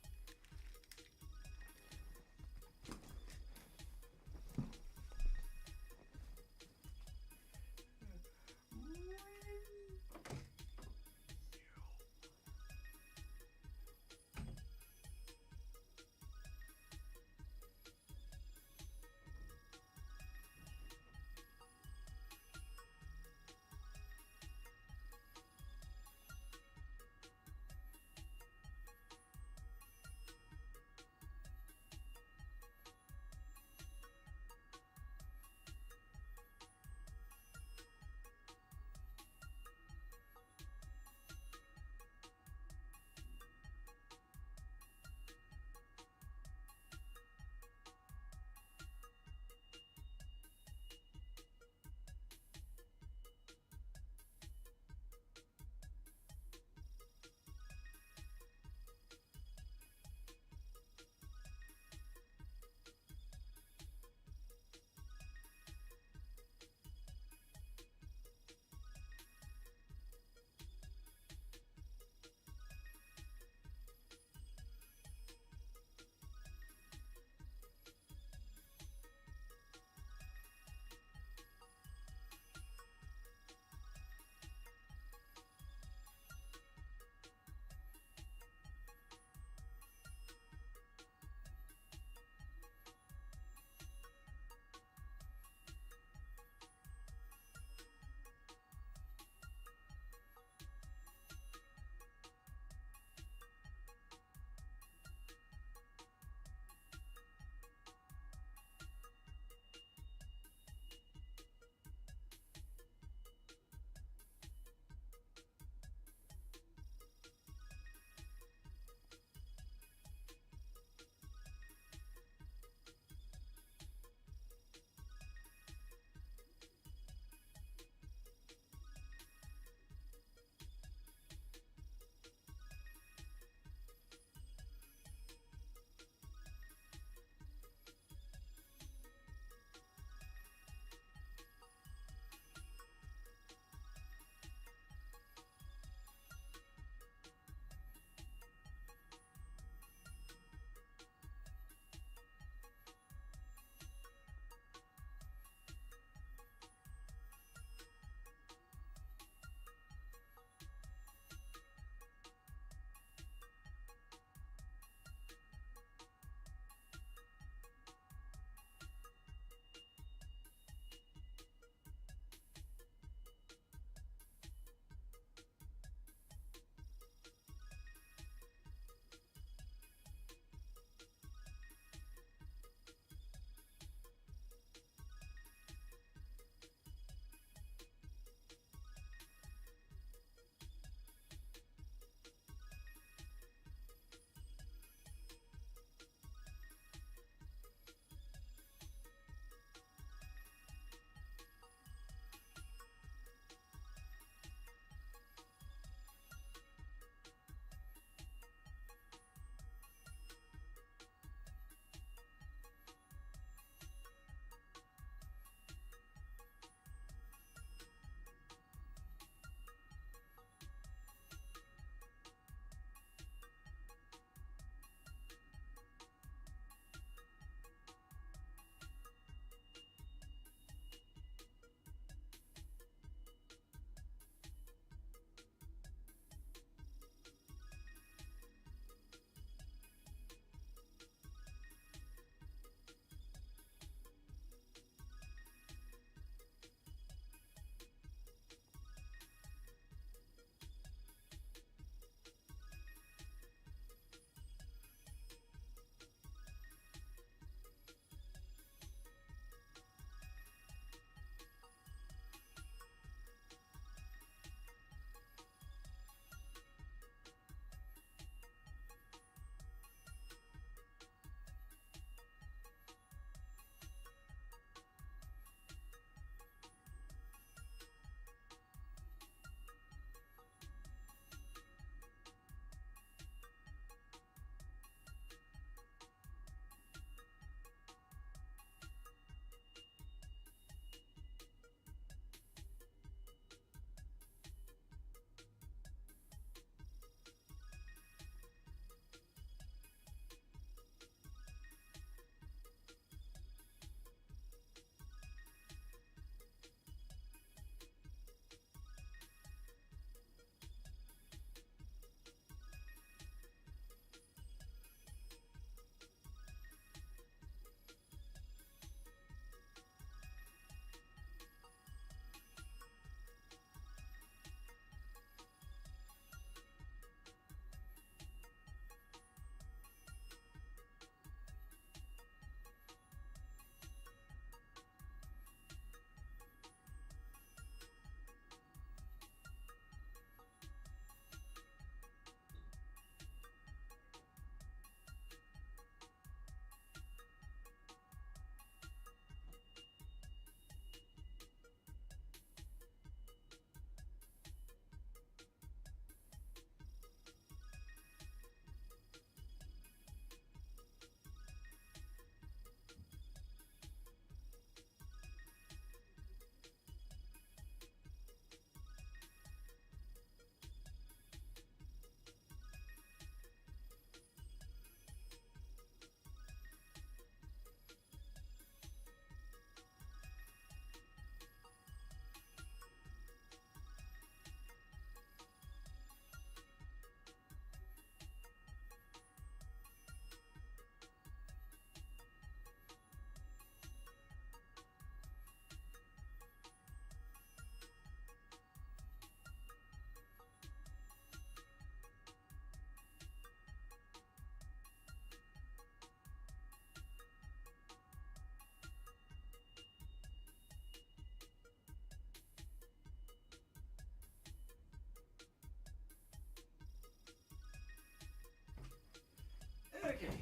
Okay.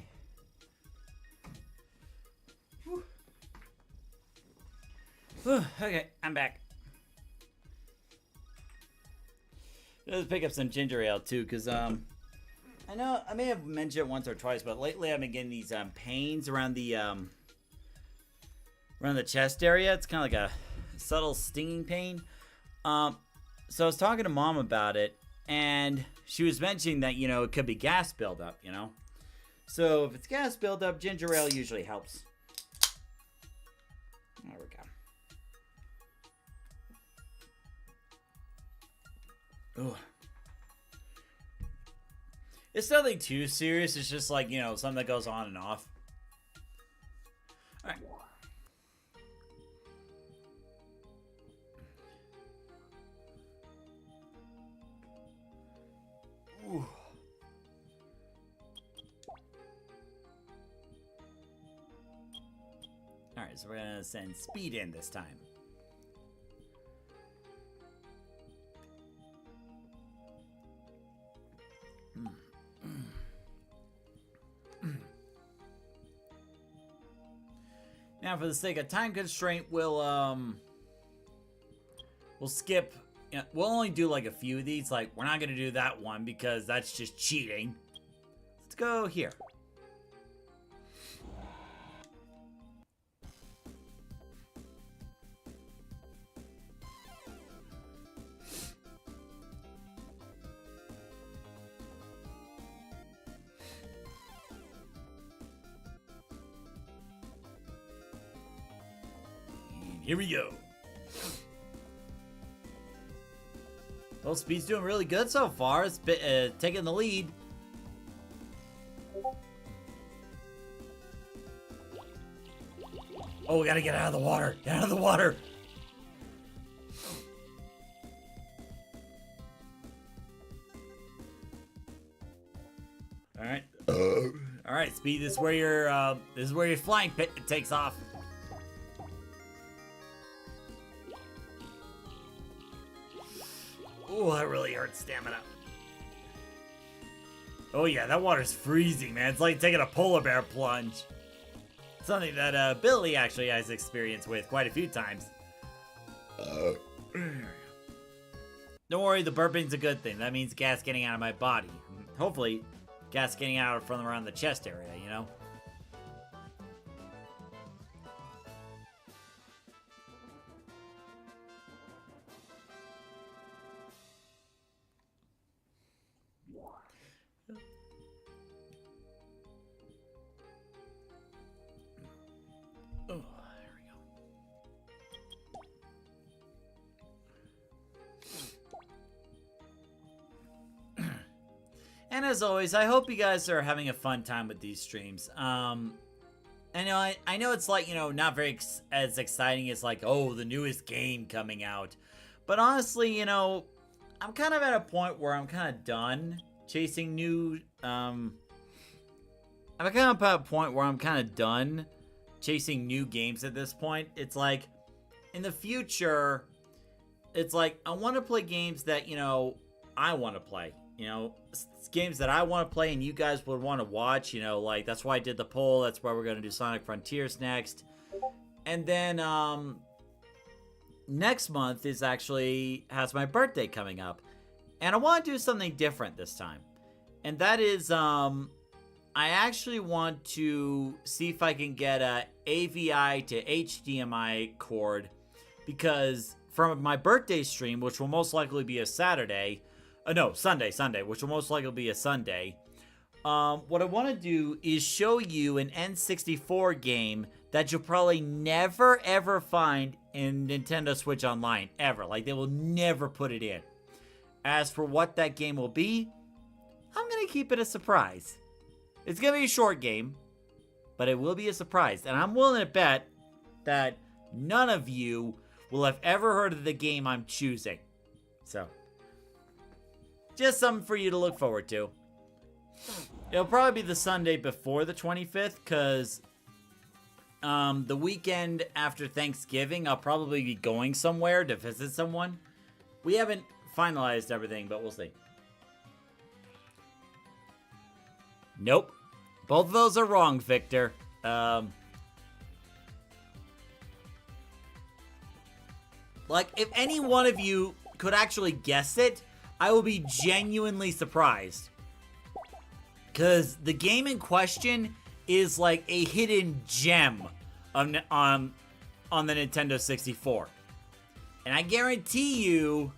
Whew. Whew, okay, I'm back. Let's pick up some ginger ale too, because I know I may have mentioned it once or twice, but lately I've been getting these pains around the chest area. It's kind of like a subtle stinging pain. So I was talking to Mom about it, and she was mentioning that, you know, it could be gas buildup, you know. So if it's gas buildup, ginger ale usually helps. There we go. Ooh. It's nothing too serious. It's just like, you know, something that goes on and off. All right. Ooh. All right, so we're gonna send speed in this time. Now, for the sake of time constraint, we'll skip. You know, we'll only do like a few of these. Like, we're not gonna do that one because that's just cheating. Let's go here. Here we go. Well, Speed's doing really good so far. It's taking the lead. Oh, we gotta get out of the water. Get out of the water. All right. All right, Speed. This is where your flying pit takes off. Oh, that really hurts stamina. Oh yeah, that water's freezing, man. It's like taking a polar bear plunge. Something that Billy actually has experience with quite a few times. Don't worry, the burping's a good thing. That means gas getting out of my body. Hopefully, gas getting out from around the chest area, you know? Oh, there we go. And as always, I hope you guys are having a fun time with these streams. I know it's like, you know, not very as exciting as like, oh, the newest game coming out. But honestly, you know, I'm kind of at a point where I'm kind of done chasing new, I'm kind of at a point where I'm kind of done chasing new games at this point. It's like, in the future, it's like, I want to play games that, you know, I want to play. You know, games that I want to play and you guys would want to watch, you know, like, that's why I did the poll. That's why we're going to do Sonic Frontiers next. And then, next month has my birthday coming up. And I want to do something different this time. And that is, I actually want to see if I can get a AVI to HDMI cord, because from my birthday stream, which will most likely be a Saturday, Sunday, which will most likely be a Sunday, what I want to do is show you an N64 game that you'll probably never ever find in Nintendo Switch Online, ever. Like, they will never put it in. As for what that game will be, I'm going to keep it a surprise. It's going to be a short game, but it will be a surprise. And I'm willing to bet that none of you will have ever heard of the game I'm choosing. So, just something for you to look forward to. It'll probably be the Sunday before the 25th, because the weekend after Thanksgiving, I'll probably be going somewhere to visit someone. We haven't finalized everything, but we'll see. Nope. Both of those are wrong, Victor. Like, if any one of you could actually guess it, I will be genuinely surprised. Because the game in question is like a hidden gem on the Nintendo 64. And I guarantee you...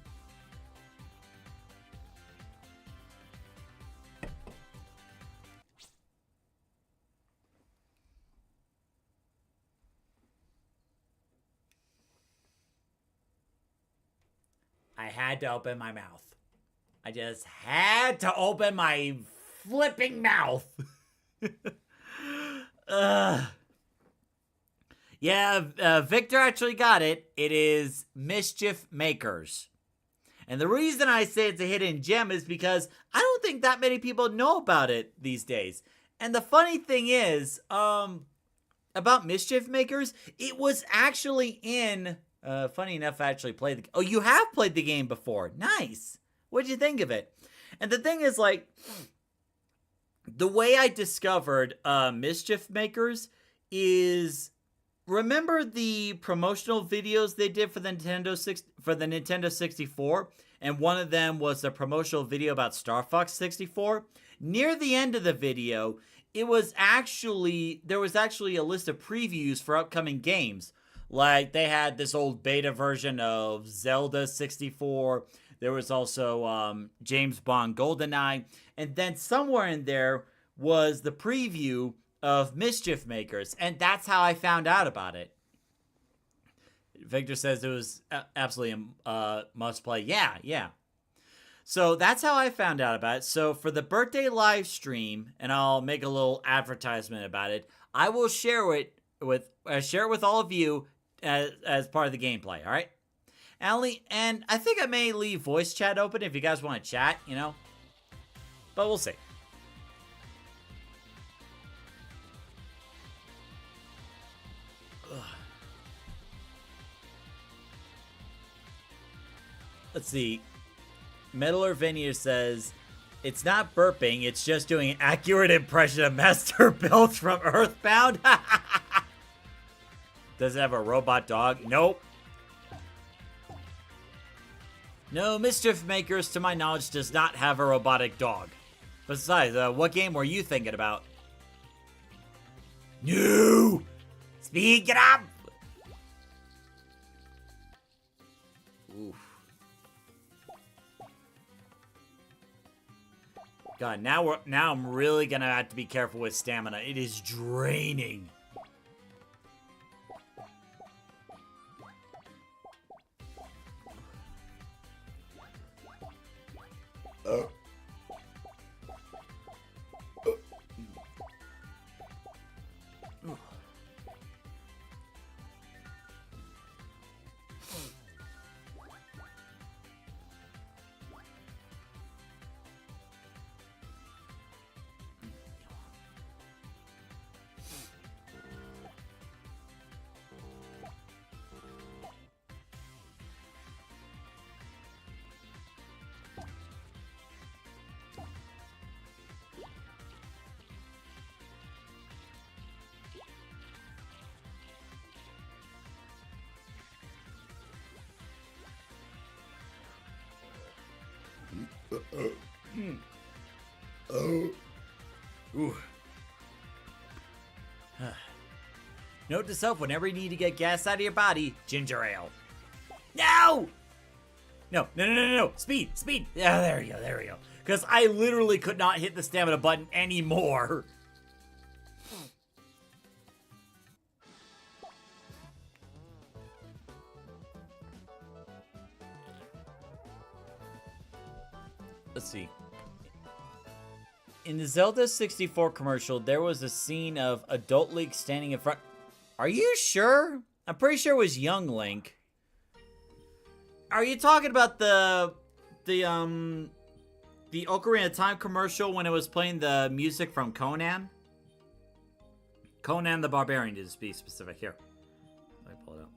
I had to open my mouth. I just had to open my flipping mouth. Yeah, Victor actually got it. It is Mischief Makers. And the reason I say it's a hidden gem is because I don't think that many people know about it these days. And the funny thing is, about Mischief Makers, it was actually in... funny enough, I actually played the... Oh, you have played the game before. Nice. What'd you think of it? And the thing is, like... The way I discovered Mischief Makers is... Remember the promotional videos they did for the Nintendo 64? And one of them was a promotional video about Star Fox 64. Near the end of the video, there was actually a list of previews for upcoming games. Like, they had this old beta version of Zelda 64. There was also James Bond GoldenEye. And then somewhere in there was the preview of Mischief Makers. And that's how I found out about it. Victor says it was absolutely a must play. Yeah. So that's how I found out about it. So for the birthday live stream, and I'll make a little advertisement about it, I will share it with all of you as part of the gameplay, all right? And I think I may leave voice chat open if you guys want to chat, you know? But we'll see. Ugh. Let's see. Metaler Vineyard says, it's not burping, it's just doing an accurate impression of Master Built from Earthbound. Does it have a robot dog? Nope. No, Mischief Makers, to my knowledge, does not have a robotic dog. Besides, what game were you thinking about? No! Speak it up! Oof. God, now I'm really gonna have to be careful with stamina. It is draining. Ooh. Note to self, whenever you need to get gas out of your body, ginger ale. No! No. Speed. Yeah, there we go. Because I literally could not hit the stamina button anymore. Let's see. In the Zelda 64 commercial, there was a scene of Adult Link standing in front. Are you sure? I'm pretty sure it was Young Link. Are you talking about the Ocarina of Time commercial when it was playing the music from Conan? Conan the Barbarian, to be specific. Here. Let me pull it up.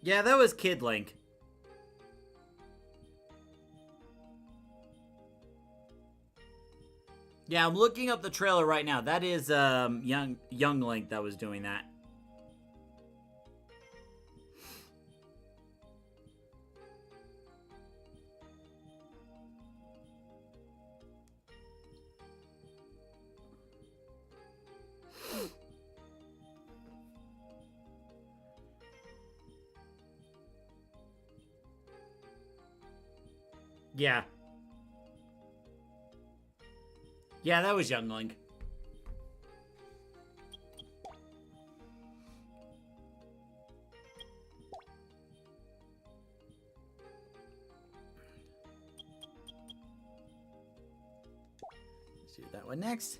Yeah, that was Kid Link. Yeah, I'm looking up the trailer right now. That is young Link that was doing that. Yeah. Yeah, that was young Link. Let's do that one next.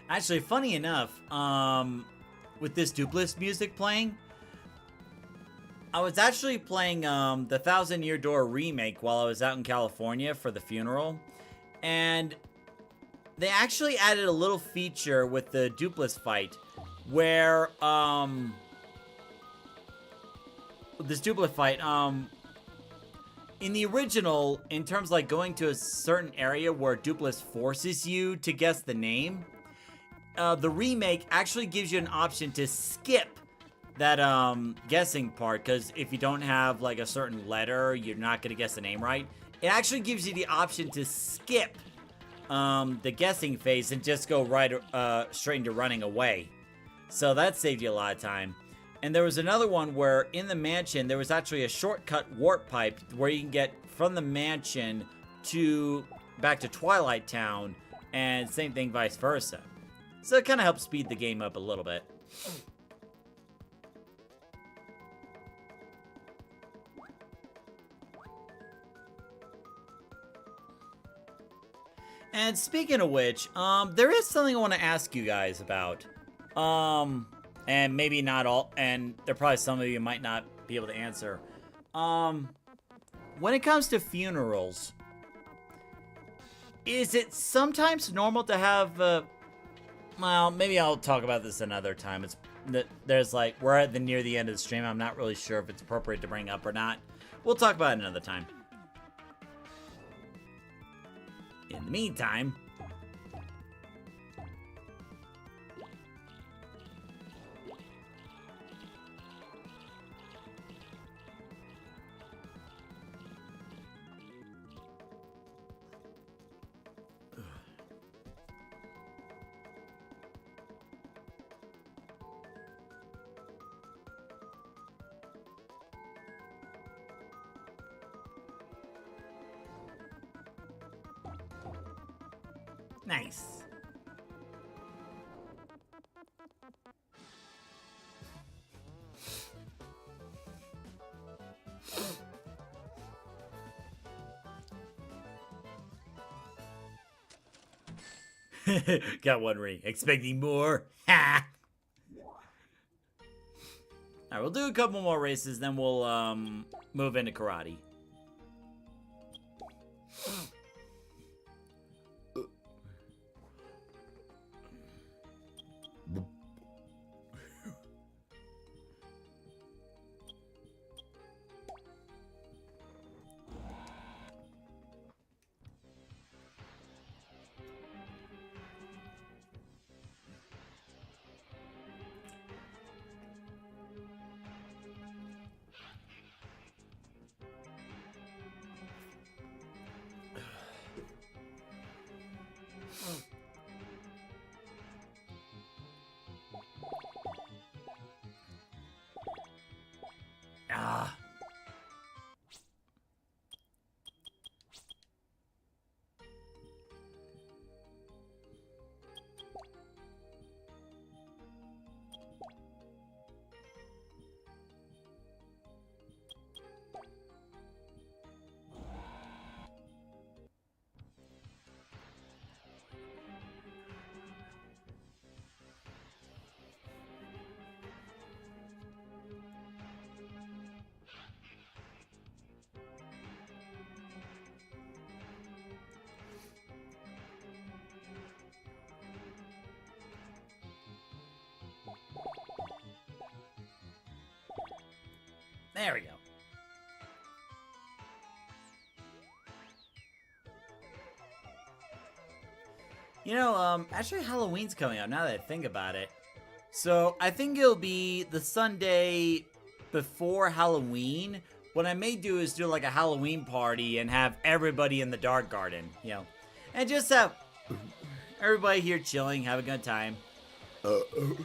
Actually, funny enough, with this Dupless music playing, I was actually playing the Thousand Year Door remake while I was out in California for the funeral, and they actually added a little feature with the Dupless fight where this Dupless fight in the original, in terms of like going to a certain area where Dupless forces you to guess the name, the remake actually gives you an option to skip that guessing part, because if you don't have like a certain letter, you're not gonna guess the name right. It actually gives you the option to skip the guessing phase and just go right straight into running away. So that saved you a lot of time. And there was another one where in the mansion there was actually a shortcut warp pipe where you can get from the mansion to back to Twilight Town, and same thing vice versa. So it kind of helps speed the game up a little bit. And speaking of which, there is something I want to ask you guys about. And maybe not all, and there probably some of you might not be able to answer. When it comes to funerals, is it sometimes normal to have, well, maybe I'll talk about this another time. There's like, we're at near the end of the stream. I'm not really sure if it's appropriate to bring up or not. We'll talk about it another time. In the meantime, nice. Got one ring. Expecting more? Ha! Alright, we'll do a couple more races, then we'll move into karate. There we go. You know, actually Halloween's coming up now that I think about it. So I think it'll be the Sunday before Halloween. What I may do is do like a Halloween party and have everybody in the Dark Garden, you know. And just have everybody here chilling, have a good time. Ooh.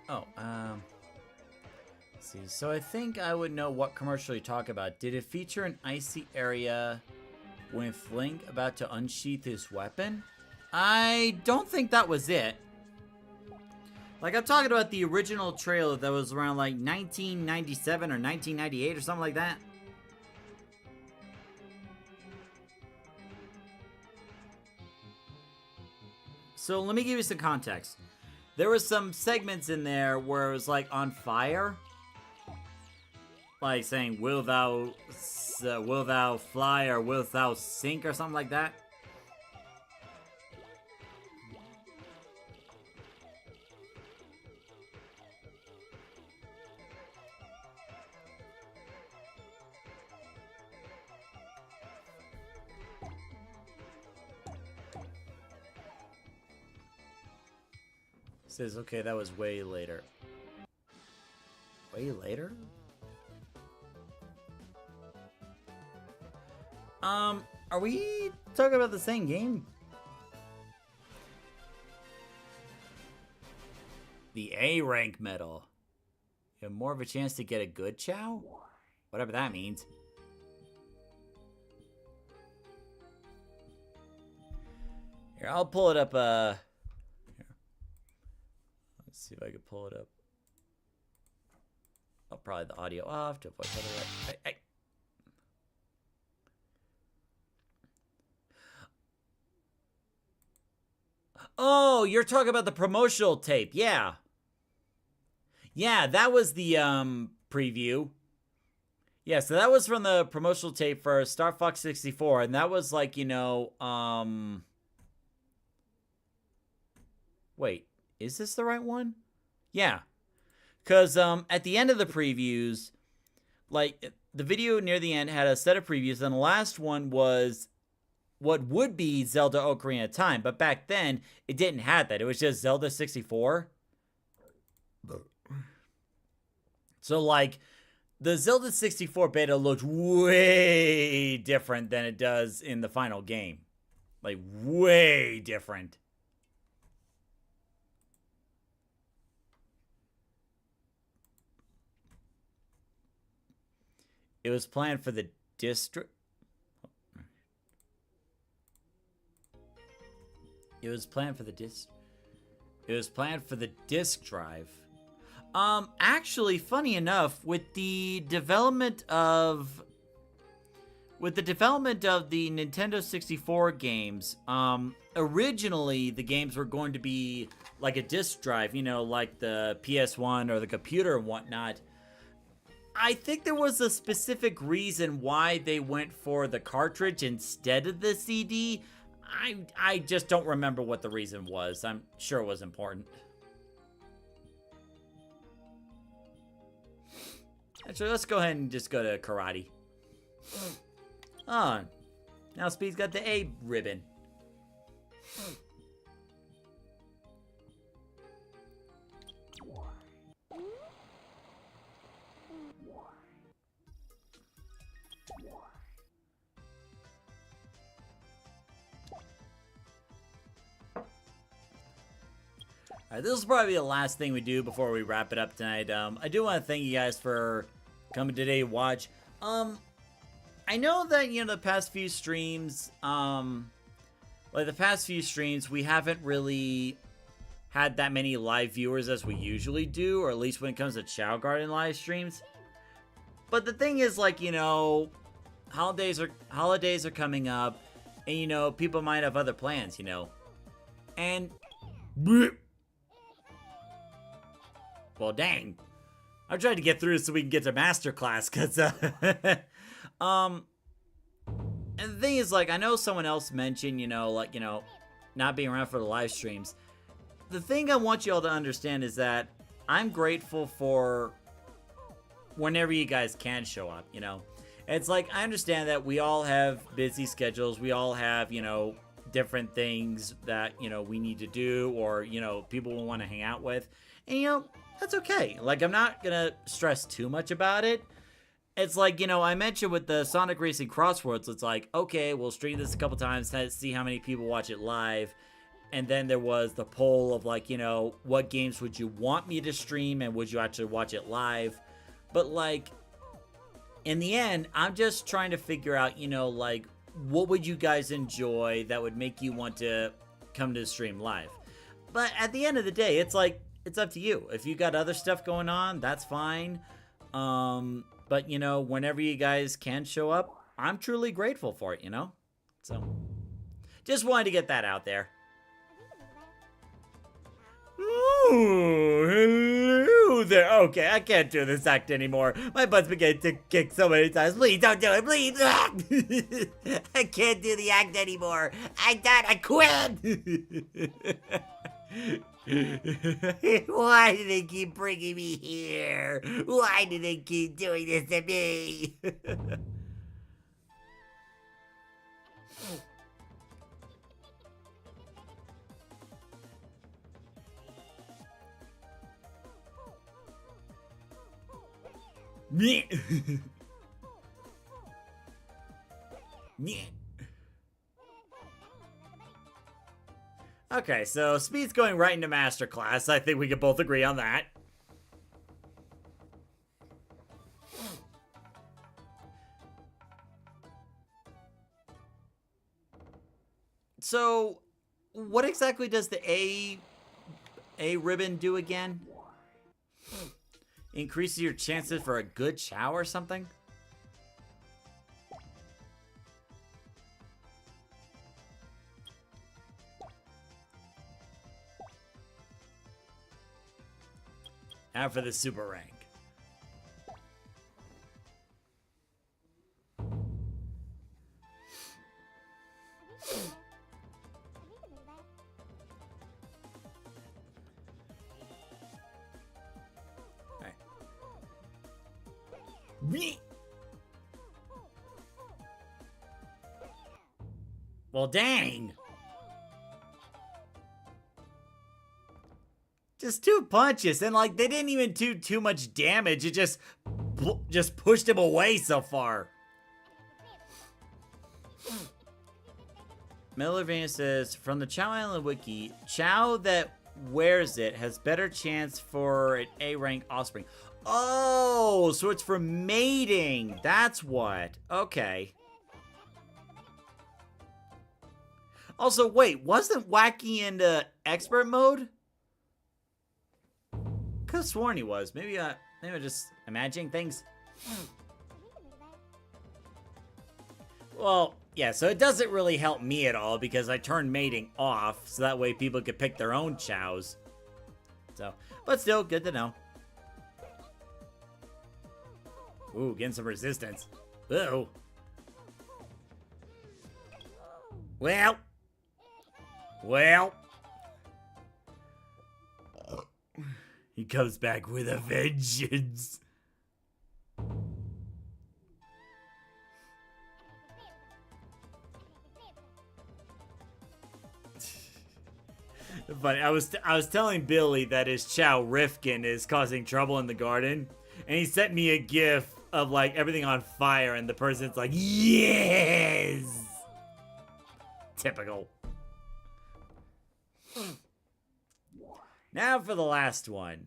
Oh, let's see. So I think I would know what commercial you talk about. Did it feature an icy area with Link about to unsheath his weapon? I don't think that was it. Like, I'm talking about the original trailer that was around like 1997 or 1998 or something like that. So let me give you some context. There were some segments in there where it was like on fire. Like saying, will thou fly or wilt thou sink or something like that. Says, okay, that was way later. Way later? Are we talking about the same game? The A rank medal. You have more of a chance to get a good Chao? Whatever that means. Here, I'll pull it up, here. Let's see if I can pull it up. Oh, probably the audio off to avoid copyright. Hey. Oh, you're talking about the promotional tape. Yeah. Yeah, that was the preview. Yeah, so that was from the promotional tape for Star Fox 64, and that was like, you know, wait, is this the right one? Yeah. Cuz at the end of the previews, like the video near the end had a set of previews, and the last one was what would be Zelda Ocarina of Time, but back then it didn't have that. It was just Zelda 64. So like the Zelda 64 beta looked way different than it does in the final game. Like way different. It was planned for the district. It was planned for the disc. It was planned for the disk drive. Actually, funny enough, with the development of the Nintendo 64 games, originally the games were going to be like a disk drive, you know, like the PS1 or the computer and whatnot. I think there was a specific reason why they went for the cartridge instead of the CD. I just don't remember what the reason was. I'm sure it was important. Actually, let's go ahead and just go to karate. Oh, now Speed's got the A ribbon. Alright, this will probably be the last thing we do before we wrap it up tonight. I do want to thank you guys for coming today to watch. I know that, the past few streams, we haven't really had that many live viewers as we usually do, or at least when it comes to Chao Garden live streams. But the thing is, like, holidays are coming up, and, people might have other plans, And... Well, dang. I'm trying to get through so we can get to Masterclass, because, and the thing is, like, I know someone else mentioned, not being around for the live streams. The thing I want you all to understand is that I'm grateful for whenever you guys can show up, It's like, I understand that we all have busy schedules. We all have, different things that, we need to do, or, people will want to hang out with. And, that's okay. Like, I'm not gonna stress too much about it. It's like, I mentioned with the Sonic Racing Crosswords, it's like, okay, we'll stream this a couple times, see how many people watch it live. And then there was the poll of, like, what games would you want me to stream, and would you actually watch it live? But, like, in the end, I'm just trying to figure out, like, what would you guys enjoy that would make you want to come to the stream live? But at the end of the day, it's like, it's up to you. If you got other stuff going on, that's fine. But, whenever you guys can show up, I'm truly grateful for it, So, just wanted to get that out there. Ooh, hello there. Okay, I can't do this act anymore. My butt's been getting kicked so many times. Please don't do it, please. I can't do the act anymore. I thought I quit. Why do they keep bringing me here? Why do they keep doing this to me? Meh. Meh. Okay, so Speed's going right into Masterclass. I think we can both agree on that. So, what exactly does the A ribbon do again? Increases your chances for a good Chao or something? Now for the super rank. Alright. Well, dang. Just 2 punches, and like they didn't even do too much damage. It just pushed him away so far. Miller Venus says, from the Chao Island wiki, Chao that wears it has better chance for an A rank offspring. Oh, so it's for mating. That's what. Okay. Also, wait, wasn't Wacky into expert mode? Could have sworn he was. Maybe I'm just imagining things. Well, yeah, so it doesn't really help me at all because I turned mating off, so that way people could pick their own Chaos. So, but still, good to know. Ooh, getting some resistance. Uh-oh. Well. He comes back with a vengeance. But I was telling Billy that his Chao Rifkin is causing trouble in the garden, and he sent me a gif of like everything on fire, and the person's like, yes. Typical. Now for the last one.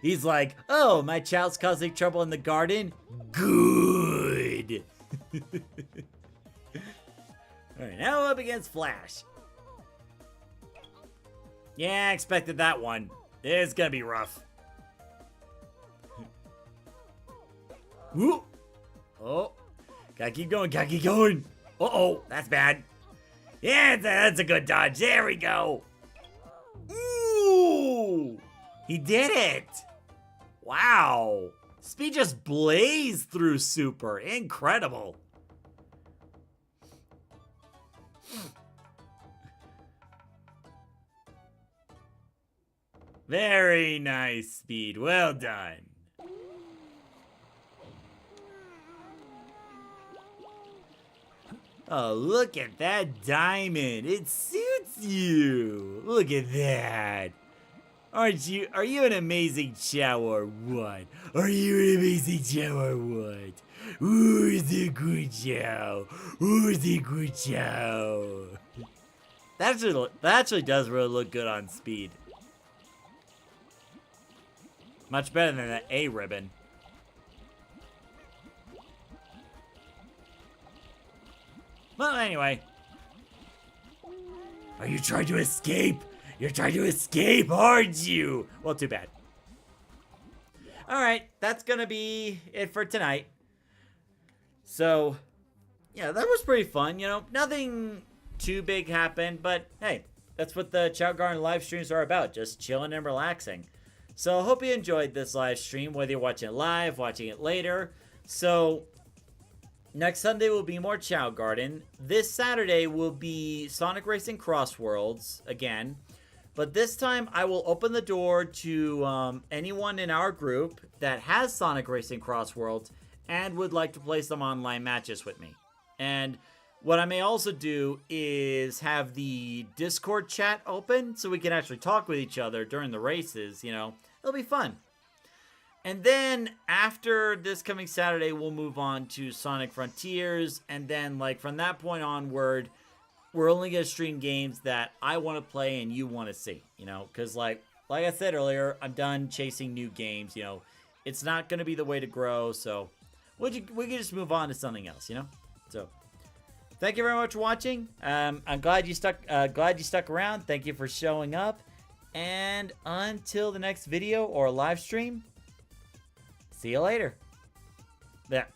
He's like, oh, my child's causing trouble in the garden? Good. Alright, now up against Flash. Yeah, I expected that one. It's gonna be rough. Whoop. Oh. Gotta keep going, gotta keep going. Uh-oh, that's bad. Yeah, that's a good dodge. There we go. Ooh! He did it! Wow. Speed just blazed through Super. Incredible. Very nice, Speed. Well done. Oh, look at that diamond. It suits you. Look at that. Are you an amazing Chao or what? Are you an amazing Chao or what? Who's the good Chao? Who's the good Chao? That actually does really look good on Speed. Much better than that A ribbon. Well, anyway. Are you trying to escape? You're trying to escape, aren't you? Well, too bad. Alright, that's gonna be it for tonight. So, yeah, that was pretty fun. You know, nothing too big happened, but hey, that's what the Chao Garden live streams are about. Just chilling and relaxing. So, I hope you enjoyed this live stream, whether you're watching it live, watching it later. So, next Sunday will be more Chao Garden. This Saturday will be Sonic Racing Cross Worlds again. But this time, I will open the door to anyone in our group that has Sonic Racing Cross Worlds and would like to play some online matches with me. And what I may also do is have the Discord chat open so we can actually talk with each other during the races, you know. It'll be fun. And then after this coming Saturday, we'll move on to Sonic Frontiers. And then, like, from that point onward, we're only going to stream games that I want to play and you want to see, you know. Because, like I said earlier, I'm done chasing new games, you know. It's not going to be the way to grow, so we can just move on to something else, you know. So, thank you very much for watching. I'm glad you stuck around. Thank you for showing up. And until the next video or live stream, see you later.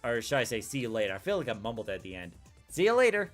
Or should I say see you later? I feel like I mumbled at the end. See you later.